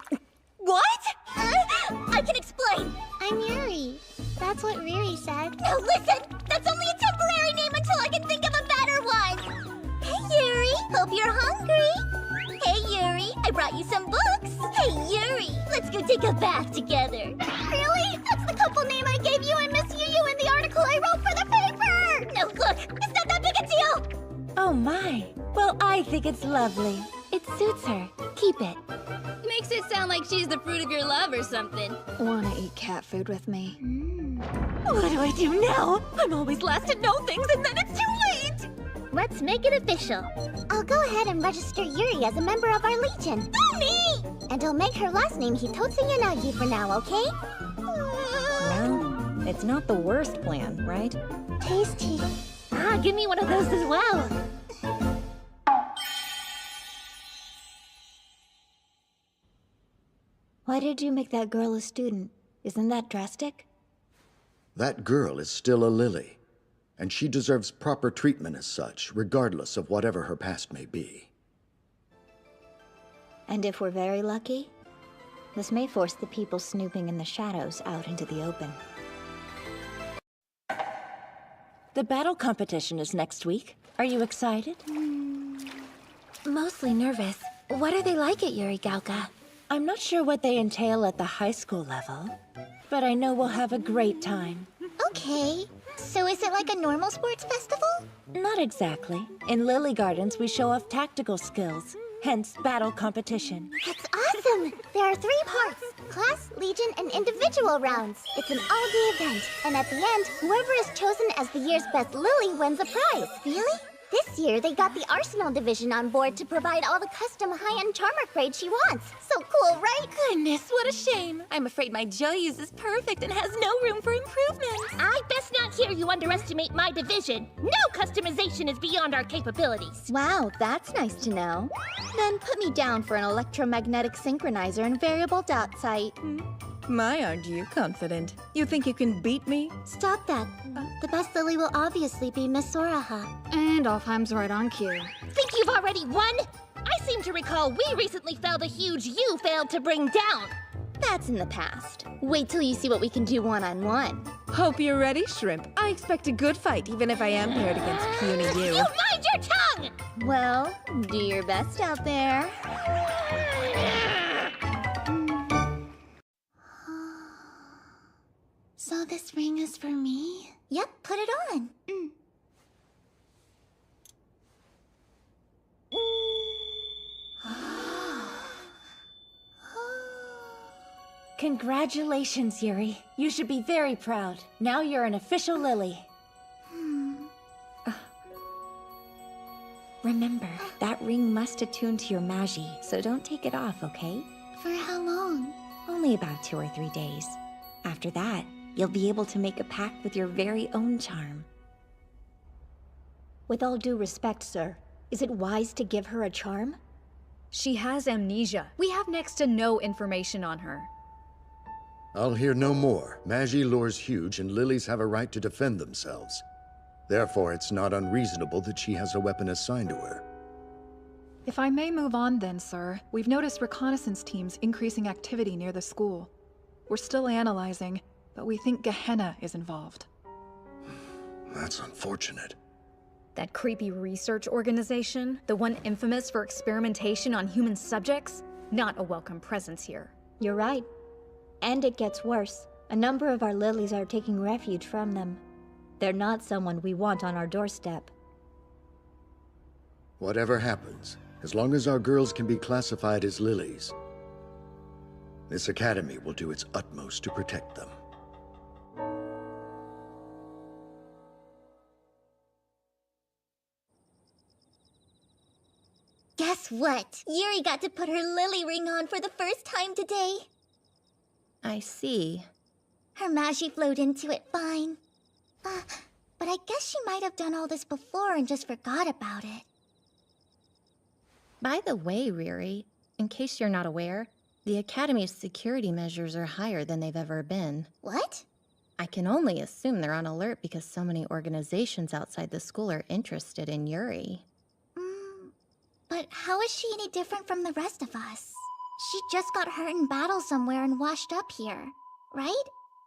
What? I can explain. I'm Yuri. That's what Riri said. No, listen! That's only a temporary name until I can think of a better one! Hey, Yuri! Hope you're hungry! Hey, Yuri! I brought you some books! Hey, Yuri! Let's go take a bath together! Really? That's the couple name I gave you and Miss Yu in the article I wrote for the paper! No, look! It's not that big a deal! Oh my. Well, I think it's lovely. It suits her. Keep it. Makes it sound like she's the fruit of your love or something. Wanna eat cat food with me? What do I do now? I'm always last to know things and then it's too late! Let's make it official. I'll go ahead and register Yuri as a member of our Legion. Me! And I'll make her last name Hitotsu Yanagi for now, okay? Well, it's not the worst plan, right? Tasty. Ah, give me one of those as well. Why did you make that girl a student? Isn't that drastic? That girl is still a Lily, and she deserves proper treatment as such, regardless of whatever her past may be. And if we're very lucky, this may force the people snooping in the shadows out into the open. The battle competition is next week. Are you excited? Mostly nervous. What are they like at Yuri Gaoka? I'm not sure what they entail at the high school level, but I know we'll have a great time. Okay. So is it like a normal sports festival? Not exactly. In Lily Gardens, we show off tactical skills, hence battle competition. That's awesome! There are 3 parts. Class, Legion, and individual rounds. It's an all-day event. And at the end, whoever is chosen as the year's best Lily wins a prize. Really? This year, they got the Arsenal division on board to provide all the custom high-end charm upgrades she wants. So cool, right? Goodness, what a shame. I'm afraid my Joyous is perfect and has no room for improvement. I best not hear you underestimate my division. No customization is beyond our capabilities. Wow, that's nice to know. Then put me down for an electromagnetic synchronizer and variable dot sight. My, aren't you confident? You think you can beat me? Stop that. The best Lily will obviously be Miss Soraha. And Alfheim's right on cue. Think you've already won? I seem to recall we recently felled a huge you failed to bring down. That's in the past. Wait till you see what we can do one-on-one. Hope you're ready, Shrimp. I expect a good fight, even if I am paired against puny you. You mind your tongue! Well, do your best out there. So this ring is for me? Yep, put it on. Congratulations, Yuri. You should be very proud. Now you're an official Lily. Remember, that ring must attune to your Magi, so don't take it off, okay? For how long? Only about 2 or 3 days. After that, you'll be able to make a pact with your very own charm. With all due respect, sir, is it wise to give her a charm? She has amnesia. We have next to no information on her. I'll hear no more. Magi lure's huge, and lilies have a right to defend themselves. Therefore, it's not unreasonable that she has a weapon assigned to her. If I may move on then, sir, we've noticed reconnaissance teams increasing activity near the school. We're still analyzing, but we think Gehenna is involved. That's unfortunate. That creepy research organization, the one infamous for experimentation on human subjects, not a welcome presence here. You're right. And it gets worse. A number of our lilies are taking refuge from them. They're not someone we want on our doorstep. Whatever happens, as long as our girls can be classified as lilies, this academy will do its utmost to protect them. Guess what? Yuri got to put her lily ring on for the first time today. I see. Her Magi flowed into it fine. But I guess she might have done all this before and just forgot about it. By the way, Riri, in case you're not aware, the Academy's security measures are higher than they've ever been. What? I can only assume they're on alert because so many organizations outside the school are interested in Yuri. But how is she any different from the rest of us? She just got hurt in battle somewhere and washed up here, right?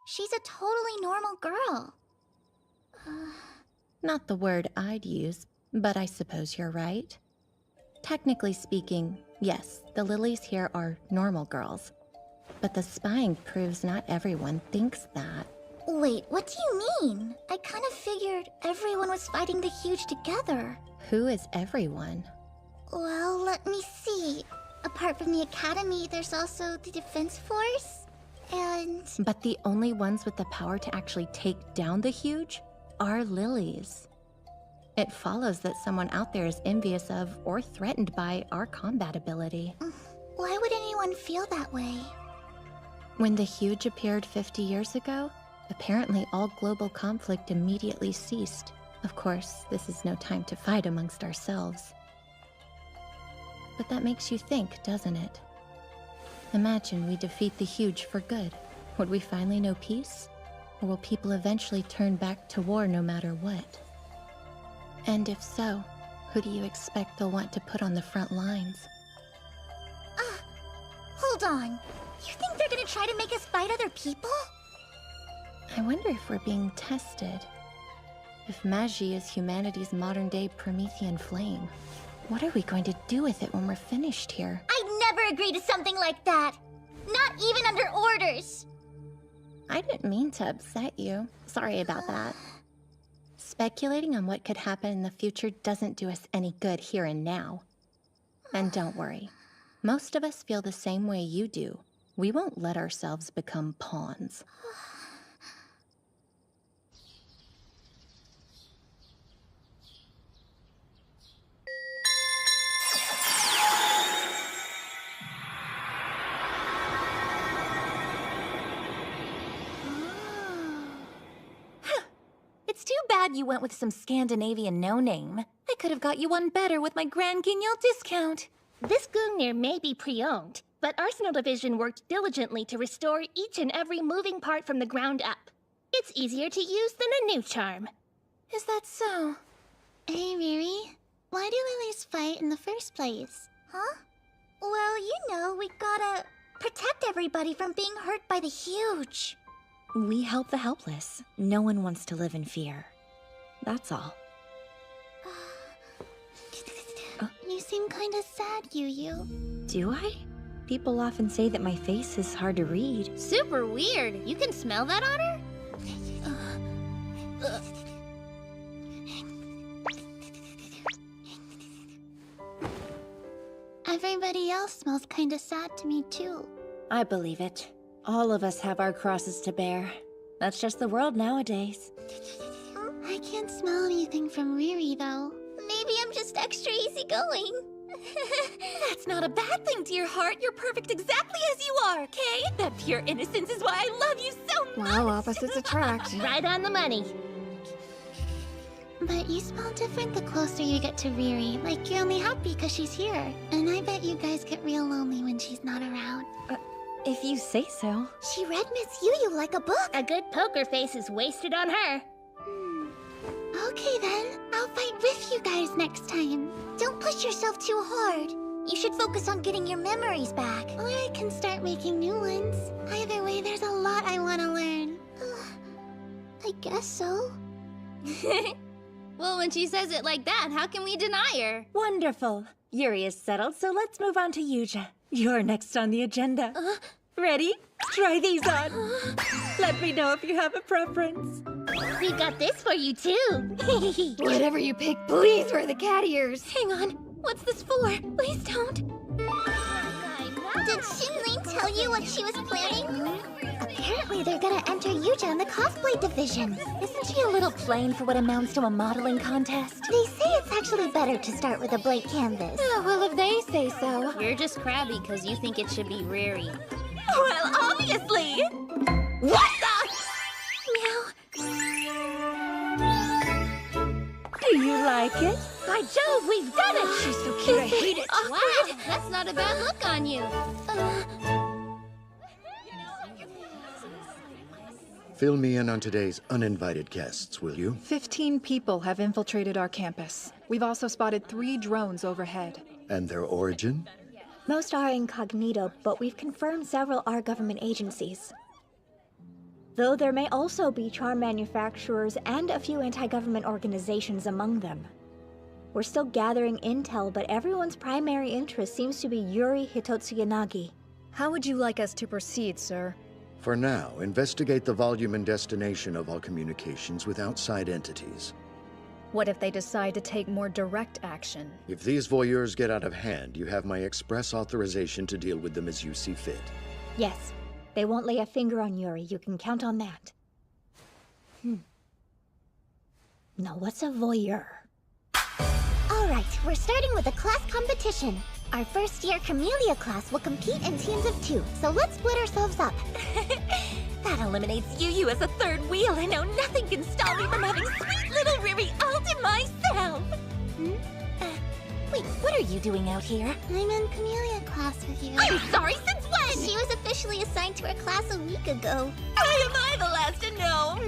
She's a totally normal girl. Not the word I'd use, but I suppose you're right. Technically speaking, yes, the lilies here are normal girls. But the spying proves not everyone thinks that. Wait, what do you mean? I kind of figured everyone was fighting the Huge together. Who is everyone? Well, let me see. Apart from the Academy, there's also the Defense Force, and... But the only ones with the power to actually take down the Huge are lilies. It follows that someone out there is envious of or threatened by our combat ability. Why would anyone feel that way? When the Huge appeared 50 years ago, apparently all global conflict immediately ceased. Of course, this is no time to fight amongst ourselves. But that makes you think, doesn't it? Imagine we defeat the Huge for good. Would we finally know peace? Or will people eventually turn back to war no matter what? And if so, who do you expect they'll want to put on the front lines? Hold on. You think they're gonna try to make us fight other people? I wonder if we're being tested. If Magi is humanity's modern-day Promethean flame, what are we going to do with it when we're finished here? I'd never agree to something like that. Not even under orders. I didn't mean to upset you. Sorry about that. Speculating on what could happen in the future doesn't do us any good here and now. And don't worry. Most of us feel the same way you do. We won't let ourselves become pawns. It's too bad you went with some Scandinavian no-name. I could have got you one better with my Grand Guignol discount. This Gungnir may be pre-owned, but Arsenal Division worked diligently to restore each and every moving part from the ground up. It's easier to use than a new charm. Is that so? Hey, Riri. Why do lilies fight in the first place? Huh? Well, you know, we gotta protect everybody from being hurt by the Huge. We help the helpless. No one wants to live in fear. That's all. You seem kinda sad, Yu. Do I? People often say that my face is hard to read. Super weird. You can smell that on her? Everybody else smells kinda sad to me, too. I believe it. All of us have our crosses to bear. That's just the world nowadays. I can't smell anything from Riri, though. Maybe I'm just extra easygoing. That's not a bad thing, dear heart. You're perfect exactly as you are, okay? That pure innocence is why I love you so much. Well, opposites attract. Right on the money. But you smell different the closer you get to Riri. Like you're only happy because she's here. And I bet you guys get real lonely when she's not around. If you say so. She read Miss Yu like a book. A good poker face is wasted on her. Okay then, I'll fight with you guys next time. Don't push yourself too hard. You should focus on getting your memories back. Or I can start making new ones. Either way, there's a lot I want to learn. I guess so. Well, when she says it like that, how can we deny her? Wonderful. Yuri is settled, so let's move on to Yuja. You're next on the agenda. Ready? Try these on. Let me know if you have a preference. We got this for you, too. Whatever you pick, please wear the cat ears. Hang on. What's this for? Please don't. Did Shinlin tell you what she was planning? Apparently they're gonna enter Yuja in the cosplay division. Isn't she a little plain for what amounts to a modeling contest? They say it's actually better to start with a blank canvas. Oh, well, if they say so. You're just crabby because you think it should be Riri. Well, obviously. What the? Do you like it? By Jove, we've done it! She's so cute, I hate it. Wow, that's not a bad look on you. Fill me in on today's uninvited guests, will you? 15 people have infiltrated our campus. We've also spotted 3 drones overhead. And their origin? Most are incognito, but we've confirmed several are government agencies. Though there may also be charm manufacturers and a few anti-government organizations among them. We're still gathering intel, but everyone's primary interest seems to be Yuri Hitotsuyanagi. How would you like us to proceed, sir? For now, investigate the volume and destination of all communications with outside entities. What if they decide to take more direct action? If these voyeurs get out of hand, you have my express authorization to deal with them as you see fit. Yes, they won't lay a finger on Yuri, you can count on that. Now what's a voyeur? Alright, we're starting with a class competition. Our first-year Camellia class will compete in teams of 2, so let's split ourselves up. That eliminates Yu as a third wheel, and now nothing can stop me from having sweet little Riri all to myself. Wait, what are you doing out here? I'm in Camellia class with you. I'm sorry, since when? She was officially assigned to our class a week ago. Why am I the last to know?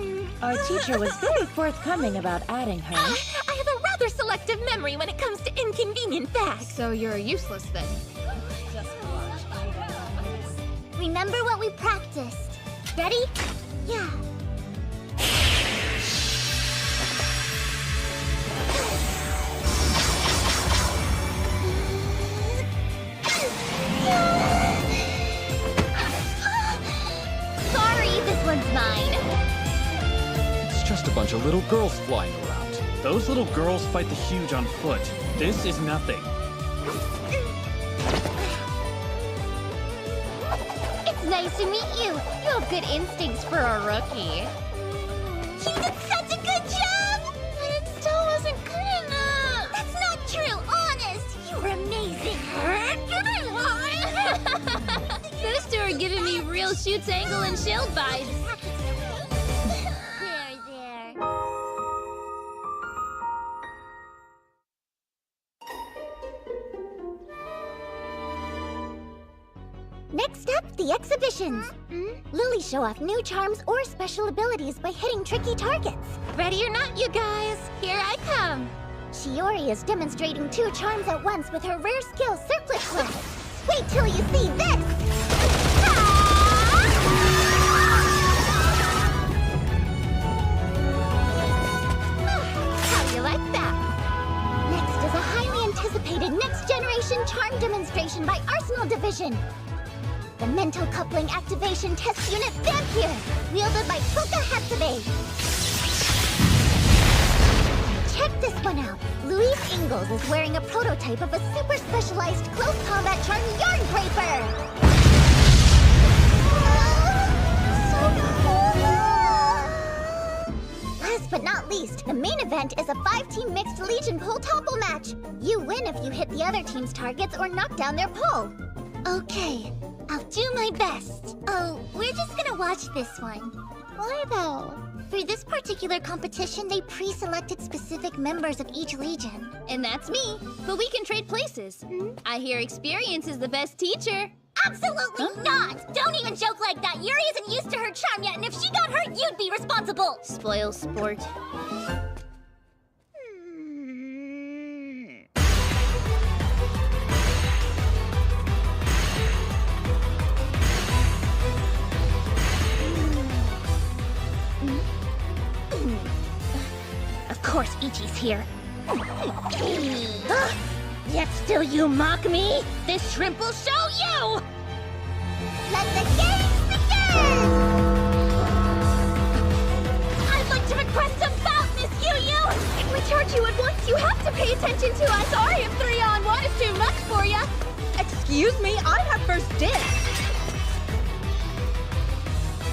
Our teacher was very forthcoming about adding her. I have a rather selective memory when it comes to inconvenient facts. So you're useless then. Remember what we practiced. Ready? Yeah. Sorry, this one's mine. It's just a bunch of little girls flying around. Those little girls fight the huge on foot. This is nothing. It's nice to meet you. You have good instincts for a rookie. You did such a good job! But it still wasn't good enough. That's not true, honest. You were amazing. Those two are giving me real shoots, angle, and shield vibes. There. Next up, the exhibitions. Lilies show off new charms or special abilities by hitting tricky targets. Ready or not, you guys, here I come. Shiori is demonstrating 2 charms at once with her rare skill, Circlet Quest. Wait till you see this! How you like that? Next is a highly anticipated next-generation charm demonstration by Arsenal Division. The Mental Coupling Activation Test Unit Vampire, wielded by Toka Hatsube. Check this one out. Louise Ingalls is wearing a prototype of a super specialized close combat charm Yarn Draper. Last but not least, the main event is a 5-team mixed Legion pole topple match. You win if you hit the other team's targets or knock down their pole. Okay, I'll do my best. Oh, we're just gonna watch this one. Why though? For this particular competition, they pre-selected specific members of each Legion. And that's me. But we can trade places. I hear experience is the best teacher. Absolutely not! Don't even joke like that! Yuri isn't used to her charm yet, and if she got hurt, you'd be responsible! Spoil sport. Of course Ichi's here. Yet still you mock me? This shrimp will show you! Let the games begin! I'd like to request a bout, Miss Yu-Yu! If we charge you at once, you have to pay attention to us. Sorry if 3-on-1 is too much for you. Excuse me, I have first dibs.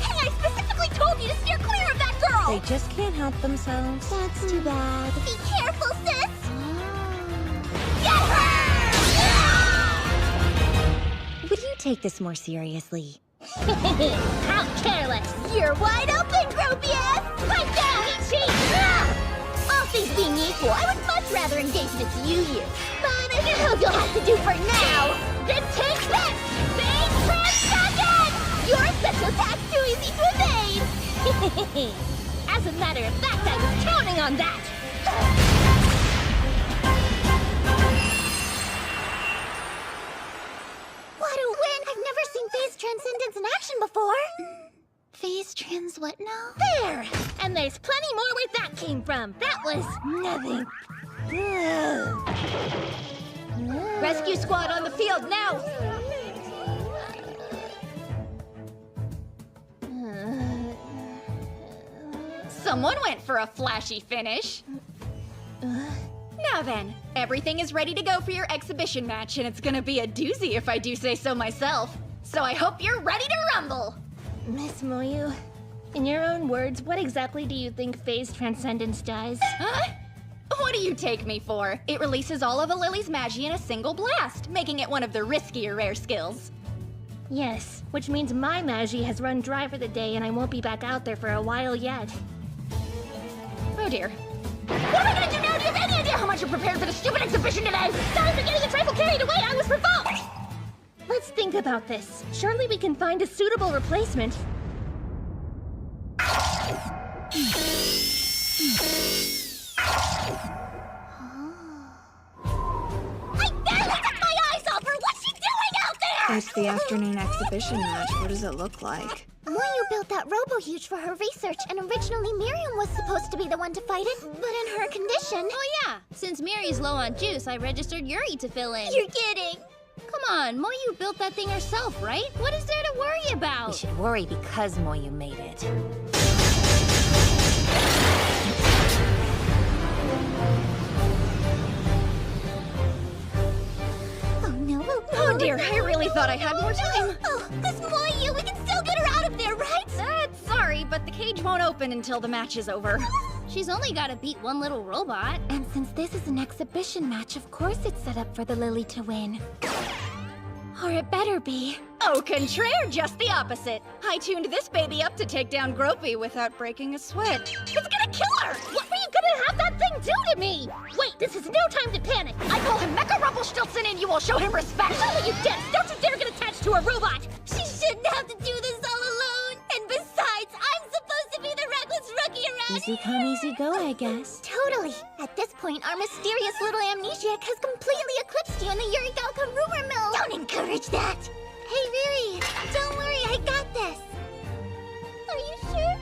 Hey, I specifically told you to steer clear of that girl! They just can't help themselves. That's too bad. Be careful, sis! Get her! Would you take this more seriously? How careless! You're wide open, Gropius! Fight down, Ichi! All things being equal, I would much rather engage Miss Yu-Yu. But I know you'll have to do for now! Then take this! Big Transcendent! Your special attack's too easy to evade! As a matter of fact, I was counting on that! What a win! I've never seen Phase Transcendence in action before! Phase Trans what now? There! And there's plenty more where that came from. That was nothing. Rescue squad on the field now! Someone went for a flashy finish. Now then, everything is ready to go for your exhibition match, and it's gonna be a doozy if I do say so myself. So I hope you're ready to rumble! Miss Moyu, in your own words, what exactly do you think Phase Transcendence does? Huh? What do you take me for? It releases all of a Lily's Magi in a single blast, making it one of the riskier rare skills. Yes, which means my Magi has run dry for the day and I won't be back out there for a while yet. Oh dear. What am I gonna do now? Do you have any idea how much you're prepared for the stupid exhibition today? Sorry for getting a trifle carried away, I was provoked! Let's think about this. Surely we can find a suitable replacement. I barely took my eyes off her! What's she doing out there? It's the afternoon exhibition match. What does it look like? Moyu built that robo-huge for her research, and originally Miriam was supposed to be the one to fight it, but in her condition... Oh yeah, since Miri's low on juice, I registered Yuri to fill in. You're kidding! Come on, Moyu built that thing herself, right? What is there to worry You about? should worry because Moyu made it. Oh no, Oh dear, I really thought I had more time. Oh, this Moyu, we can still get her out of there, right? Sorry, but the cage won't open until the match is over. She's only gotta beat one little robot. And since this is an exhibition match, of course it's set up for the Lily to win. Or it better be. Au contraire, just the opposite. I tuned this baby up to take down Gropey without breaking a sweat. It's gonna kill her! What were you gonna have that thing do to me? Wait, this is no time to panic! I call him Mecha Rumpelstiltskin and you will show him respect! Surely you dense! Don't you dare get attached to a robot! She shouldn't have to do this all alone. And besides, I'm supposed to be the reckless rookie around Easy come, easy go, I guess. Totally. At this point, our mysterious little amnesiac has completely eclipsed you in the Yurigalka rumor mill. Don't encourage that. Hey, Riri, don't worry, I got this. Are you sure?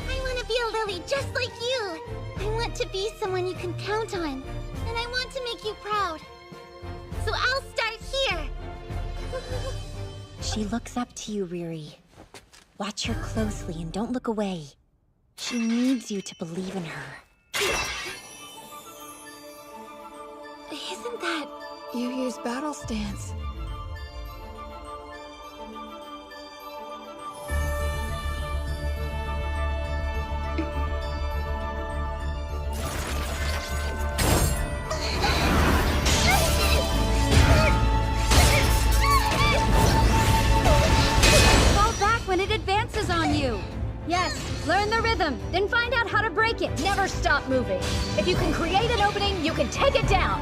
I want to be a Lily just like you. I want to be someone you can count on. And I want to make you proud. So I'll start here. She looks up to you, Riri. Watch her closely and don't look away. She needs you to believe in her. Isn't that... Yu-Yu's battle stance. a rhythm, then find out how to break it. Never stop moving. If you can create an opening, you can take it down.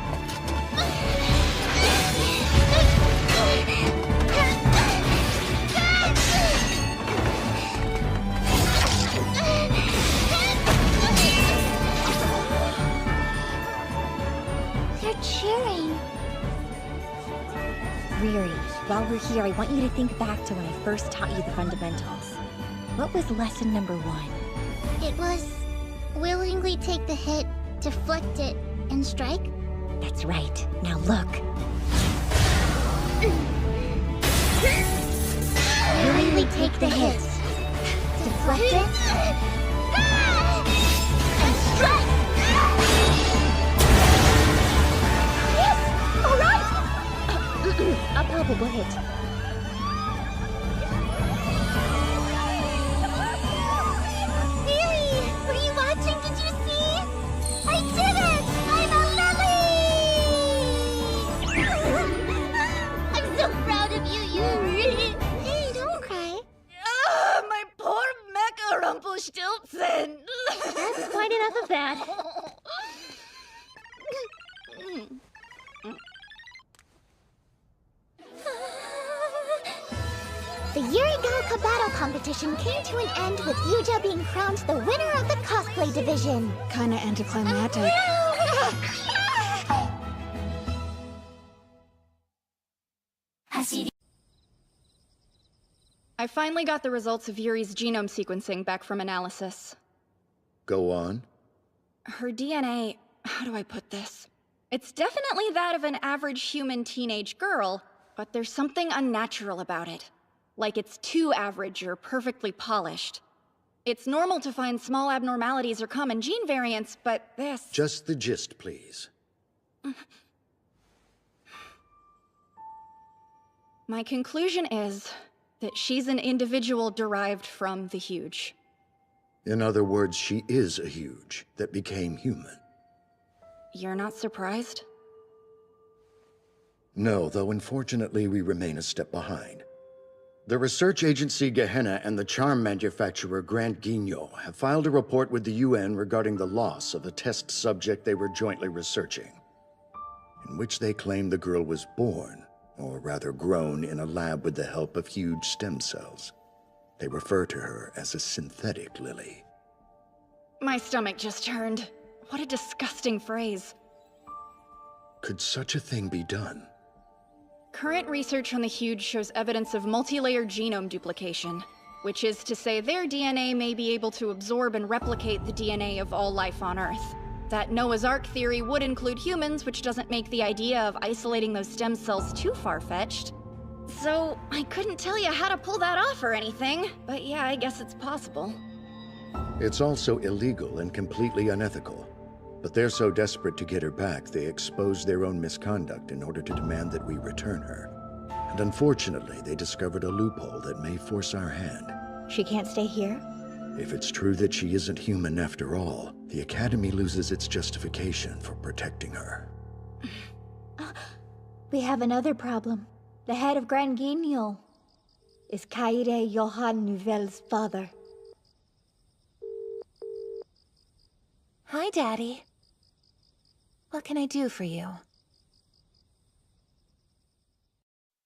They're cheering. Riri, while we're here, I want you to think back to when I first taught you the fundamentals. What was lesson number 1? It was willingly take the hit, deflect it, and strike? That's right. Now look. Willingly take the hit, deflect it, and strike! Yes! Alright! A palpable hit. Were you watching? Did you see? I did it! I'm a lily! I'm so proud of you, Yuri! Hey, don't cry. My poor Mecha Rumpelstiltskin! That's quite enough of that. The Yuri Galka battle competition came to an end with Yuja being crowned the winner of the cosplay division. Kinda anticlimactic. I finally got the results of Yuri's genome sequencing back from analysis. Go on. Her DNA, how do I put this? It's definitely that of an average human teenage girl, but there's something unnatural about it. Like it's too average or perfectly polished. It's normal to find small abnormalities or common gene variants, but this... Just the gist, please. My conclusion is that she's an individual derived from the Huge. In other words, she is a Huge that became human. You're not surprised? No, though unfortunately we remain a step behind. The research agency Gehenna and the charm manufacturer Grand Guignol have filed a report with the UN regarding the loss of a test subject they were jointly researching, in which they claim the girl was born, or rather grown, in a lab with the help of huge stem cells. They refer to her as a synthetic lily. My stomach just turned. What a disgusting phrase. Could such a thing be done? Current research on the Huge shows evidence of multi-layered genome duplication, which is to say their DNA may be able to absorb and replicate the DNA of all life on Earth. That Noah's Ark theory would include humans, which doesn't make the idea of isolating those stem cells too far-fetched. So, I couldn't tell you how to pull that off or anything, but yeah, I guess it's possible. It's also illegal and completely unethical. But they're so desperate to get her back, they expose their own misconduct in order to demand that we return her. And unfortunately, they discovered a loophole that may force our hand. She can't stay here? If it's true that she isn't human after all, the Academy loses its justification for protecting her. We have another problem. The head of Grand Guignol is Kaede Johann Nouvel's father. Hi, Daddy. What can I do for you?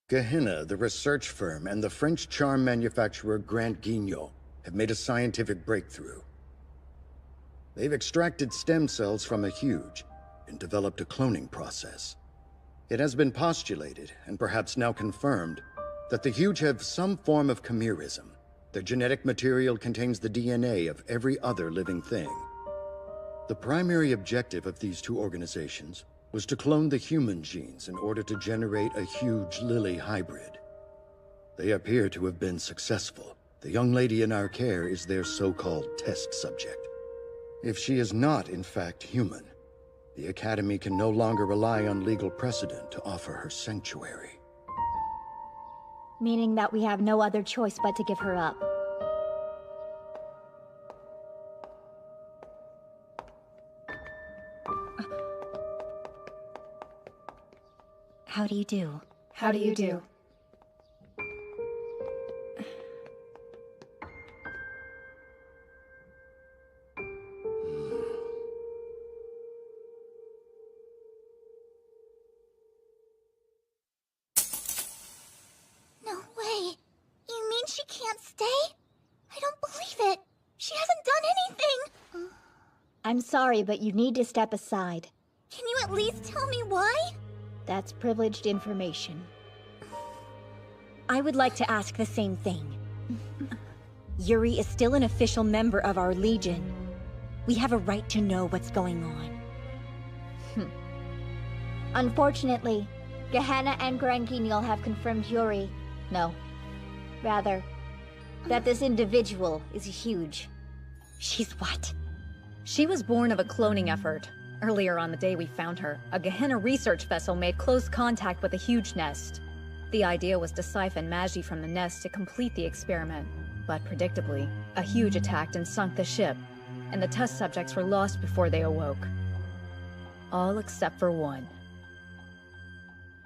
Gehenna, the research firm, and the French charm manufacturer Grand Guignol have made a scientific breakthrough. They've extracted stem cells from a Huge and developed a cloning process. It has been postulated, and perhaps now confirmed, that the Huge have some form of chimerism. Their genetic material contains the DNA of every other living thing. The primary objective of these two organizations was to clone the human genes in order to generate a Huge Lily hybrid. They appear to have been successful. The young lady in our care is their so-called test subject. If she is not, in fact, human, the Academy can no longer rely on legal precedent to offer her sanctuary. Meaning that we have no other choice but to give her up. How do you do? How do you do? I'm sorry, but you need to step aside. Can you at least tell me why? That's privileged information. I would like to ask the same thing. Yuri is still an official member of our Legion. We have a right to know what's going on. Unfortunately, Gehenna and Granginil have confirmed Yuri. No. Rather, that this individual is huge. She's what? She was born of a cloning effort. Earlier on the day we found her, a Gehenna research vessel made close contact with a huge nest. The idea was to siphon Magi from the nest to complete the experiment. But predictably, a huge attacked and sunk the ship, and the test subjects were lost before they awoke. All except for one.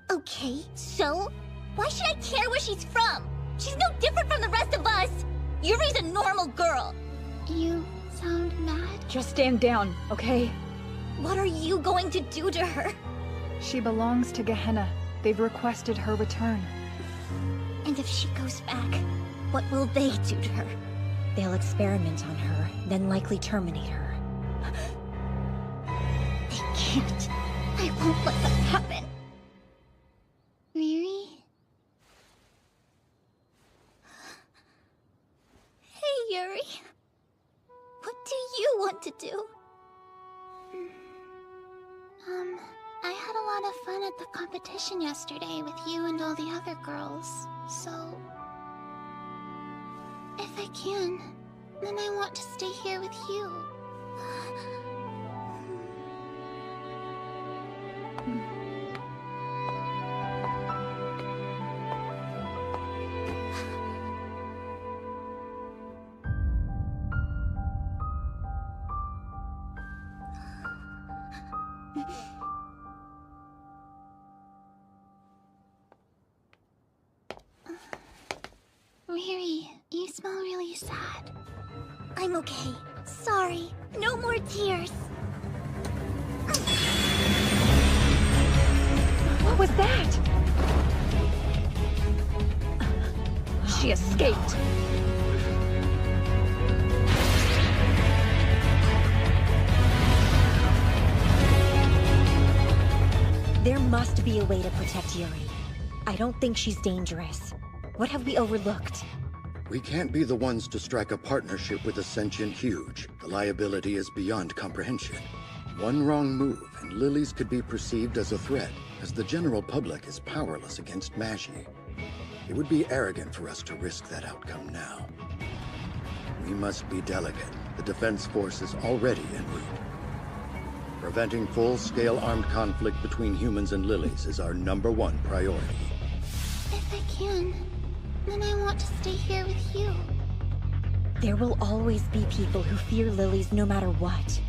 Okay, so? Why should I care where she's from? She's no different from the rest of us! Yuri's a normal girl! You sound mad. Just stand down, okay? What are you going to do to her? She belongs to Gehenna. They've requested her return. And if she goes back, what will they do to her? They'll experiment on her, then likely terminate her. They can't. I won't let that happen. Riri? Hey, Yuri. What do you want to do? I had a lot of fun at the competition yesterday with you and all the other girls, so... if I can, then I want to stay here with you. Riri, you smell really sad. I'm okay. Sorry. No more tears. What was that? She escaped. There must be a way to protect Yuri. I don't think she's dangerous. What have we overlooked? We can't be the ones to strike a partnership with a sentient huge. The liability is beyond comprehension. One wrong move, and Lilies could be perceived as a threat, as the general public is powerless against Magi. It would be arrogant for us to risk that outcome now. We must be delicate. The defense force is already en route. Preventing full-scale armed conflict between humans and Lilies is our #1 priority. If I can, then I want to stay here with you. There will always be people who fear Lilies no matter what.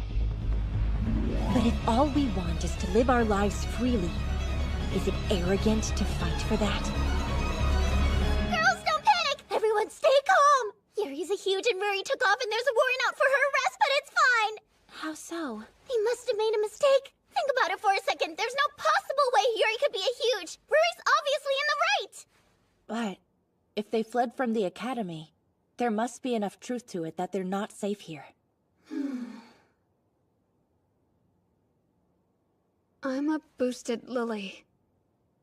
But if all we want is to live our lives freely, is it arrogant to fight for that? Girls, don't panic! Everyone stay calm! Yuri's a huge and Murray took off and there's a warrant out for her arrest, but it's fine! How so? They must have made a mistake. Think about it for a second. There's no possible way Yuri could be a huge. Murray's obviously in the right! But if they fled from the academy, there must be enough truth to it that they're not safe here. I'm a boosted Lily.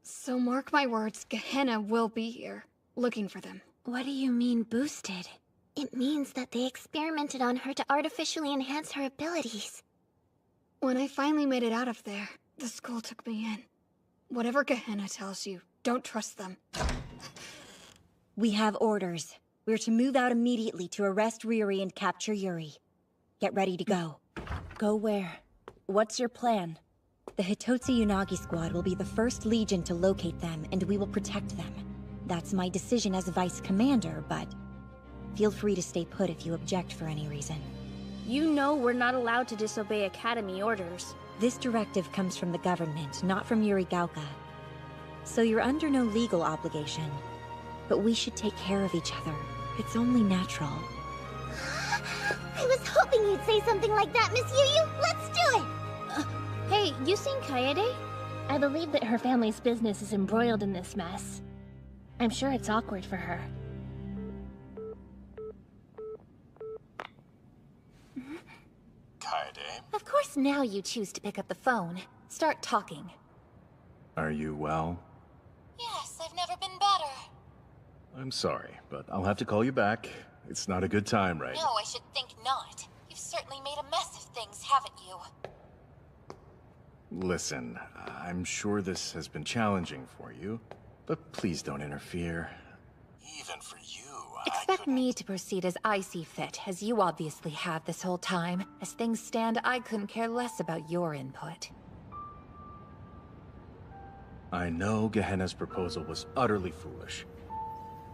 So mark my words, Gehenna will be here, looking for them. What do you mean, boosted? It means that they experimented on her to artificially enhance her abilities. When I finally made it out of there, the school took me in. Whatever Gehenna tells you, don't trust them. We have orders. We're to move out immediately to arrest Riri and capture Yuri. Get ready to go. Go where? What's your plan? The Hitotsu Unagi squad will be the first Legion to locate them, and we will protect them. That's my decision as Vice Commander, but feel free to stay put if you object for any reason. You know we're not allowed to disobey Academy orders. This directive comes from the government, not from Yuri Gauka. So you're under no legal obligation. But we should take care of each other. It's only natural. I was hoping you'd say something like that, Miss Yu. Let's do it! Hey, you seen Kaede? I believe that her family's business is embroiled in this mess. I'm sure it's awkward for her. Kaede, Perhaps now you choose to pick up the phone. Start talking. Are you well? Yes, I've never been better. I'm sorry, but I'll have to call you back. It's not a good time, right? No, I should think not. You've certainly made a mess of things, haven't you? Listen, I'm sure this has been challenging for you, but please don't interfere. Even for you, Expect me to proceed as I see fit, as you obviously have this whole time. As things stand, I couldn't care less about your input. I know Gehenna's proposal was utterly foolish.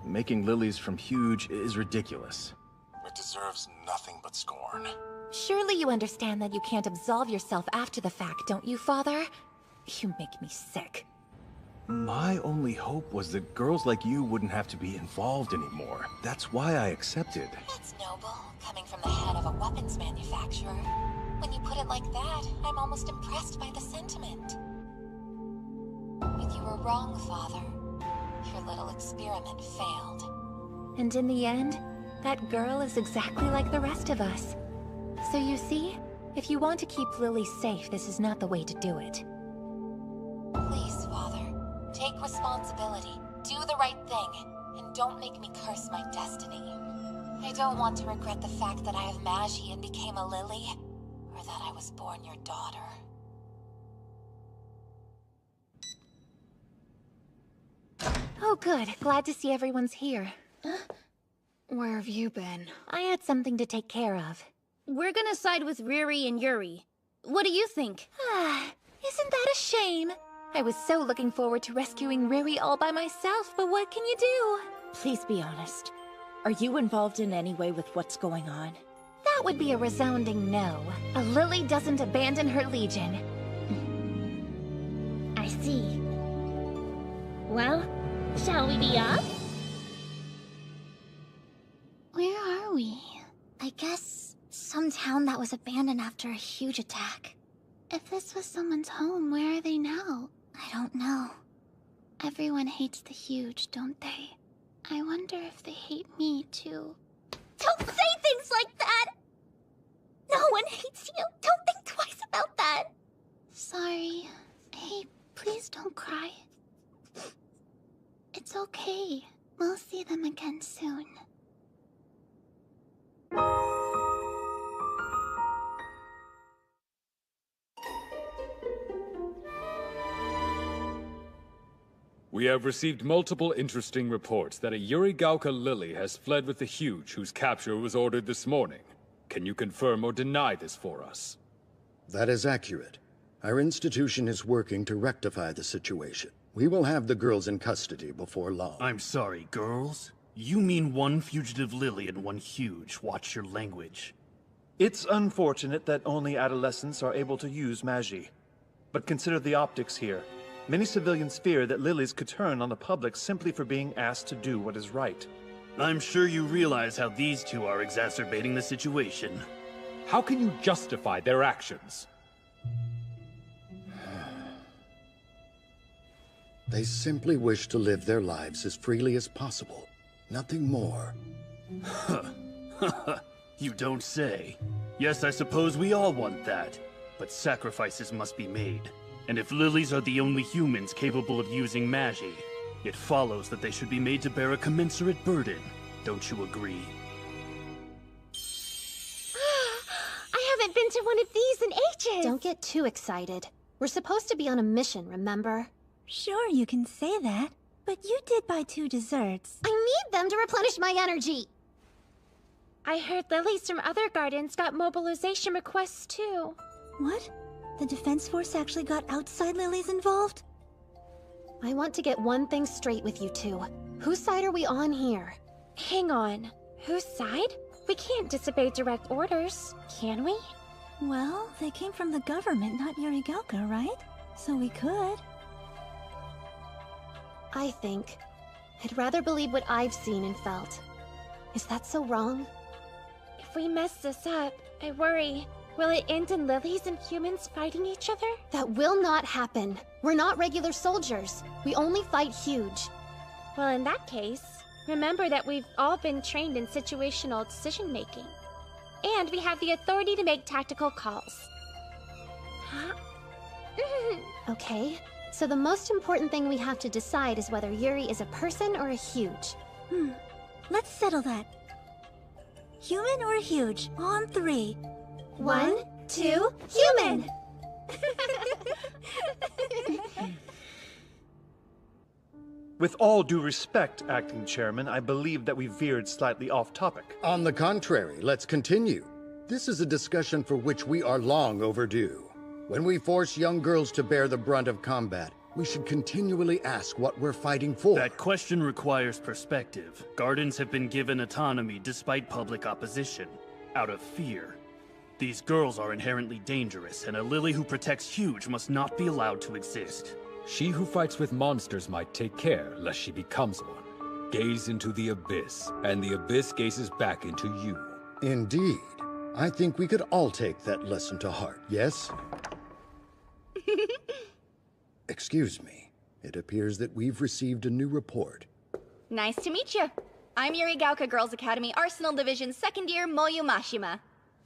Making lilies from huge is ridiculous. It deserves nothing but scorn. Surely you understand that you can't absolve yourself after the fact, don't you, Father? You make me sick. My only hope was that girls like you wouldn't have to be involved anymore. That's why I accepted. That's noble, coming from the head of a weapons manufacturer. When you put it like that, I'm almost impressed by the sentiment. But you were wrong, Father. Your little experiment failed. And in the end, that girl is exactly like the rest of us. So you see, if you want to keep Lily safe, this is not the way to do it. Please, Father, take responsibility, do the right thing, and don't make me curse my destiny. I don't want to regret the fact that I have Magi and became a Lily, or that I was born your daughter. Oh, good. Glad to see everyone's here. Where have you been? I had something to take care of. We're gonna side with Riri and Yuri. What do you think? Isn't that a shame? I was so looking forward to rescuing Riri all by myself, but what can you do? Please be honest. Are you involved in any way with what's going on? That would be a resounding no. A Lily doesn't abandon her legion. I see. Well, shall we be off? Where are we? I guess some town that was abandoned after a huge attack. If this was someone's home, where are they now? I don't know. Everyone hates the huge, don't they? I wonder if they hate me, too. Don't say things like that! No one hates you! Don't think twice about that! Sorry. Hey, please don't cry. It's okay. We'll see them again soon. We have received multiple interesting reports that a Yurigalka Lily has fled with the Huge, whose capture was ordered this morning. Can you confirm or deny this for us? That is accurate. Our institution is working to rectify the situation. We will have the girls in custody before long. I'm sorry, girls? You mean one fugitive Lily and one Huge. Watch your language. It's unfortunate that only adolescents are able to use Magi. But consider the optics here. Many civilians fear that Lilies could turn on the public simply for being asked to do what is right. I'm sure you realize how these two are exacerbating the situation. How can you justify their actions? They simply wish to live their lives as freely as possible. Nothing more. You don't say. Yes, I suppose we all want that. But sacrifices must be made. And if Lilies are the only humans capable of using Magi, it follows that they should be made to bear a commensurate burden. Don't you agree? I haven't been to one of these in ages! Don't get too excited. We're supposed to be on a mission, remember? Sure, you can say that, but you did buy 2 desserts. I need them to replenish my energy! I heard Lilies from other gardens got mobilization requests too. What? The Defense Force actually got outside Lilies involved? I want to get one thing straight with you two. Whose side are we on here? Hang on. Whose side? We can't disobey direct orders, can we? Well, they came from the government, not Yurigalka, right? So we could. I think. I'd rather believe what I've seen and felt. Is that so wrong? If we mess this up, I worry. Will it end in Lilies and humans fighting each other? That will not happen. We're not regular soldiers. We only fight huge. Well, in that case, remember that we've all been trained in situational decision-making. And we have the authority to make tactical calls. Okay, so the most important thing we have to decide is whether Yuri is a person or a huge. Let's settle that. Human or huge? On 3. 1, 2, human! With all due respect, Acting Chairman, I believe that we veered slightly off topic. On the contrary, let's continue. This is a discussion for which we are long overdue. When we force young girls to bear the brunt of combat, we should continually ask what we're fighting for. That question requires perspective. Gardens have been given autonomy despite public opposition, out of fear. These girls are inherently dangerous, and a Lily who protects Huge must not be allowed to exist. She who fights with monsters might take care lest she becomes one. Gaze into the abyss, and the abyss gazes back into you. Indeed. I think we could all take that lesson to heart, yes? Excuse me. It appears that we've received a new report. Nice to meet you. I'm Yurigauka Girls Academy Arsenal Division 2nd year Moyu Mashima.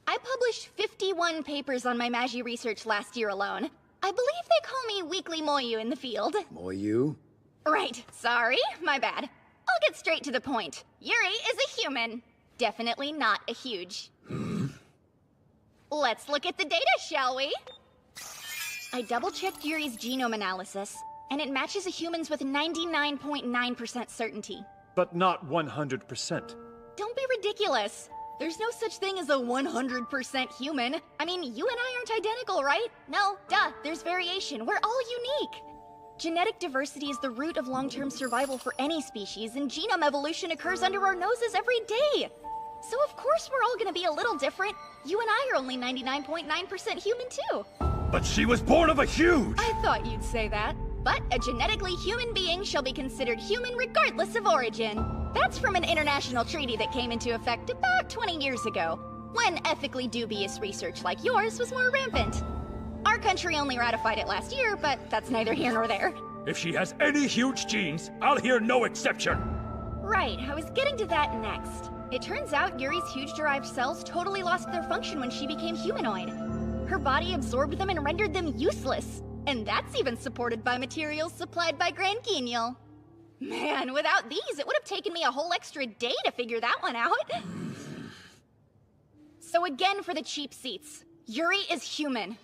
I published 51 papers on my Magi research last year alone. I believe they call me Weekly Moyu in the field. Moyu? Right, sorry, my bad. I'll get straight to the point. Yuri is a human. Definitely not a huge. Let's look at the data, shall we? I double-checked Yuri's genome analysis, and it matches a human's with 99.9% certainty. But not 100%. Don't be ridiculous. There's no such thing as a 100% human. I mean, you and I aren't identical, right? No, duh, there's variation. We're all unique. Genetic diversity is the root of long-term survival for any species, and genome evolution occurs under our noses every day. So of course we're all gonna be a little different. You and I are only 99.9% human too. But she was born of a huge! I thought you'd say that. But a genetically human being shall be considered human regardless of origin. That's from an international treaty that came into effect about 20 years ago, when ethically dubious research like yours was more rampant. Our country only ratified it last year, but that's neither here nor there. If she has any huge genes, I'll hear no exception! Right, I was getting to that next. It turns out Yuri's huge-derived cells totally lost their function when she became humanoid. Her body absorbed them and rendered them useless. And that's even supported by materials supplied by Grand Guignol. Man, without these, it would have taken me a whole extra day to figure that one out. So again for the cheap seats. Yuri is human.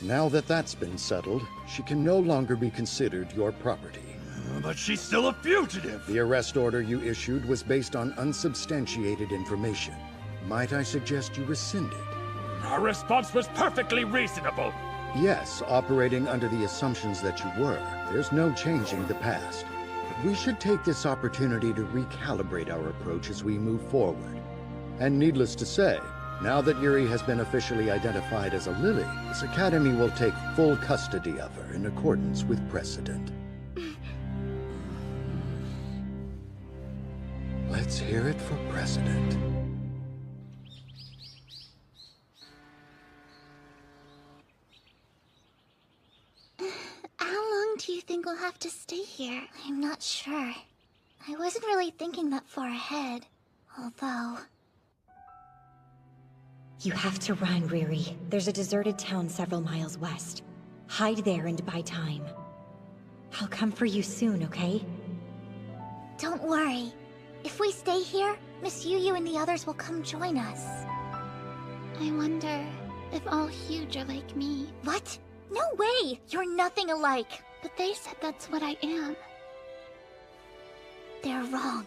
Now that that's been settled, she can no longer be considered your property. But she's still a fugitive! The arrest order you issued was based on unsubstantiated information. Might I suggest you rescind it? Our response was perfectly reasonable! Yes, operating under the assumptions that you were. There's no changing the past. We should take this opportunity to recalibrate our approach as we move forward. And needless to say, now that Yuri has been officially identified as a Lily, this academy will take full custody of her in accordance with precedent. Let's hear it for precedent. How long do you think we'll have to stay here? I'm not sure. I wasn't really thinking that far ahead, although... You have to run, Riri. There's a deserted town several miles west. Hide there and buy time. I'll come for you soon, okay? Don't worry. If we stay here, Miss Yu and the others will come join us. I wonder if all huge are like me. What? No way! You're nothing alike! But they said that's what I am. They're wrong.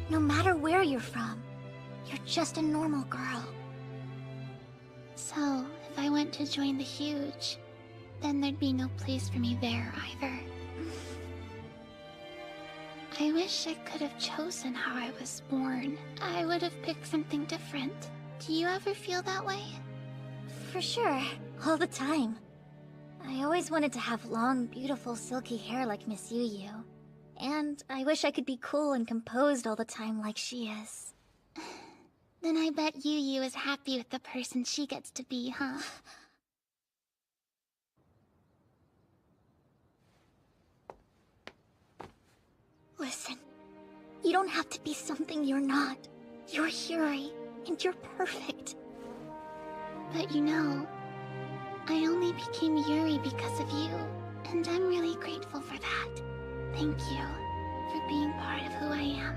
No matter where you're from, you're just a normal girl. So, if I went to join the huge, then there'd be no place for me there either. I wish I could have chosen how I was born. I would have picked something different. Do you ever feel that way? For sure. All the time. I always wanted to have long, beautiful, silky hair like Miss Yu. And I wish I could be cool and composed all the time like she is. Then I bet Yu is happy with the person she gets to be, huh? Listen, you don't have to be something you're not. You're Yuri, and you're perfect. But you know, I only became Yuri because of you, and I'm really grateful for that. Thank you for being part of who I am.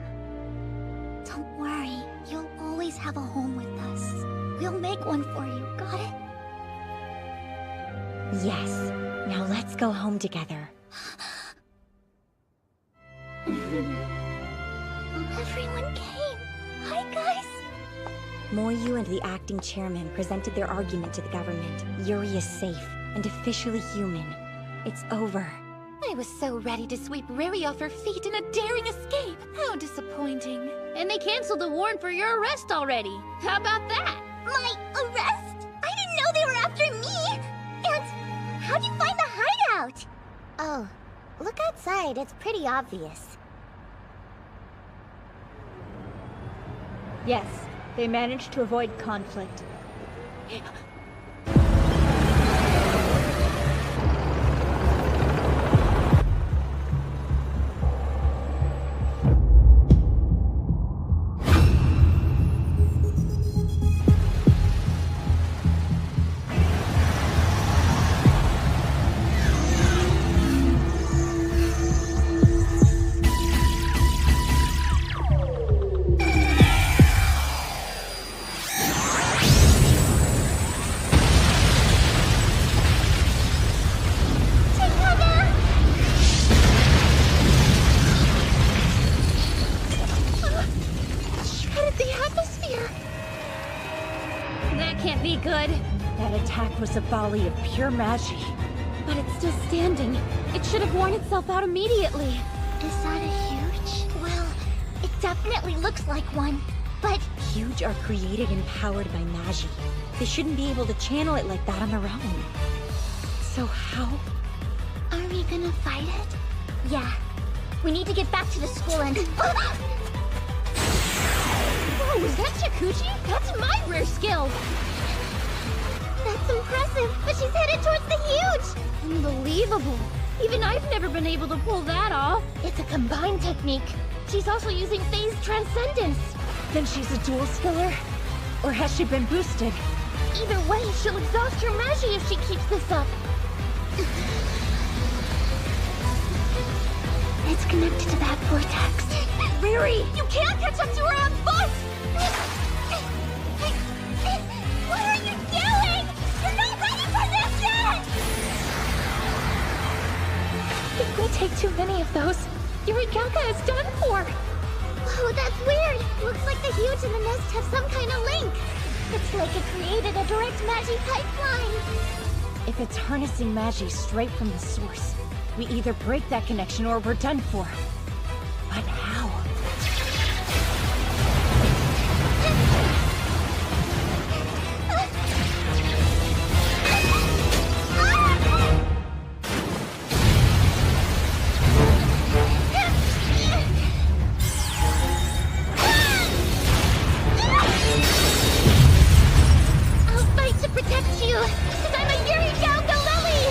Don't worry, you'll always have a home with us. We'll make one for you, got it? Yes. Now let's go home together. Everyone came. Hi, guys. Moyu and the acting chairman presented their argument to the government. Yuri is safe and officially human. It's over. I was so ready to sweep Riri off her feet in a daring escape. How disappointing. And they canceled the warrant for your arrest already. How about that? My arrest? I didn't know they were after me! And how'd you find the hideout? Oh, look outside. It's pretty obvious. Yes, they managed to avoid conflict. Was a volley of pure magic. But it's still standing. It should have worn itself out immediately. Is that a huge? Well, it definitely looks like one. But Huge are created and powered by Magi. They shouldn't be able to channel it like that on their own. So how? Are we gonna fight it? Yeah. We need to get back to the school and... Whoa, was that Shakuchi? That's my rare skill! That's impressive, but she's headed towards the huge! Unbelievable. Even I've never been able to pull that off. It's a combined technique. She's also using phase transcendence. Then she's a dual skiller? Or has she been boosted? Either way, she'll exhaust her Magi if she keeps this up. It's connected to that vortex. Riri, you can't catch up to her on foot! What are you doing? You're not ready for this yet! If we take too many of those, Yurigauka is done for. Oh, that's weird. Looks like the huge and the nest have some kind of link. It's like it created a direct Magi pipeline. If it's harnessing Magi straight from the source, we either break that connection or we're done for. But how? I'll fight to protect you, because I'm a Yurigauka Lily!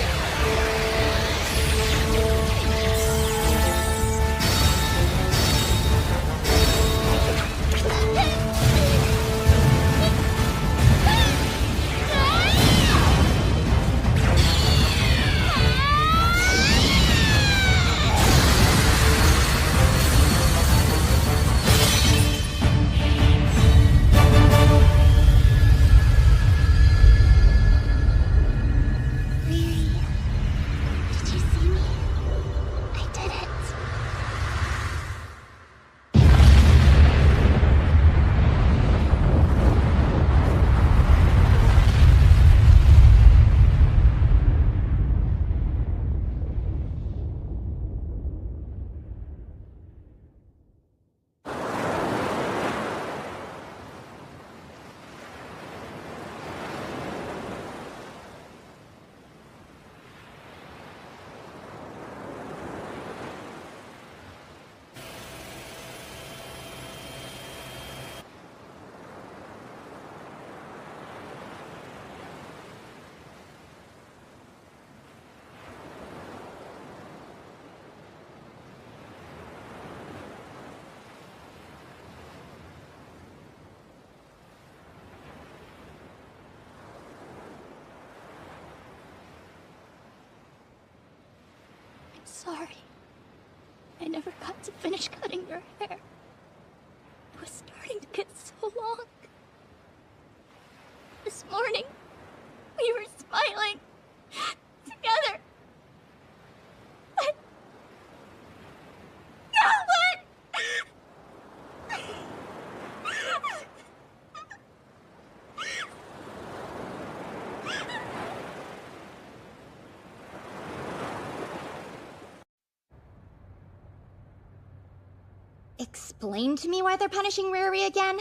sorry. I never got to finish cutting your hair. It was starting to get so long. This morning, we were smiling together. But... Explain to me why they're punishing Riri again?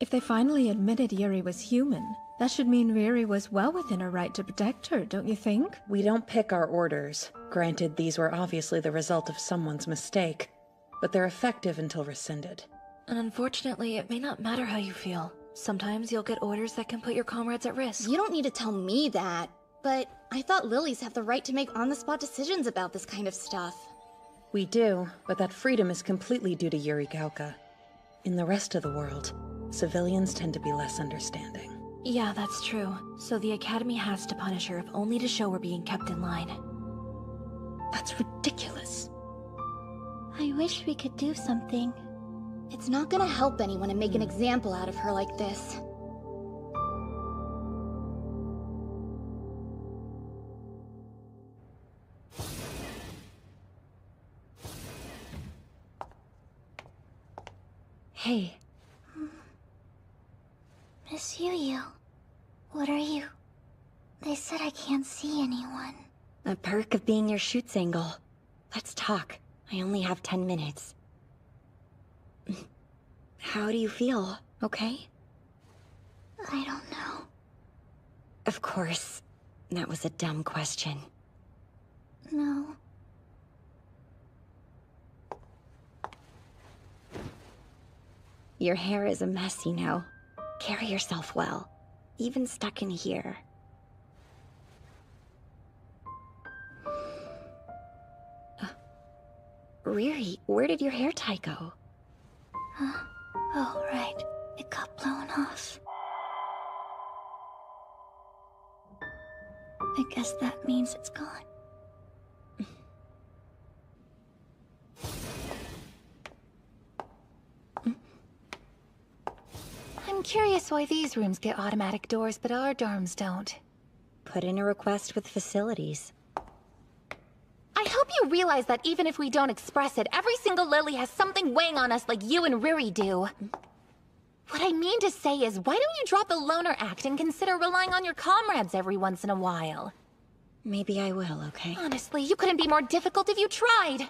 If they finally admitted Yuri was human, that should mean Riri was well within her right to protect her, don't you think? We don't pick our orders. Granted, these were obviously the result of someone's mistake, but they're effective until rescinded. And unfortunately, it may not matter how you feel. Sometimes you'll get orders that can put your comrades at risk. You don't need to tell me that, but I thought lilies have the right to make on-the-spot decisions about this kind of stuff. We do, but that freedom is completely due to Yuri Gauka. In the rest of the world, civilians tend to be less understanding. Yeah, that's true. So the Academy has to punish her if only to show we're being kept in line. That's ridiculous. I wish we could do something. It's not gonna help anyone and make an example out of her like this. Hey. Miss Yu, what are you? They said I can't see anyone. A perk of being your shoot's angle. Let's talk. I only have 10 minutes. How do you feel? Okay? I don't know. Of course. That was a dumb question. No. Your hair is a mess, you know. Carry yourself well. Even stuck in here. Riri, where did your hair tie go? Oh, right. It got blown off. I guess that means it's gone. I'm curious why these rooms get automatic doors, but our dorms don't. Put in a request with facilities. I hope you realize that even if we don't express it, every single Lily has something weighing on us like you and Riri do. What I mean to say is, why don't you drop the loner act and consider relying on your comrades every once in a while? Maybe I will, okay? Honestly, you couldn't be more difficult if you tried.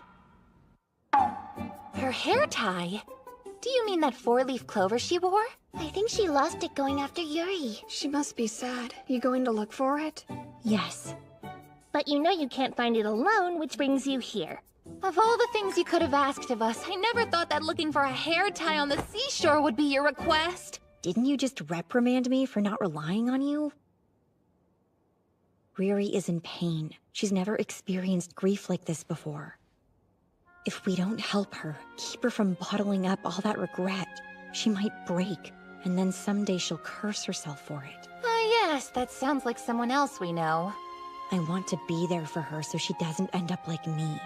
Her hair tie? Do you mean that four-leaf clover she wore? I think she lost it going after Yuri. She must be sad. You going to look for it? Yes. But you know you can't find it alone, which brings you here. Of all the things you could have asked of us, I never thought that looking for a hair tie on the seashore would be your request. Didn't you just reprimand me for not relying on you? Riri is in pain. She's never experienced grief like this before. If we don't help her, keep her from bottling up all that regret, she might break, and then someday she'll curse herself for it. Yes, that sounds like someone else we know. I want to be there for her so she doesn't end up like me.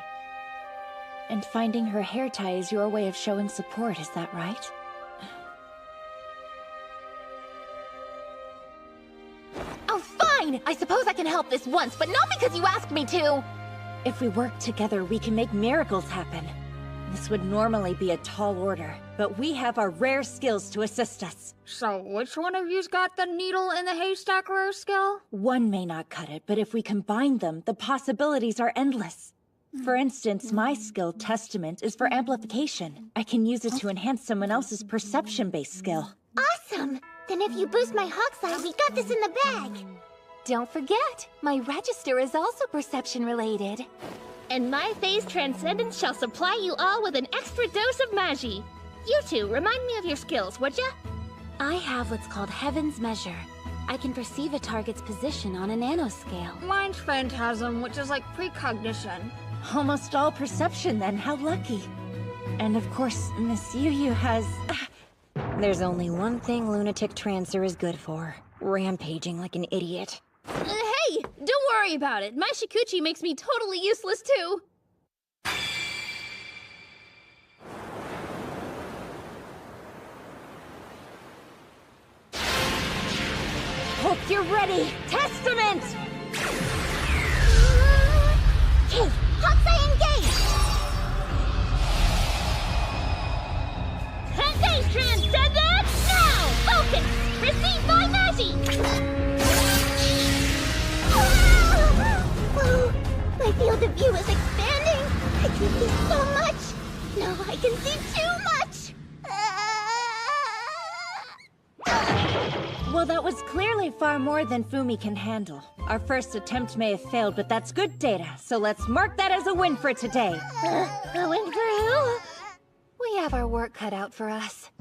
And finding her hair tie is your way of showing support, is that right? Oh, fine! I suppose I can help this once, but not because you asked me to! If we work together, we can make miracles happen. This would normally be a tall order, but we have our rare skills to assist us. So which one of you's got the needle in the haystack rare skill? One may not cut it, but if we combine them, the possibilities are endless. For instance, my skill, Testament, is for amplification. I can use it to enhance someone else's perception-based skill. Awesome! Then if you boost my hawk's eye, we got this in the bag! Don't forget, my register is also perception-related. And my phase transcendence shall supply you all with an extra dose of magi. You two, remind me of your skills, would ya? I have what's called Heaven's Measure. I can perceive a target's position on a nanoscale. Mine's Phantasm, which is like precognition. Almost all perception, then. How lucky. And of course, Miss Yu has... There's only one thing Lunatic Trancer is good for. Rampaging like an idiot. Hey! Don't worry about it. My Shikuchi makes me totally useless too. if you're ready. Testament! Okay, Hokusai engage! Hensei Transcendent now! Focus! Receive my Magi! Whoa! My field of view is expanding! I can see so much! Now I can see too much! Well, that was clearly far more than Fumi can handle. Our first attempt may have failed, but that's good data, so let's mark that as a win for today. A win for who? We have our work cut out for us.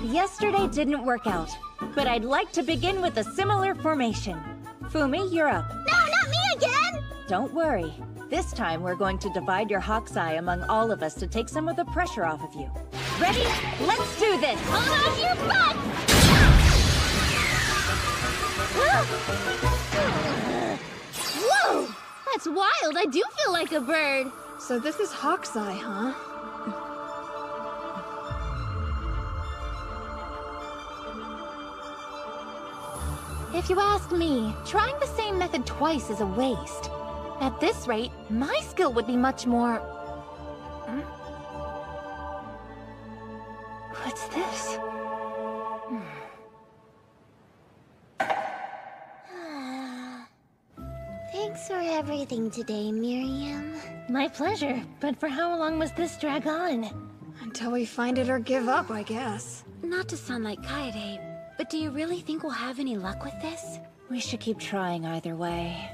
Yesterday didn't work out, but I'd like to begin with a similar formation. Fumi, you're up. No, not me again! Don't worry. This time we're going to divide your Hokusai among all of us to take some of the pressure off of you. Ready? Let's do this! Hold on your butt! Whoa! That's wild! I do feel like a bird! So this is Hokusai, huh? If you ask me, trying the same method twice is a waste. At this rate, my skill would be much more... What's this? Thanks for everything today, Miriam. My pleasure. But for how long must this drag on? Until we find it or give up, I guess. Not to sound like Kaede, but do you really think we'll have any luck with this? We should keep trying either way.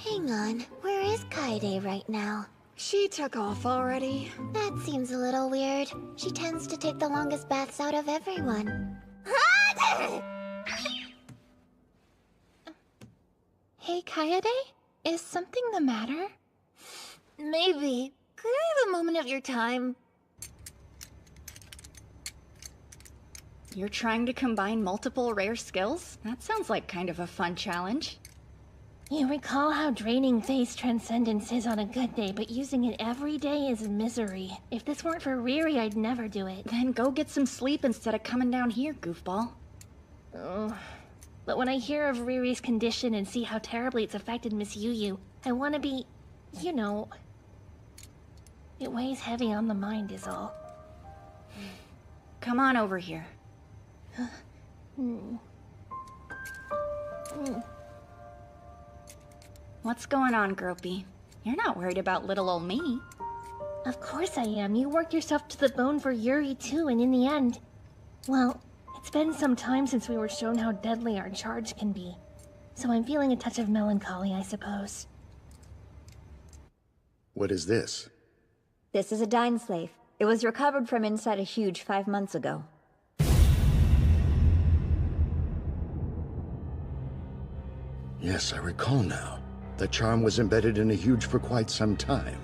Hang on, where is Kaede right now? She took off already. That seems a little weird. She tends to take the longest baths out of everyone. Hey, Kaede? Is something the matter? Maybe. Could I have a moment of your time? You're trying to combine multiple rare skills? That sounds like kind of a fun challenge. You recall how draining Phase Transcendence is on a good day, but using it every day is misery. If this weren't for Riri, I'd never do it. Then go get some sleep instead of coming down here, goofball. Oh. But when I hear of Riri's condition and see how terribly it's affected Miss Yu, I want to be, you know... It weighs heavy on the mind is all. Come on over here. What's going on, Gropey? You're not worried about little old me. Of course I am. You worked yourself to the bone for Yuri too, and in the end... Well, it's been some time since we were shown how deadly our charge can be. So I'm feeling a touch of melancholy, I suppose. What is this? This is a Dine Slave. It was recovered from inside a huge 5 months ago. Yes, I recall now. The charm was embedded in a huge for quite some time.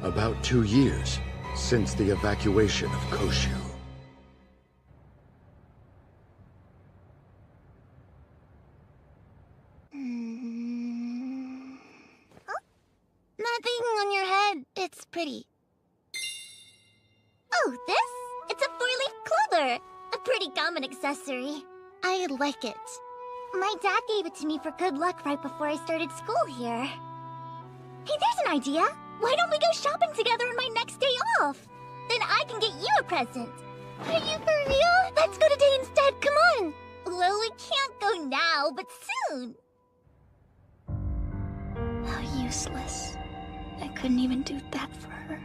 About 2 years since the evacuation of Koshu. Nothing on your head. It's pretty. Oh, this? It's a four-leaf clover. A pretty common accessory. I like it. My dad gave it to me for good luck right before I started school here. Hey, there's an idea. Why don't we go shopping together on my next day off? Then I can get you a present. Are you for real? Let's go today instead. Come on. Well, we can't go now, but soon. How useless. I couldn't even do that for her.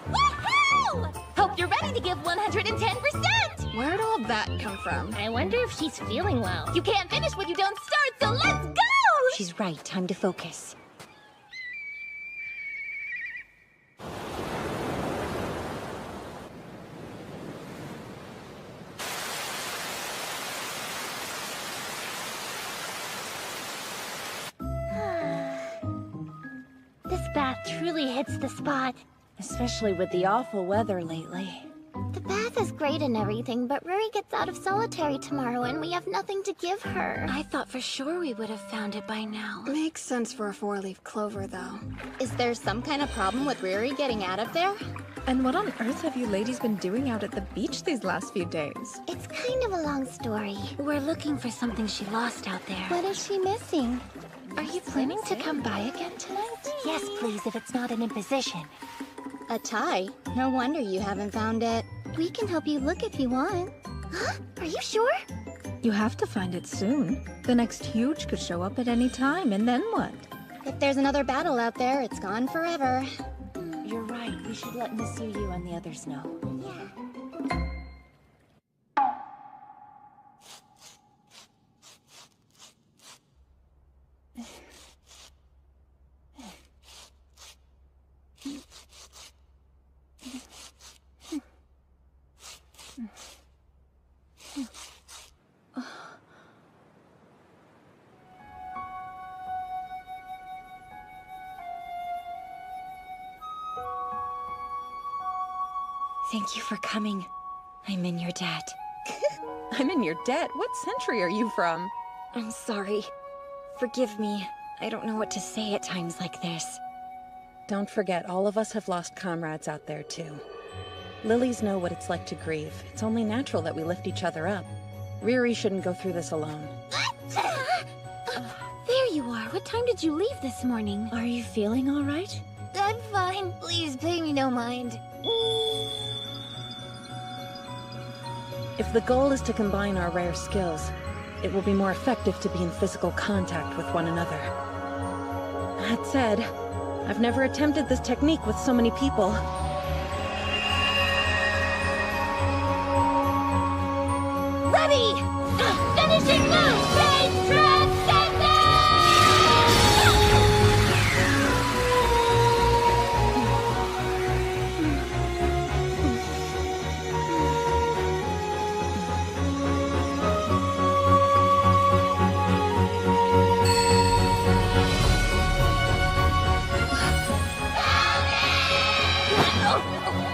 Woohoo! Hope you're ready to give 110%! Where'd all that come from? I wonder if she's feeling well. You can't finish what you don't start, so let's go! She's right. Time to focus. This bath truly hits the spot. Especially with the awful weather lately. The bath is great and everything, but Ruri gets out of solitary tomorrow and we have nothing to give her. I thought for sure we would have found it by now. Makes sense for a four-leaf clover, though. Is there some kind of problem with Riri getting out of there? And what on earth have you ladies been doing out at the beach these last few days? It's kind of a long story. We're looking for something she lost out there. What is she missing? Are you planning to come by again tonight? Yes, please, if it's not an imposition. A tie? No wonder you haven't found it. We can help you look if you want. Huh? Are you sure? You have to find it soon. The next huge could show up at any time, and then what? If there's another battle out there, it's gone forever. You're right. We should let Miss Yu and the others know. Thank you for coming. I'm in your debt. I'm in your debt? What century are you from? I'm sorry. Forgive me. I don't know what to say at times like this. Don't forget, all of us have lost comrades out there, too. Lilies know what it's like to grieve. It's only natural that we lift each other up. Riri shouldn't go through this alone. There you are. What time did you leave this morning? Are you feeling all right? I'm fine. Please pay me no mind. If the goal is to combine our rare skills, it will be more effective to be in physical contact with one another. That said, I've never attempted this technique with so many people. Ready! Finishing move! Stage transcendence!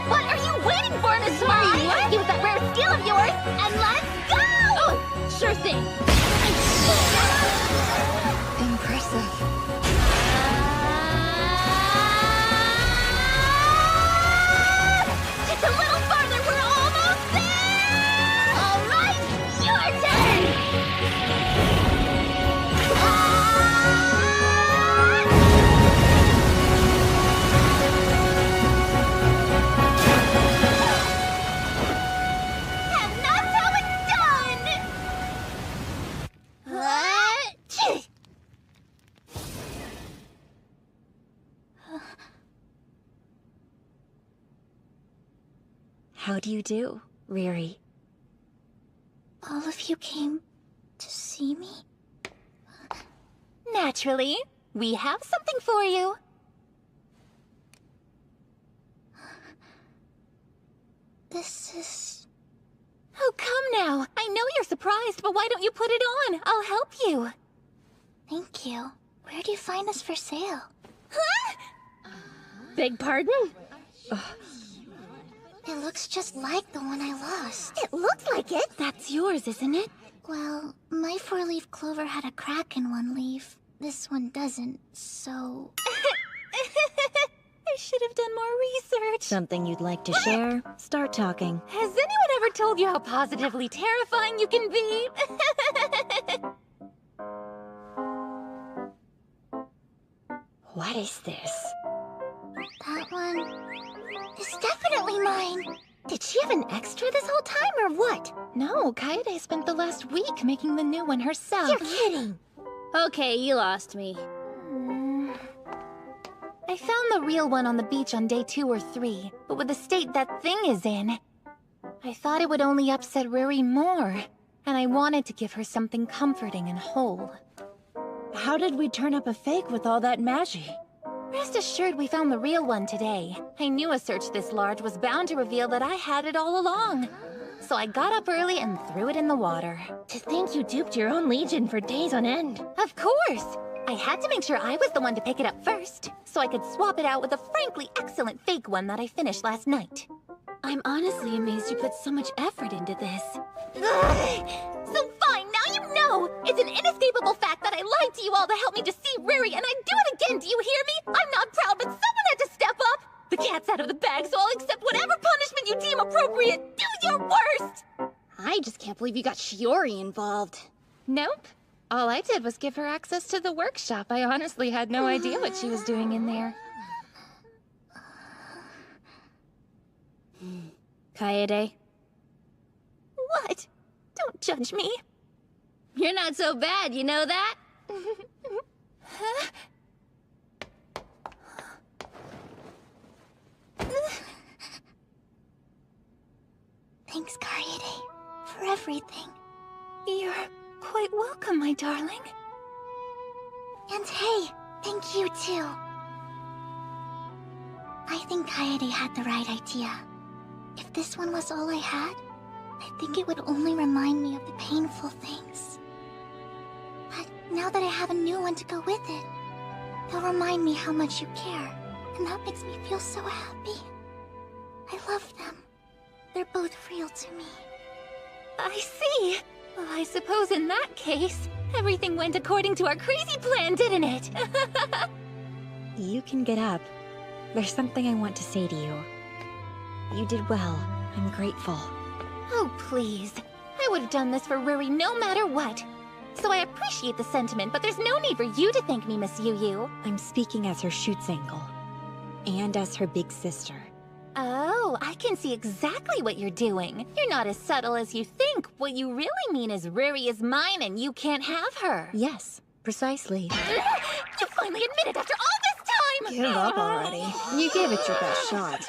What are you waiting for, Miss Murray? Use that rare skill of yours, and let's go! Oh, sure thing. Impressive. Just a little farther, we're almost there! All right, your turn! And that's how it's done! What? How do you do, Riri? All of you came to see me? Naturally. We have something for you. This is... Oh, come now. I know you're surprised, but why don't you put it on? I'll help you. Thank you. Where do you find this for sale? Huh? Beg pardon? It looks just like the one I lost. It looks like it. That's yours, isn't it? Well, my four-leaf clover had a crack in one leaf. This one doesn't, so... I should have done more research. Something you'd like to share? Start talking. Has anyone ever told you how positively terrifying you can be? What is this? That one is definitely mine. Did she have an extra this whole time, or what? No, Kaede spent the last week making the new one herself. You're kidding. Okay, you lost me. I found the real one on the beach on day 2 or 3, but with the state that thing is in, I thought it would only upset Riri more, and I wanted to give her something comforting and whole. How did we turn up a fake with all that magi? Rest assured we found the real one today. I knew a search this large was bound to reveal that I had it all along. So I got up early and threw it in the water. To think you duped your own legion for days on end. Of course! I had to make sure I was the one to pick it up first, so I could swap it out with a frankly excellent fake one that I finished last night. I'm honestly amazed you put so much effort into this. So fine, now you know! It's an inescapable fact that I lied to you all to help me deceive Riri, and I'd do it again, do you hear me? I'm not proud, but someone had to step up! The cat's out of the bag, so I'll accept whatever punishment you deem appropriate! Do your worst! I just can't believe you got Shiori involved. Nope. All I did was give her access to the workshop. I honestly had no idea what she was doing in there. Kaede? What? Don't judge me. You're not so bad, you know that? Huh? Thanks, Kaede, for everything. You're quite welcome, my darling. And hey, thank you too. I think Kaede had the right idea. If this one was all I had, I think it would only remind me of the painful things. But now that I have a new one to go with it, it'll remind me how much you care, and that makes me feel so happy. I love them. They're both real to me. I see. Well, I suppose in that case, everything went according to our crazy plan, didn't it? You can get up. There's something I want to say to you. You did well. I'm grateful. Oh, please. I would have done this for Riri no matter what. So I appreciate the sentiment, but there's no need for you to thank me, Miss Yu. I'm speaking as her Schutzengel. And as her big sister. Oh, I can see exactly what you're doing. You're not as subtle as you think. What you really mean is Riri is mine and you can't have her. Yes, precisely. You finally admitted after all this time! Give up already. You gave it your best shot.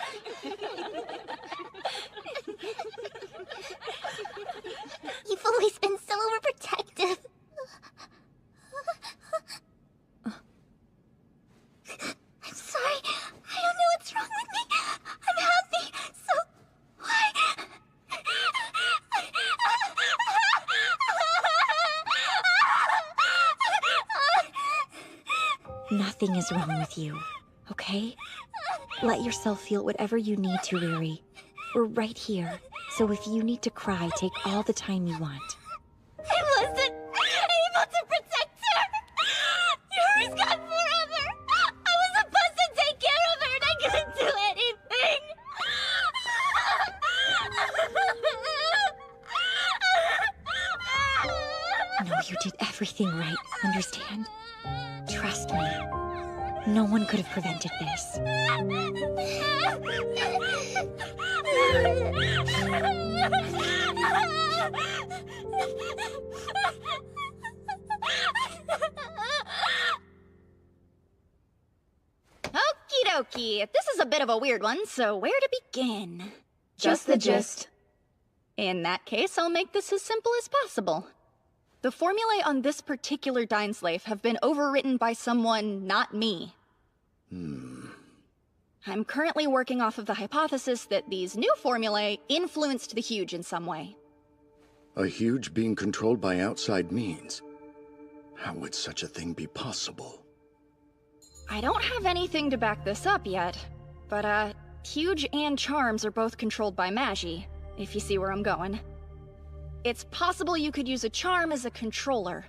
You've always been so overprotective. I'm sorry. I don't know what's wrong with me. I'm happy. So why? Nothing is wrong with you, okay? Let yourself feel whatever you need to, Riri. We're right here, so if you need to cry, take all the time you want. I wasn't able to protect her. Yuri's gone forever. I was supposed to take care of her and I couldn't do anything. No, you did everything right, understand? Trust me. No one could have prevented this. Okie dokie. This is a bit of a weird one, so where to begin? Just the gist. In that case, I'll make this as simple as possible. The formulae on this particular Dainsleif have been overwritten by someone not me. I'm currently working off of the hypothesis that these new formulae influenced the Huge in some way. A Huge being controlled by outside means? How would such a thing be possible? I don't have anything to back this up yet, but Huge and Charms are both controlled by Magi, if you see where I'm going. It's possible you could use a charm as a controller.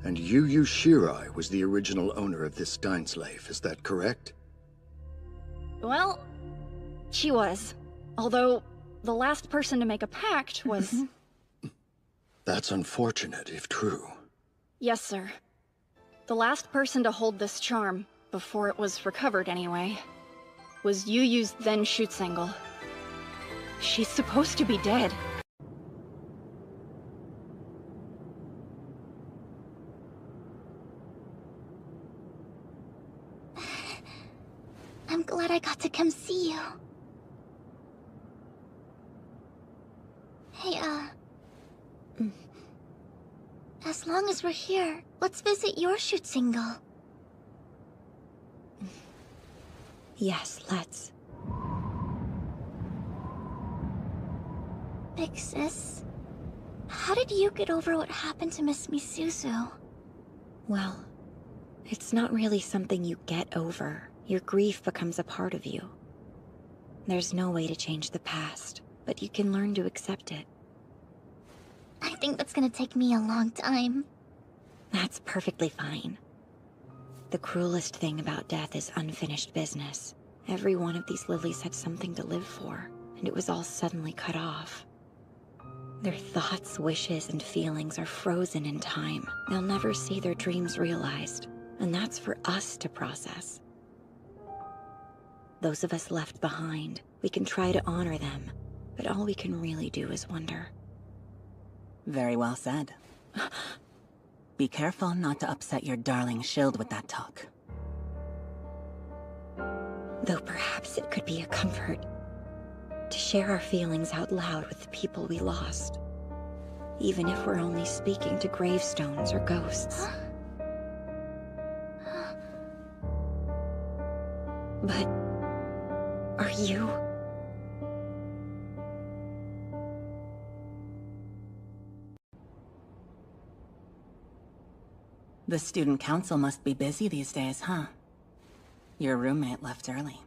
And Yu Shirai was the original owner of this Dainsleif, is that correct? Well, she was. Although, the last person to make a pact was... That's unfortunate, if true. Yes, sir. The last person to hold this charm, before it was recovered anyway, was Yu's then Schutzengel. She's supposed to be dead. I'm glad I got to come see you. Hey, as long as we're here, let's visit your Schutzengel. Yes, let's. Big sis, how did you get over what happened to Miss Misuzu? Well, it's not really something you get over. Your grief becomes a part of you. There's no way to change the past, but you can learn to accept it. I think that's gonna take me a long time. That's perfectly fine. The cruelest thing about death is unfinished business. Every one of these lilies had something to live for, and it was all suddenly cut off. Their thoughts, wishes, and feelings are frozen in time. They'll never see their dreams realized, and that's for us to process. Those of us left behind, we can try to honor them, but all we can really do is wonder. Very well said. Be careful not to upset your darling shield with that talk. Though perhaps it could be a comfort to share our feelings out loud with the people we lost, even if we're only speaking to gravestones or ghosts. But are you? The student council must be busy these days, huh? Your roommate left early.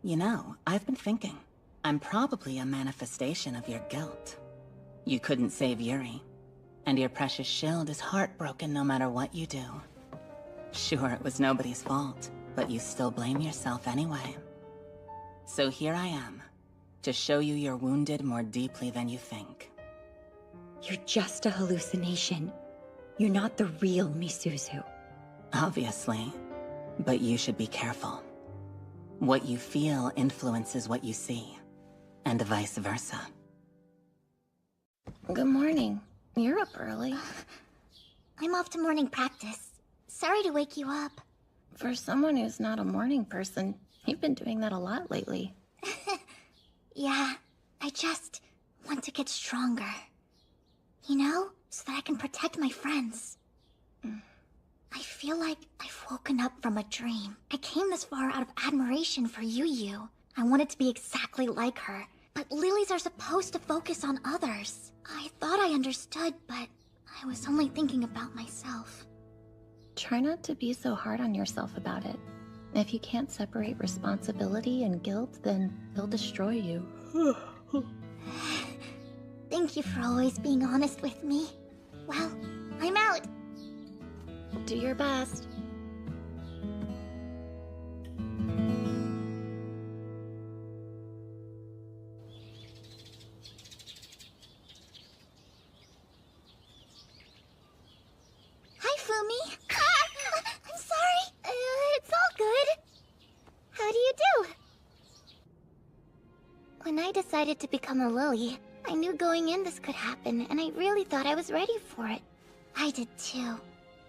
You know, I've been thinking. I'm probably a manifestation of your guilt. You couldn't save Yuri, and your precious shield is heartbroken no matter what you do. Sure, it was nobody's fault, but you still blame yourself anyway. So here I am, to show you you're wounded more deeply than you think. You're just a hallucination. You're not the real Misuzu. Obviously, but you should be careful. What you feel influences what you see, and vice versa. Good morning. You're up early. I'm off to morning practice. Sorry to wake you up. For someone who's not a morning person, you've been doing that a lot lately. Yeah, I just want to get stronger. You know? So that I can protect my friends. I feel like I've woken up from a dream. I came this far out of admiration for Yu. I wanted to be exactly like her. But lilies are supposed to focus on others. I thought I understood, but I was only thinking about myself. Try not to be so hard on yourself about it. If you can't separate responsibility and guilt, then they'll destroy you. Thank you for always being honest with me. Well, I'm out. Do your best. Hi, Fumi. I'm sorry. It's all good. How do you do? When I decided to become a lily, I knew going in this could happen, and I really thought I was ready for it. I did too.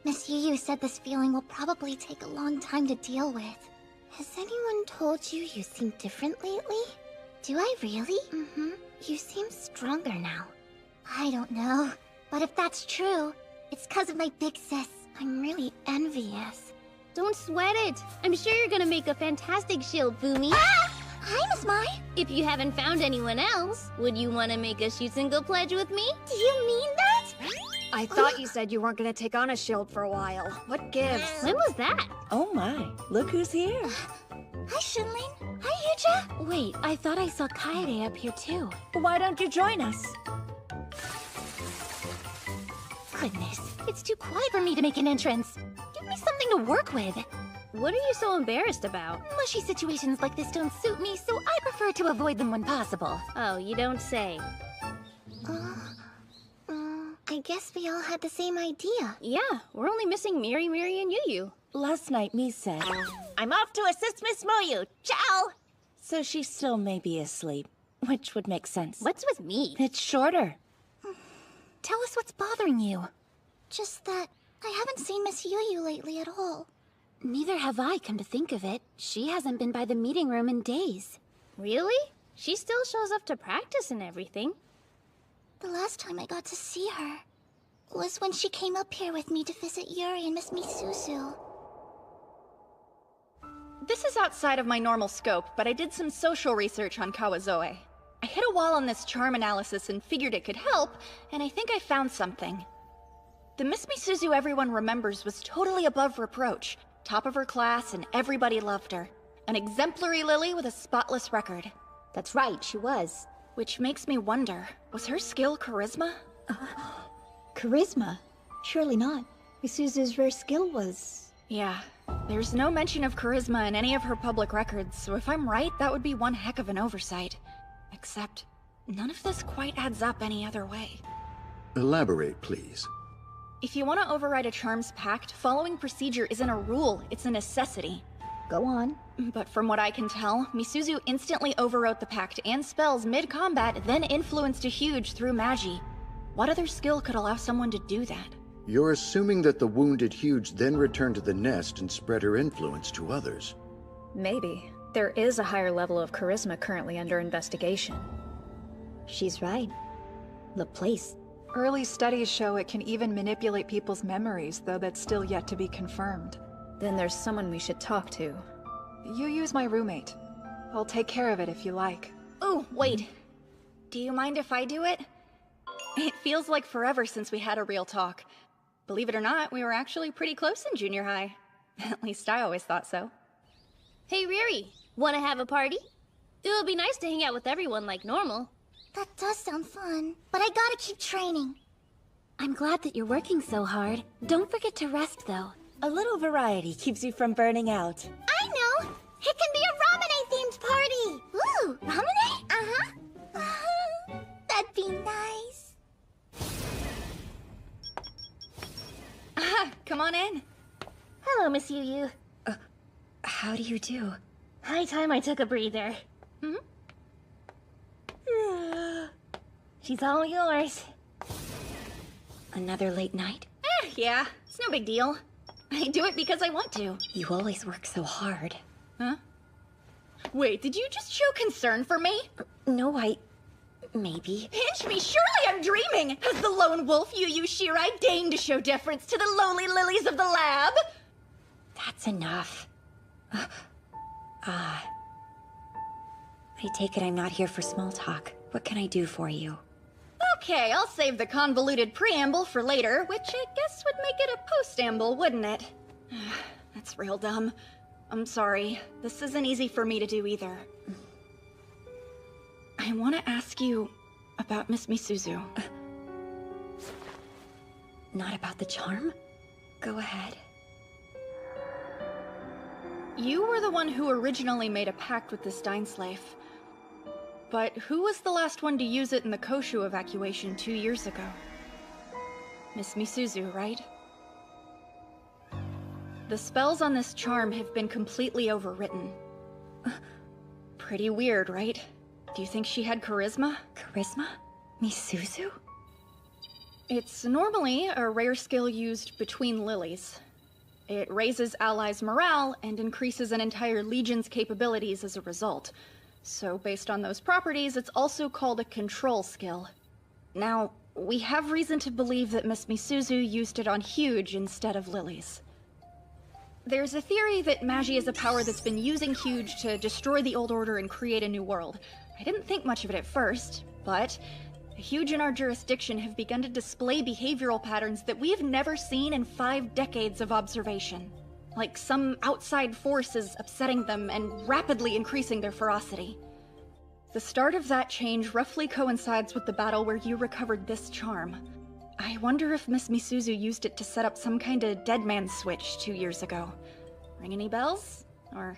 Miss Yu said this feeling will probably take a long time to deal with. Has anyone told you you seem different lately? Do I really? Mm-hmm. You seem stronger now. I don't know, but if that's true, it's because of my big sis. I'm really envious. Don't sweat it. I'm sure you're gonna make a fantastic shield, Fumi. Ah! Hi, Miss Mai. If you haven't found anyone else, would you want to make a shoot and go pledge with me? Do you mean that? I thought you said you weren't gonna take on a shield for a while. What gives? When was that? Oh my, look who's here. Hi, Shinlin. Hi, Yuja. Wait, I thought I saw Kaede up here too. Why don't you join us? Goodness, it's too quiet for me to make an entrance. Give me something to work with. What are you so embarrassed about? Mushy situations like this don't suit me, so I prefer to avoid them when possible. Oh, you don't say. I guess we all had the same idea. Yeah, we're only missing Miri, and Yu. Last night, Mi said, I'm off to assist Miss Moyu. Ciao! So she still may be asleep, which would make sense. What's with me? It's shorter. Tell us what's bothering you. Just that I haven't seen Miss Yu lately at all. Neither have I, come to think of it. She hasn't been by the meeting room in days. Really? She still shows up to practice and everything. The last time I got to see her was when she came up here with me to visit Yuri and Miss Misuzu. This is outside of my normal scope, but I did some social research on Kawazoe. I hit a wall on this charm analysis and figured it could help, and I think I found something. The Miss Misuzu everyone remembers was totally above reproach, top of her class, and everybody loved her. An exemplary lily with a spotless record. That's right, she was. Which makes me wonder, was her skill charisma? Charisma? Surely not. Misuzu's rare skill was... Yeah, there's no mention of charisma in any of her public records, so if I'm right, that would be one heck of an oversight. Except, none of this quite adds up any other way. Elaborate, please. If you want to override a charm's pact, following procedure isn't a rule, it's a necessity. Go on. But from what I can tell, Misuzu instantly overwrote the pact and spells mid-combat, then influenced a huge through Magi. What other skill could allow someone to do that? You're assuming that the wounded Huge then returned to the nest and spread her influence to others. Maybe. There is a higher level of charisma currently under investigation. She's right. The place. Early studies show it can even manipulate people's memories, though that's still yet to be confirmed. Then there's someone we should talk to. Yu's my roommate. I'll take care of it if you like. Ooh, wait. Do you mind if I do it? It feels like forever since we had a real talk. Believe it or not, we were actually pretty close in junior high. At least I always thought so. Hey, Riri, wanna have a party? It would be nice to hang out with everyone like normal. That does sound fun, but I gotta keep training. I'm glad that you're working so hard. Don't forget to rest, though. A little variety keeps you from burning out. I know! It can be a Ramune-themed party! Ooh, Ramune? Uh-huh. That'd be nice. Come on in. Hello, Miss Yu. How do you do? High time I took a breather. She's all yours. Another late night? Yeah, it's no big deal. I do it because I want to. You always work so hard. Huh? Wait, did you just show concern for me? No, maybe. Pinch me, surely I'm dreaming! Has the lone wolf Yu Shirai deigned to show deference to the lowly lilies of the lab? That's enough. I take it I'm not here for small talk. What can I do for you? Okay, I'll save the convoluted preamble for later, which I guess would make it a postamble, wouldn't it? That's real dumb. I'm sorry. This isn't easy for me to do either. I want to ask you about Miss Misuzu. Not about the charm? Go ahead. You were the one who originally made a pact with this Dine-slave. But who was the last one to use it in the Koshu evacuation 2 years ago? Miss Misuzu, right? The spells on this charm have been completely overwritten. Pretty weird, right? Do you think she had charisma? Charisma? Misuzu? It's normally a rare skill used between lilies. It raises allies' morale and increases an entire legion's capabilities as a result. So based on those properties, it's also called a control skill. Now, we have reason to believe that Miss Misuzu used it on Huge instead of lilies. There's a theory that Magi is a power that's been using Huge to destroy the old order and create a new world. I didn't think much of it at first, but the Huge in our jurisdiction have begun to display behavioral patterns that we've never seen in 5 decades of observation. Like some outside force is upsetting them and rapidly increasing their ferocity. The start of that change roughly coincides with the battle where you recovered this charm. I wonder if Miss Misuzu used it to set up some kind of dead man switch 2 years ago. Ring any bells? Or...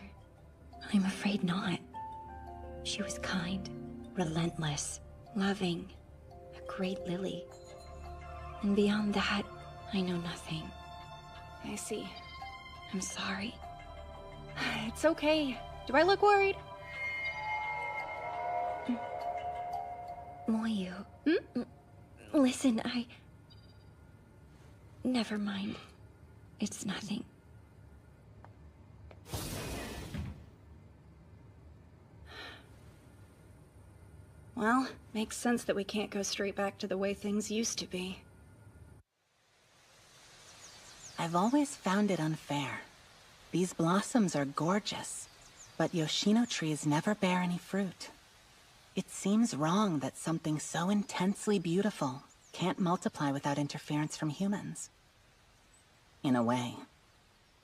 I'm afraid not. She was kind, relentless, loving, a great lily. And beyond that, I know nothing. I see. I'm sorry. It's okay. Do I look worried? Moyu. Listen, Never mind. It's nothing. Well, makes sense that we can't go straight back to the way things used to be. I've always found it unfair. These blossoms are gorgeous, but Yoshino trees never bear any fruit. It seems wrong that something so intensely beautiful can't multiply without interference from humans. In a way,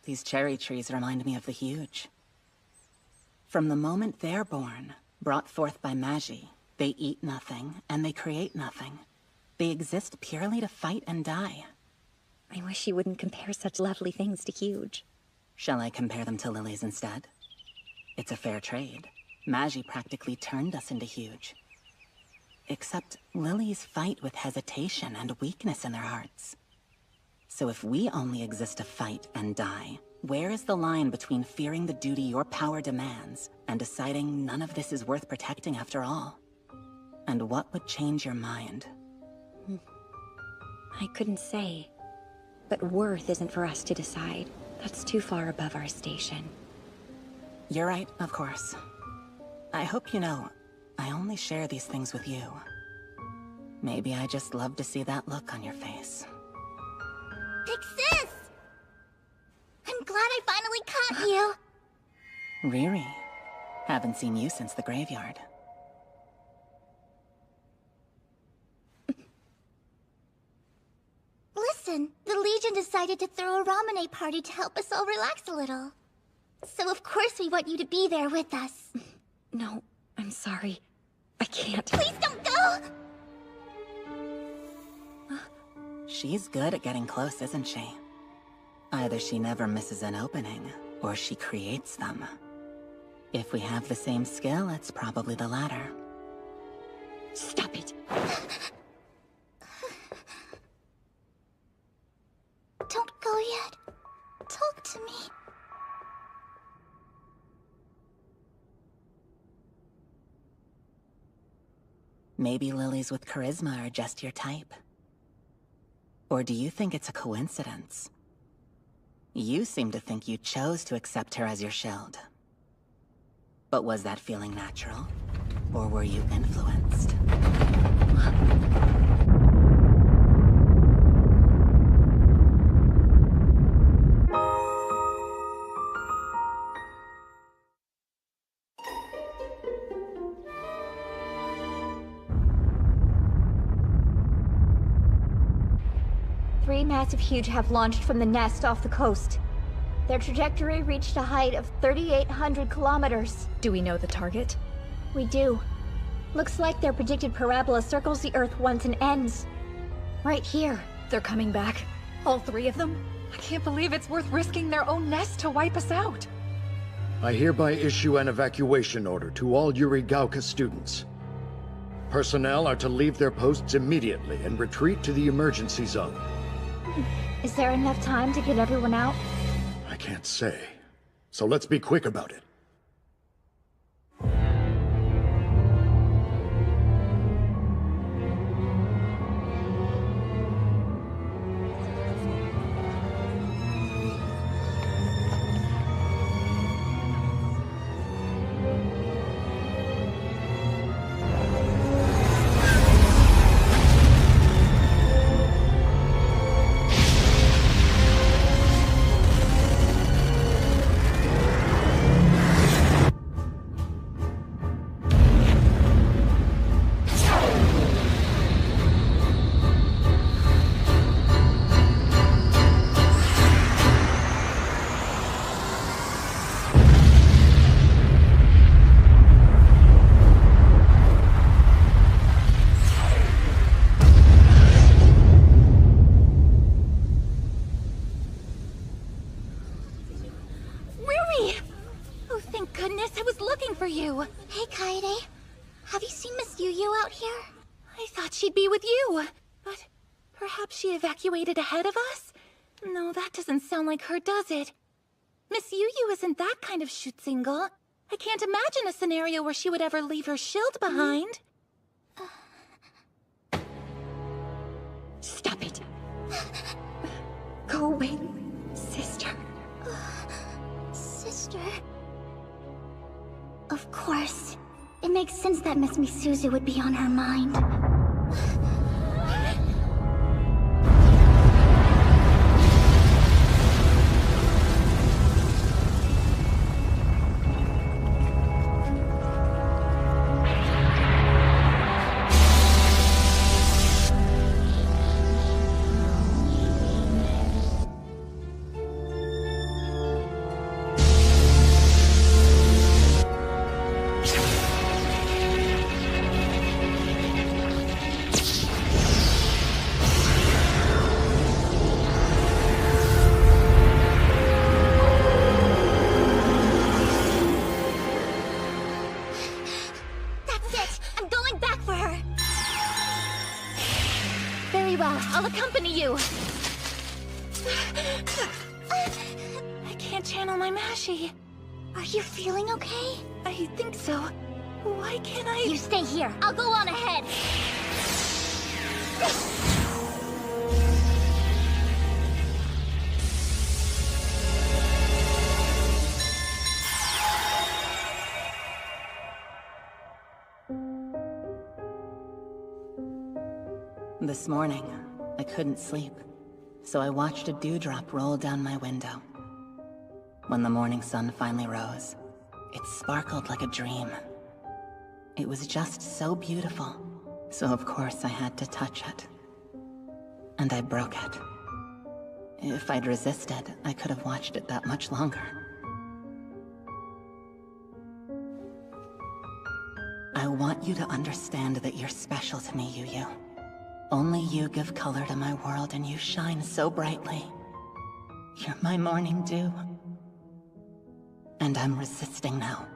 these cherry trees remind me of the Huge. From the moment they're born, brought forth by Magi, they eat nothing, and they create nothing. They exist purely to fight and die. I wish you wouldn't compare such lovely things to Huge. Shall I compare them to lilies instead? It's a fair trade. Magi practically turned us into Huge. Except lilies fight with hesitation and weakness in their hearts. So if we only exist to fight and die, where is the line between fearing the duty your power demands and deciding none of this is worth protecting after all? And what would change your mind? I couldn't say. But worth isn't for us to decide. That's too far above our station. You're right, of course. I hope you know, I only share these things with you. Maybe I just love to see that look on your face. Big sis! I'm glad I finally caught you! Riri, haven't seen you since the graveyard. Listen, the Legion decided to throw a Ramune party to help us all relax a little. So of course we want you to be there with us. No, I'm sorry. I can't. Please don't go! She's good at getting close, isn't she? Either she never misses an opening, or she creates them. If we have the same skill, it's probably the latter. Stop it. Don't go yet. Talk to me. Maybe lilies with charisma are just your type. Or do you think it's a coincidence? You seem to think you chose to accept her as your shield. But was that feeling natural? Or were you influenced? Three massive Huge have launched from the nest off the coast. Their trajectory reached a height of 3,800 kilometers. Do we know the target? We do. Looks like their predicted parabola circles the Earth once and ends. Right here. They're coming back. All three of them? I can't believe it's worth risking their own nest to wipe us out. I hereby issue an evacuation order to all Yurigauka students. Personnel are to leave their posts immediately and retreat to the emergency zone. Is there enough time to get everyone out? I can't say. So let's be quick about it. Hey, Kaede. Have you seen Miss Yu out here? I thought she'd be with you, but perhaps she evacuated ahead of us? No, that doesn't sound like her, does it? Miss Yu isn't that kind of Schutzingle. I can't imagine a scenario where she would ever leave her shield behind. Stop it. Go away, sister. Sister? Of course. It makes sense that Miss Misuzu would be on her mind. my Mashie. Are you feeling okay? I think so. Why can't I? You stay here. I'll go on ahead. This morning, I couldn't sleep, so I watched a dewdrop roll down my window. When the morning sun finally rose, it sparkled like a dream. It was just so beautiful, so of course I had to touch it. And I broke it. If I'd resisted, I could have watched it that much longer. I want you to understand that you're special to me, Yu. Only you give color to my world, and you shine so brightly. You're my morning dew. And I'm resisting now.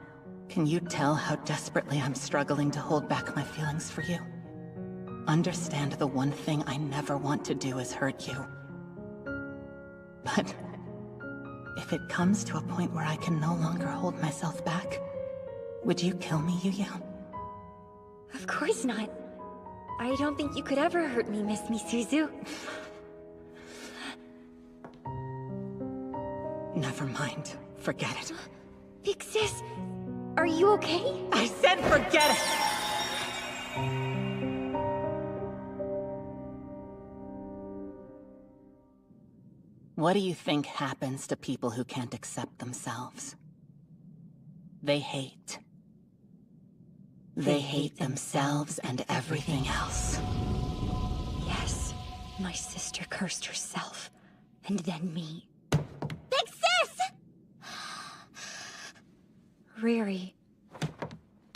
Can you tell how desperately I'm struggling to hold back my feelings for you? Understand the one thing I never want to do is hurt you. But if it comes to a point where I can no longer hold myself back, would you kill me, Yu? Of course not. I don't think you could ever hurt me, Miss Misuzu. Never mind. Forget it. Big sis, are you okay? I said forget it! What do you think happens to people who can't accept themselves? They hate. They hate themselves and everything else. Yes, my sister cursed herself, and then me. Big sis! Riri.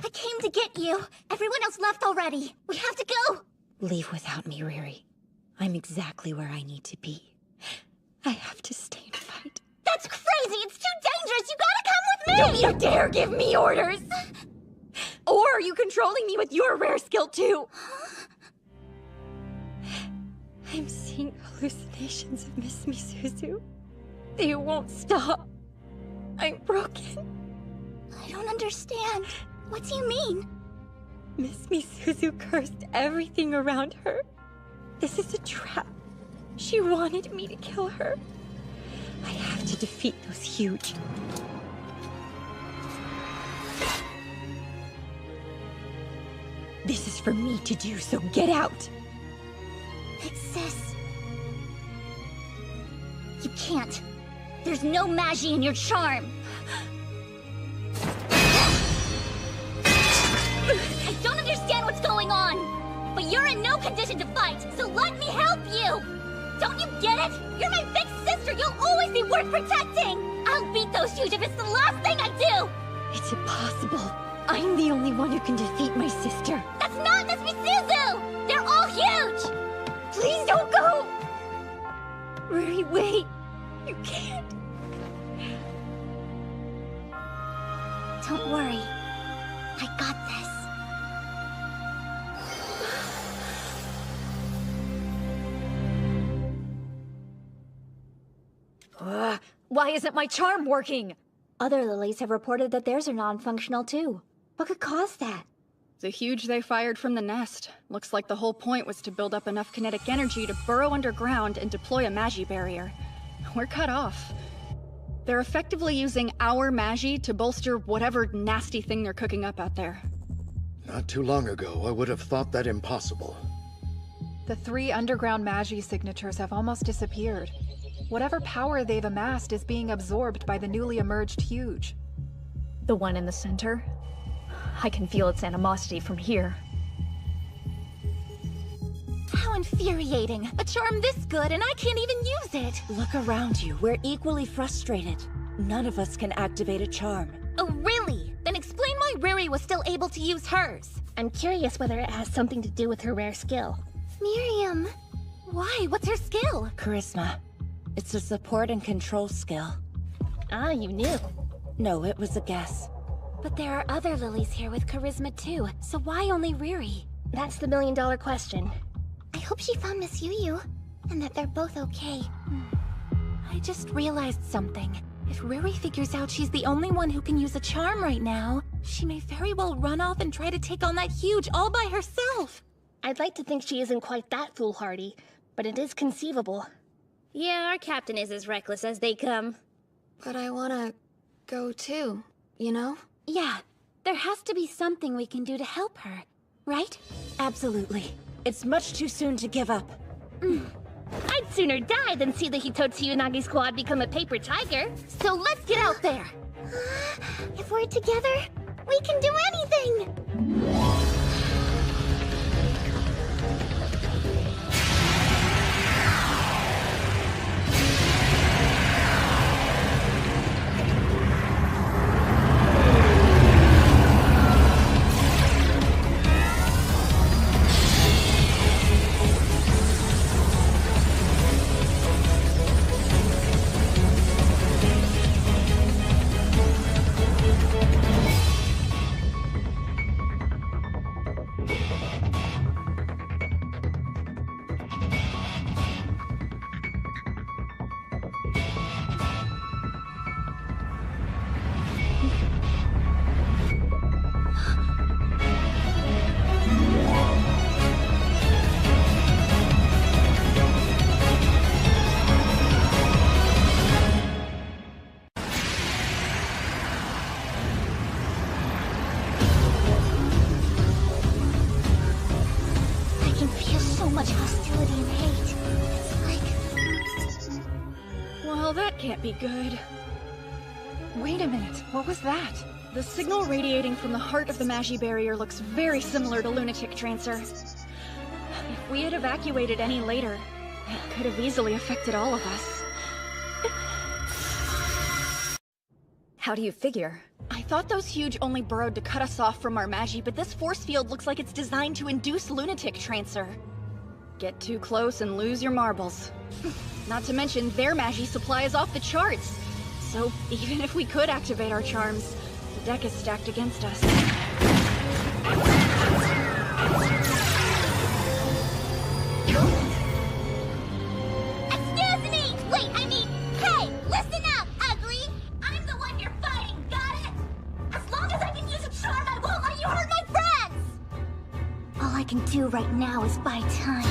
I came to get you. Everyone else left already. We have to go. Leave without me, Riri. I'm exactly where I need to be. I have to stay and fight. That's crazy! It's too dangerous! You gotta come with me! Don't you dare give me orders! Or are you controlling me with your rare skill too? I'm seeing hallucinations of Miss Misuzu. They won't stop. I'm broken. I don't understand. What do you mean? Miss Misuzu cursed everything around her. This is a trap. She wanted me to kill her. I have to defeat those huge. This is for me to do, so get out! Big sis. You can't. There's no Magi in your charm. I don't understand what's going on, but you're in no condition to fight, so let me help you! Don't you get it? You're my big sister! You'll always be worth protecting! I'll beat those huge if it's the last thing I do! It's impossible. I'm the only one who can defeat my sister. That's not Miss Misuzu! They're all huge! Please don't go! Riri, wait. You can't. Don't worry. I got this. Why isn't my charm working? Other lilies have reported that theirs are non-functional too. What could cause that? The huge they fired from the nest. Looks like the whole point was to build up enough kinetic energy to burrow underground and deploy a Magi barrier. We're cut off. They're effectively using our Magi to bolster whatever nasty thing they're cooking up out there. Not too long ago, I would have thought that impossible. The 3 underground Magi signatures have almost disappeared. Whatever power they've amassed is being absorbed by the newly emerged huge. The one in the center? I can feel its animosity from here. How infuriating! A charm this good and I can't even use it! Look around you. We're equally frustrated. None of us can activate a charm. Oh, really? Then explain why Riri was still able to use hers. I'm curious whether it has something to do with her rare skill. Miriam! Why? What's her skill? Charisma. It's a support and control skill. Ah, you knew. No, it was a guess. But there are other lilies here with charisma too, so why only Riri? That's the million-dollar question. I hope she found Miss Yu, and that they're both okay. I just realized something. If Riri figures out she's the only one who can use a charm right now, she may very well run off and try to take on that huge all by herself. I'd like to think she isn't quite that foolhardy, but it is conceivable. Yeah, our captain is as reckless as they come. But I wanna go too, you know? Yeah, there has to be something we can do to help her, right? Absolutely. It's much too soon to give up. I'd sooner die than see the Hitotsu Unagi squad become a paper tiger. So let's get out there! If we're together, we can do anything! Can't be good. Wait a minute, what was that? The signal radiating from the heart of the Magi barrier looks very similar to Lunatic Trancer. If we had evacuated any later, it could have easily affected all of us. How do you figure? I thought those huge only burrowed to cut us off from our Magi, but this force field looks like it's designed to induce Lunatic Trancer. Get too close and lose your marbles. Not to mention, their Magi supply is off the charts. So, even if we could activate our charms, the deck is stacked against us. Excuse me! Wait, hey! Listen up, ugly! I'm the one you're fighting, got it? As long as I can use a charm, I won't let you hurt my friends! All I can do right now is buy time.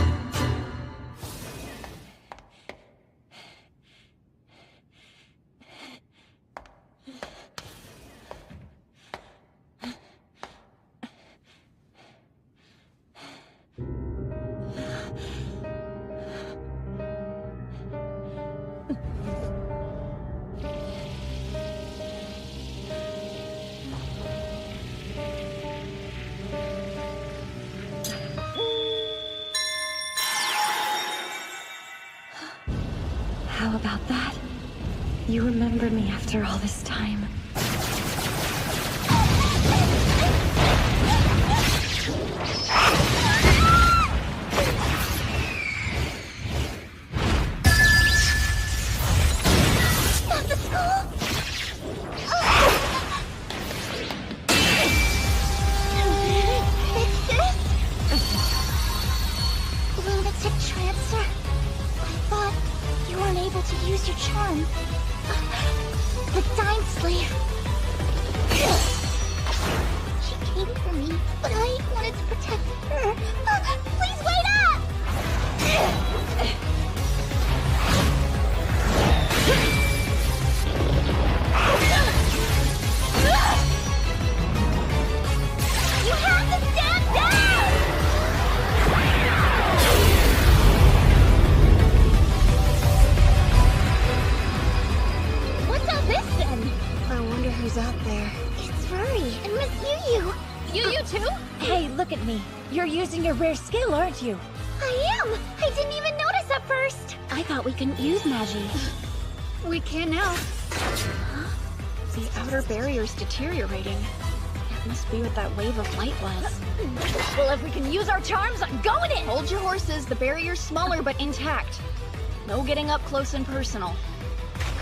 How about that? You remember me after all this time. Not the school! Lunatic Trancer. I thought you weren't able to use your charm. The Time Slave. She came for me, but I wanted to protect her. Please wait up! You have to stand down! What's all this then? I wonder who's out there. It's Rory and Miss Yu. You too? Hey, look at me. You're using your rare skill, aren't you? I am! I didn't even notice at first! I thought we couldn't use Magi. We can now. The outer barrier's deteriorating. It must be what that wave of light was. Well, if we can use our charms, I'm going in! Hold your horses. The barrier's smaller but intact. No getting up close and personal.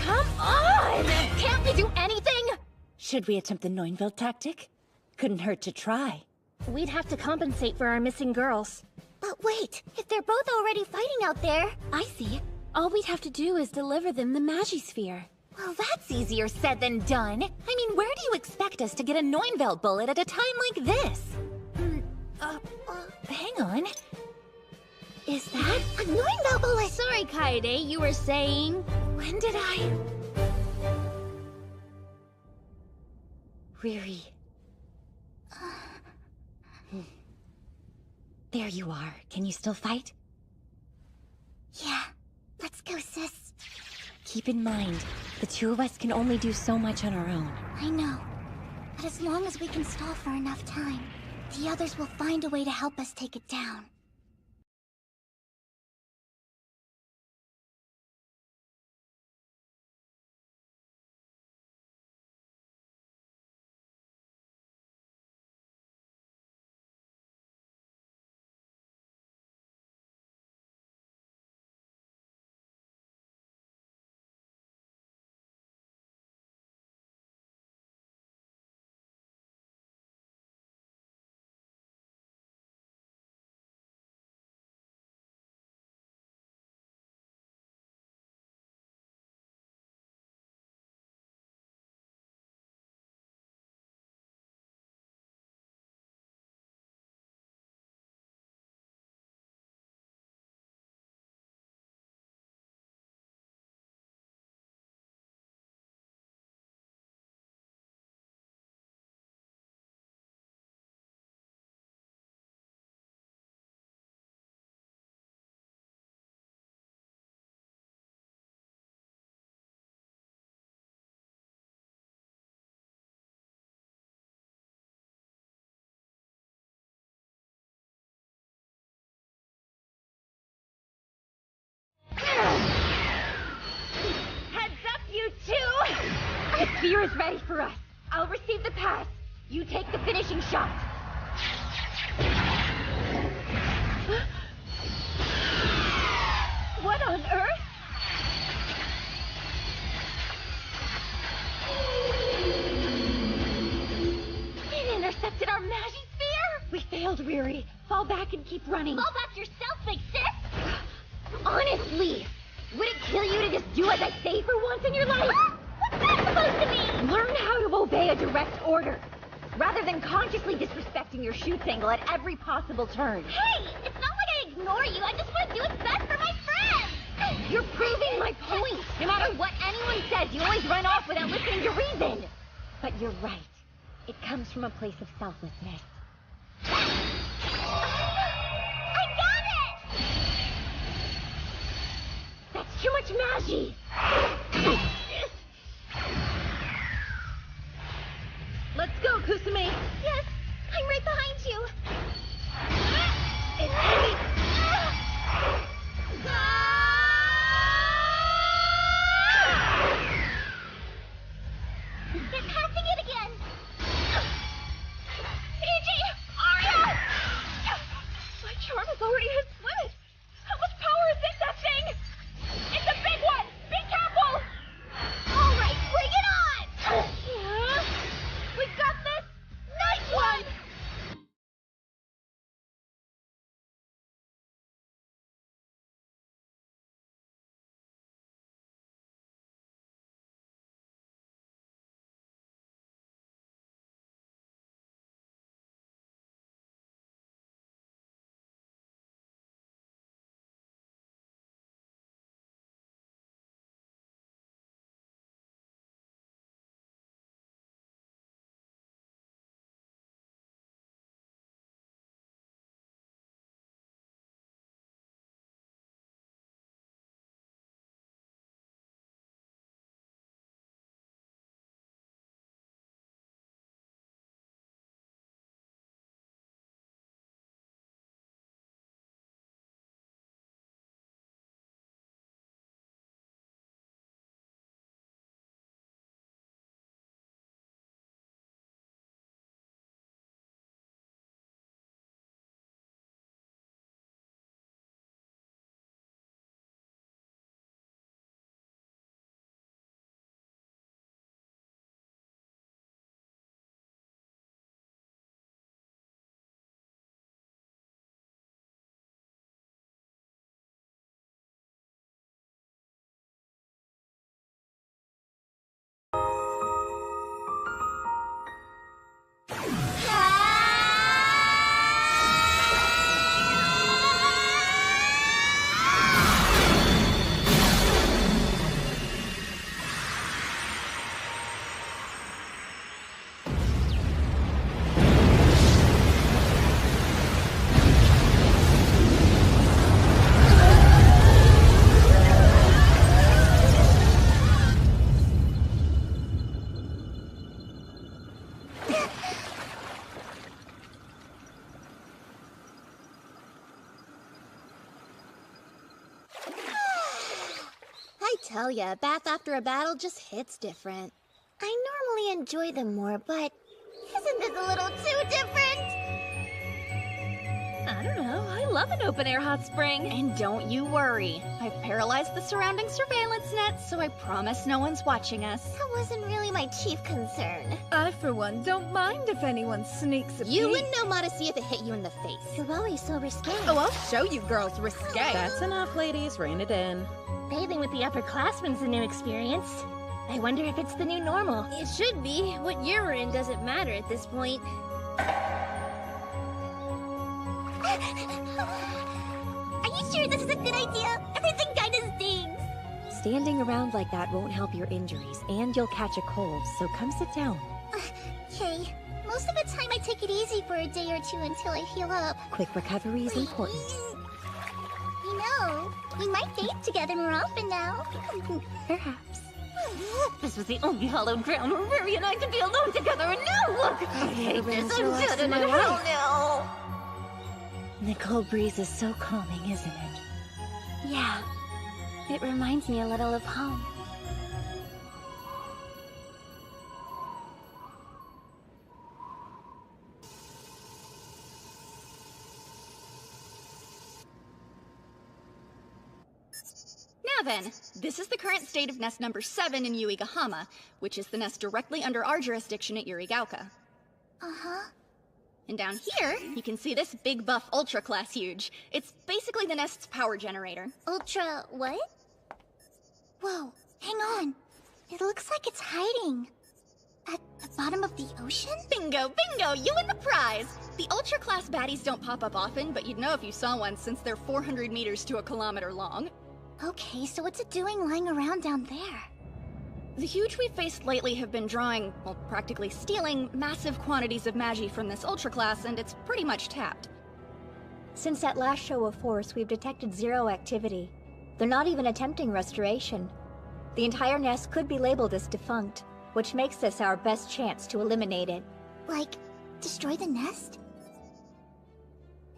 Come on! Can't we do anything? Should we attempt the Neunville tactic? Couldn't hurt to try. We'd have to compensate for our missing girls. But wait, if they're both already fighting out there... I see. All we'd have to do is deliver them the Magisphere. Well, that's easier said than done. I mean, where do you expect us to get a Neunvelt bullet at a time like this? Hang on. Is that a Neunvelt bullet? Sorry, Kaede, you were saying... When did I... Riri. There you are. Can you still fight? Yeah. Let's go, sis. Keep in mind, the two of us can only do so much on our own. I know. But as long as we can stall for enough time, the others will find a way to help us take it down. Heads up, you two! The sphere is ready for us. I'll receive the pass. You take the finishing shot. What on earth? It intercepted our Magi sphere? We failed, Riri. Fall back and keep running. Fall back yourself, big sis! Honestly, would it kill you to just do as I say for once in your life? What's that supposed to mean? Learn how to obey a direct order, rather than consciously disrespecting your chute angle at every possible turn. Hey, it's not like I ignore you. I just want to do what's best for my friends. You're proving my point. No matter what anyone says, you always run off without listening to reason. But you're right. It comes from a place of selflessness. I got it! That's too much Magi. Let's go, Kusumi. Yes, I'm right behind you. It's heavy. They're passing it again. Fiji! Arya! My charm is already his limit. How much power is in that thing? It's a big one! Be careful! All right, bring it on! We got this! Nice one! tell ya, a bath after a battle just hits different. I normally enjoy them more, but isn't this a little too different? I don't know. I love an open-air hot spring. And don't you worry. I've paralyzed the surrounding surveillance net, so I promise no one's watching us. That wasn't really my chief concern. I, for one, don't mind if anyone sneaks a peek. You wouldn't know modesty if it hit you in the face. You're always so risque. Oh, I'll show you girls risque. That's enough, ladies. Rein it in. Bathing with the upperclassmen's a new experience. I wonder if it's the new normal. It should be. What year we're in doesn't matter at this point. Are you sure this is a good idea? Everything kinda stings. Standing around like that won't help your injuries, and you'll catch a cold, so come sit down. Okay. Most of the time I take it easy for a day or two until I heal up. Quick recovery is important. You know, we might date together more often now. Perhaps. This was the only hallowed ground where Riri and I could be alone together, and now look! I hate this. I'm dead in hell now. The cold breeze is so calming, isn't it? Yeah. It reminds me a little of home. Now then, this is the current state of nest number 7 in Yuigahama, which is the nest directly under our jurisdiction at Yurigauka. Uh-huh. And down here, you can see this big buff Ultra Class Huge. It's basically the nest's power generator. Ultra what? Whoa, hang on. It looks like it's hiding. At the bottom of the ocean? Bingo, bingo, you win the prize! The Ultra Class baddies don't pop up often, but you'd know if you saw one since they're 400 meters to a kilometer long. Okay, so what's it doing lying around down there? The huge we've faced lately have been drawing, well, practically stealing massive quantities of magi from this Ultra Class, and it's pretty much tapped. Since that last show of force, we've detected zero activity. They're not even attempting restoration. The entire nest could be labeled as defunct, which makes this our best chance to eliminate it. Like, destroy the nest?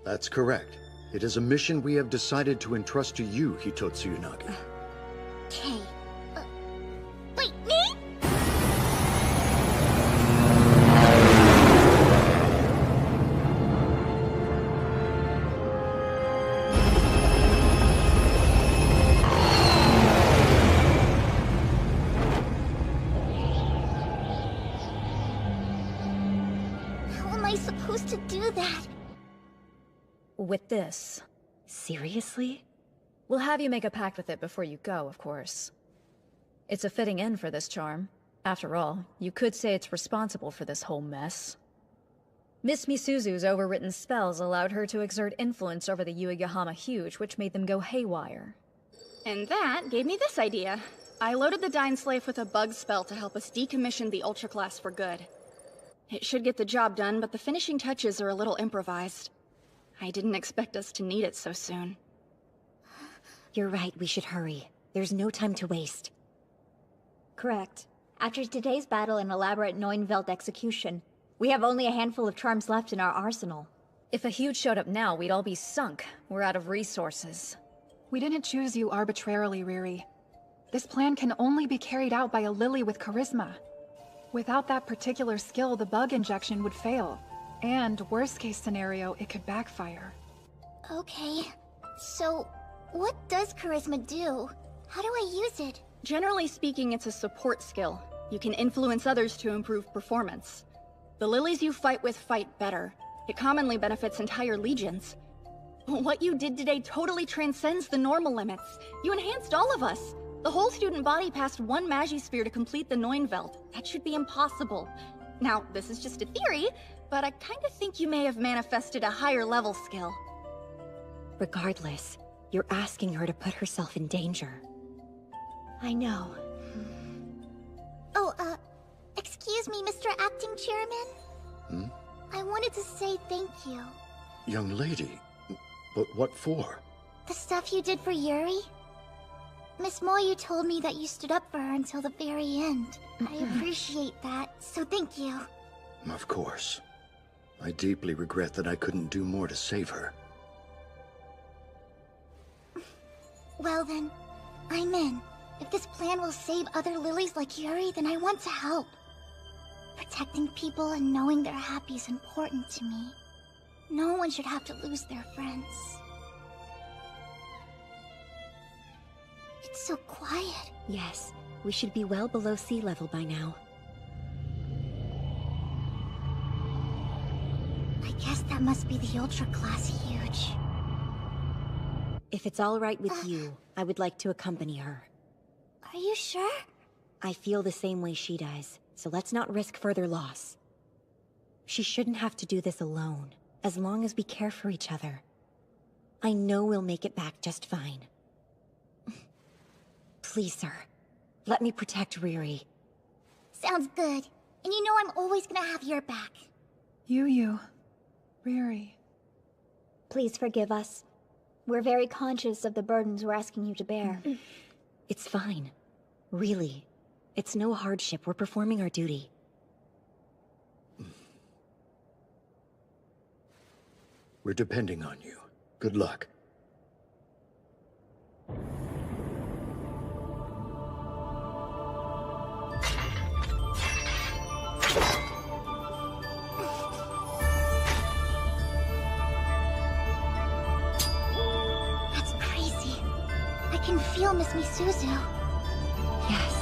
That's correct. It is a mission we have decided to entrust to you, Hitotsu Unagi. Okay. Wait, me? How am I supposed to do that? With this. Seriously? We'll have you make a pact with it before you go, of course. It's a fitting end for this charm. After all, you could say it's responsible for this whole mess. Miss Misuzu's overwritten spells allowed her to exert influence over the Yuigahama Huge, which made them go haywire. And that gave me this idea. I loaded the Dying Slave with a bug spell to help us decommission the Ultra Class for good. It should get the job done, but the finishing touches are a little improvised. I didn't expect us to need it so soon. You're right, we should hurry. There's no time to waste. Correct. After today's battle and elaborate Neunvelt execution, we have only a handful of charms left in our arsenal. If a Huge showed up now, we'd all be sunk. We're out of resources. We didn't choose you arbitrarily, Riri. This plan can only be carried out by a Lily with charisma. Without that particular skill, the bug injection would fail. And, worst case scenario, it could backfire. Okay. So, what does charisma do? How do I use it? Generally speaking, it's a support skill. You can influence others to improve performance. The lilies you fight with fight better. It commonly benefits entire legions. What you did today totally transcends the normal limits. You enhanced all of us. The whole student body passed one Magisphere to complete the Neunvelt. That should be impossible. Now, this is just a theory, but I kinda think you may have manifested a higher level skill. Regardless, you're asking her to put herself in danger. I know. Oh, excuse me, Mr. Acting Chairman? I wanted to say thank you. Young lady, but what for? The stuff you did for Yuri? Miss Moyu told me that you stood up for her until the very end. I appreciate that, so thank you. Of course. I deeply regret that I couldn't do more to save her. Well then, I'm in. If this plan will save other lilies like Yuri, then I want to help. Protecting people and knowing they're happy is important to me. No one should have to lose their friends. It's so quiet. Yes, we should be well below sea level by now. I guess that must be the Ultra Class Huge. If it's all right with you, I would like to accompany her. Are you sure? I feel the same way she does, so let's not risk further loss. She shouldn't have to do this alone, as long as we care for each other. I know we'll make it back just fine. Please, sir, let me protect Riri. Sounds good. And you know I'm always gonna have your back. Yu, Riri. Please forgive us. We're very conscious of the burdens we're asking you to bear. It's fine. Really. It's no hardship. We're performing our duty. We're depending on you. Good luck. That's crazy. I can feel Miss Misuzu. Yes.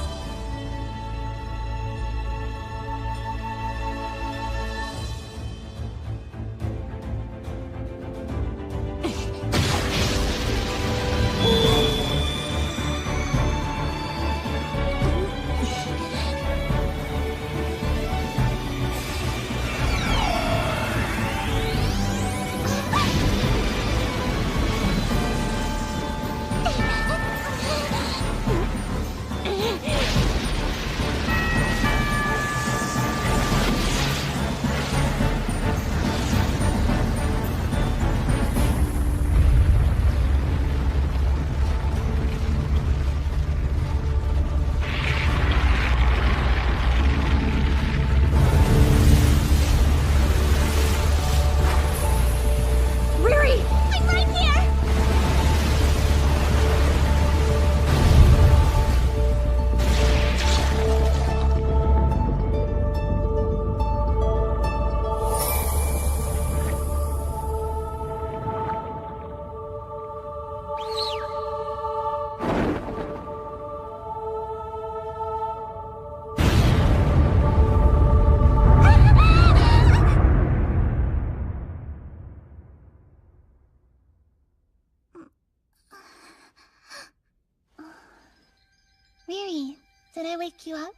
Riri, did I wake you up?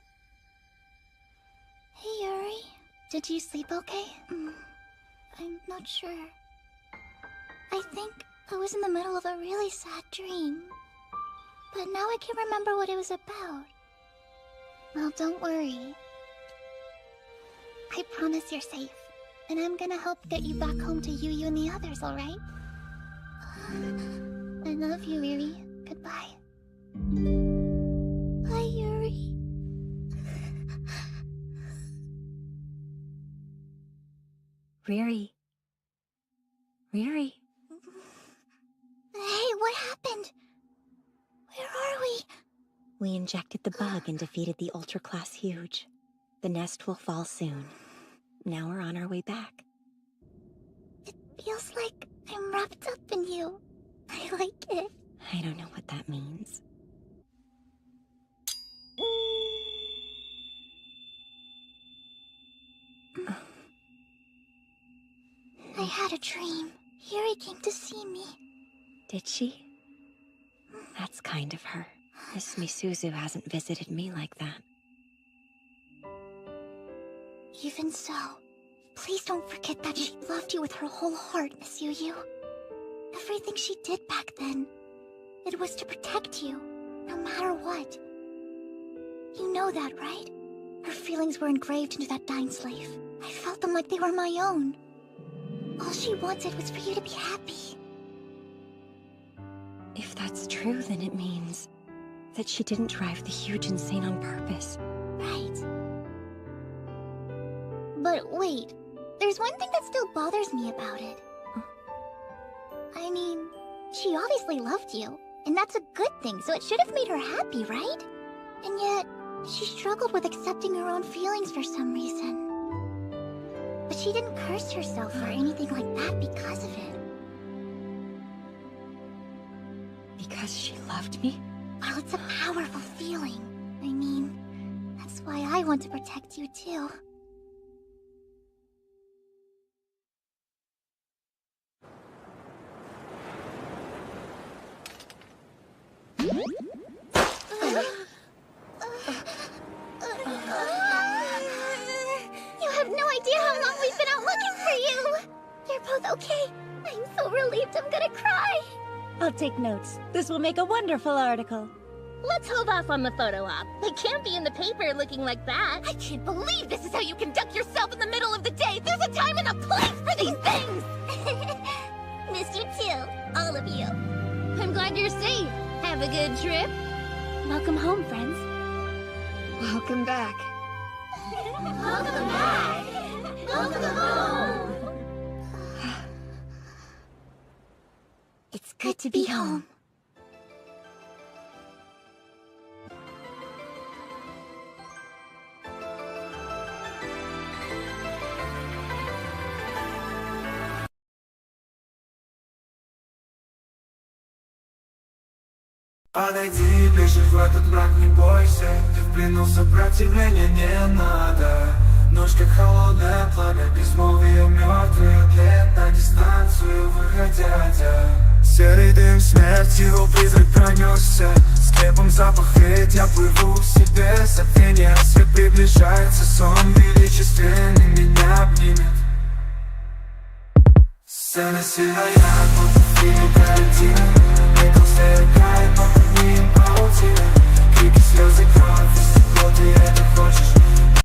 Hey, Yuri. Did you sleep okay? I'm not sure. I think I was in the middle of a really sad dream. But now I can't remember what it was about. Well, don't worry. I promise you're safe. And I'm gonna help get you back home to you and the others, alright? I love you, Riri. Goodbye. Bye, Yuri. Riri. Riri. Hey, what happened? Where are we? We injected the bug and defeated the Ultra Class Huge. The nest will fall soon. Now we're on our way back. It feels like I'm wrapped up in you. I like it. I don't know what that means. I had a dream. Yuri came to see me. Did she? That's kind of her. Miss Misuzu hasn't visited me like that. Even so, please don't forget that she loved you with her whole heart, Miss Yu. Everything she did back then, it was to protect you, no matter what. You know that, right? Her feelings were engraved into that dying slave. I felt them like they were my own. All she wanted was for you to be happy. If that's true, then it means that she didn't drive the Huge insane on purpose. Right. But wait, there's one thing that still bothers me about it. I mean, she obviously loved you, And that's a good thing, so it should have made her happy, right? And yet, she struggled with accepting her own feelings for some reason. But she didn't curse herself or anything like that because of it. Because she loved me? Well, it's a powerful feeling. I mean, that's why I want to protect you too. You have no idea how long we've been out looking for you! You're both okay. I'm so relieved I'm gonna cry. I'll take notes. This will make a wonderful article. Let's hold off on the photo op. It can't be in the paper looking like that. I can't believe this is how you conduct yourself in the middle of the day! There's a time and a place for these things! Missed you too, all of you. I'm glad you're safe. Have a good trip. Welcome home, friends. Welcome back. Welcome back! Welcome home! It's good to be home. Подойди ближе в этот мрак, не бойся. Ты в плену, сопротивления не надо. Ночь как холодное пламя, безмолвие мертвых лет на дистанцию выходя. Серый дым смерти, его призрак пронесся. Скрепом запах, ведь я плыву в себе. Забвение, свет приближается, сон величественный меня обнимет. Сцена силая, будто в фильме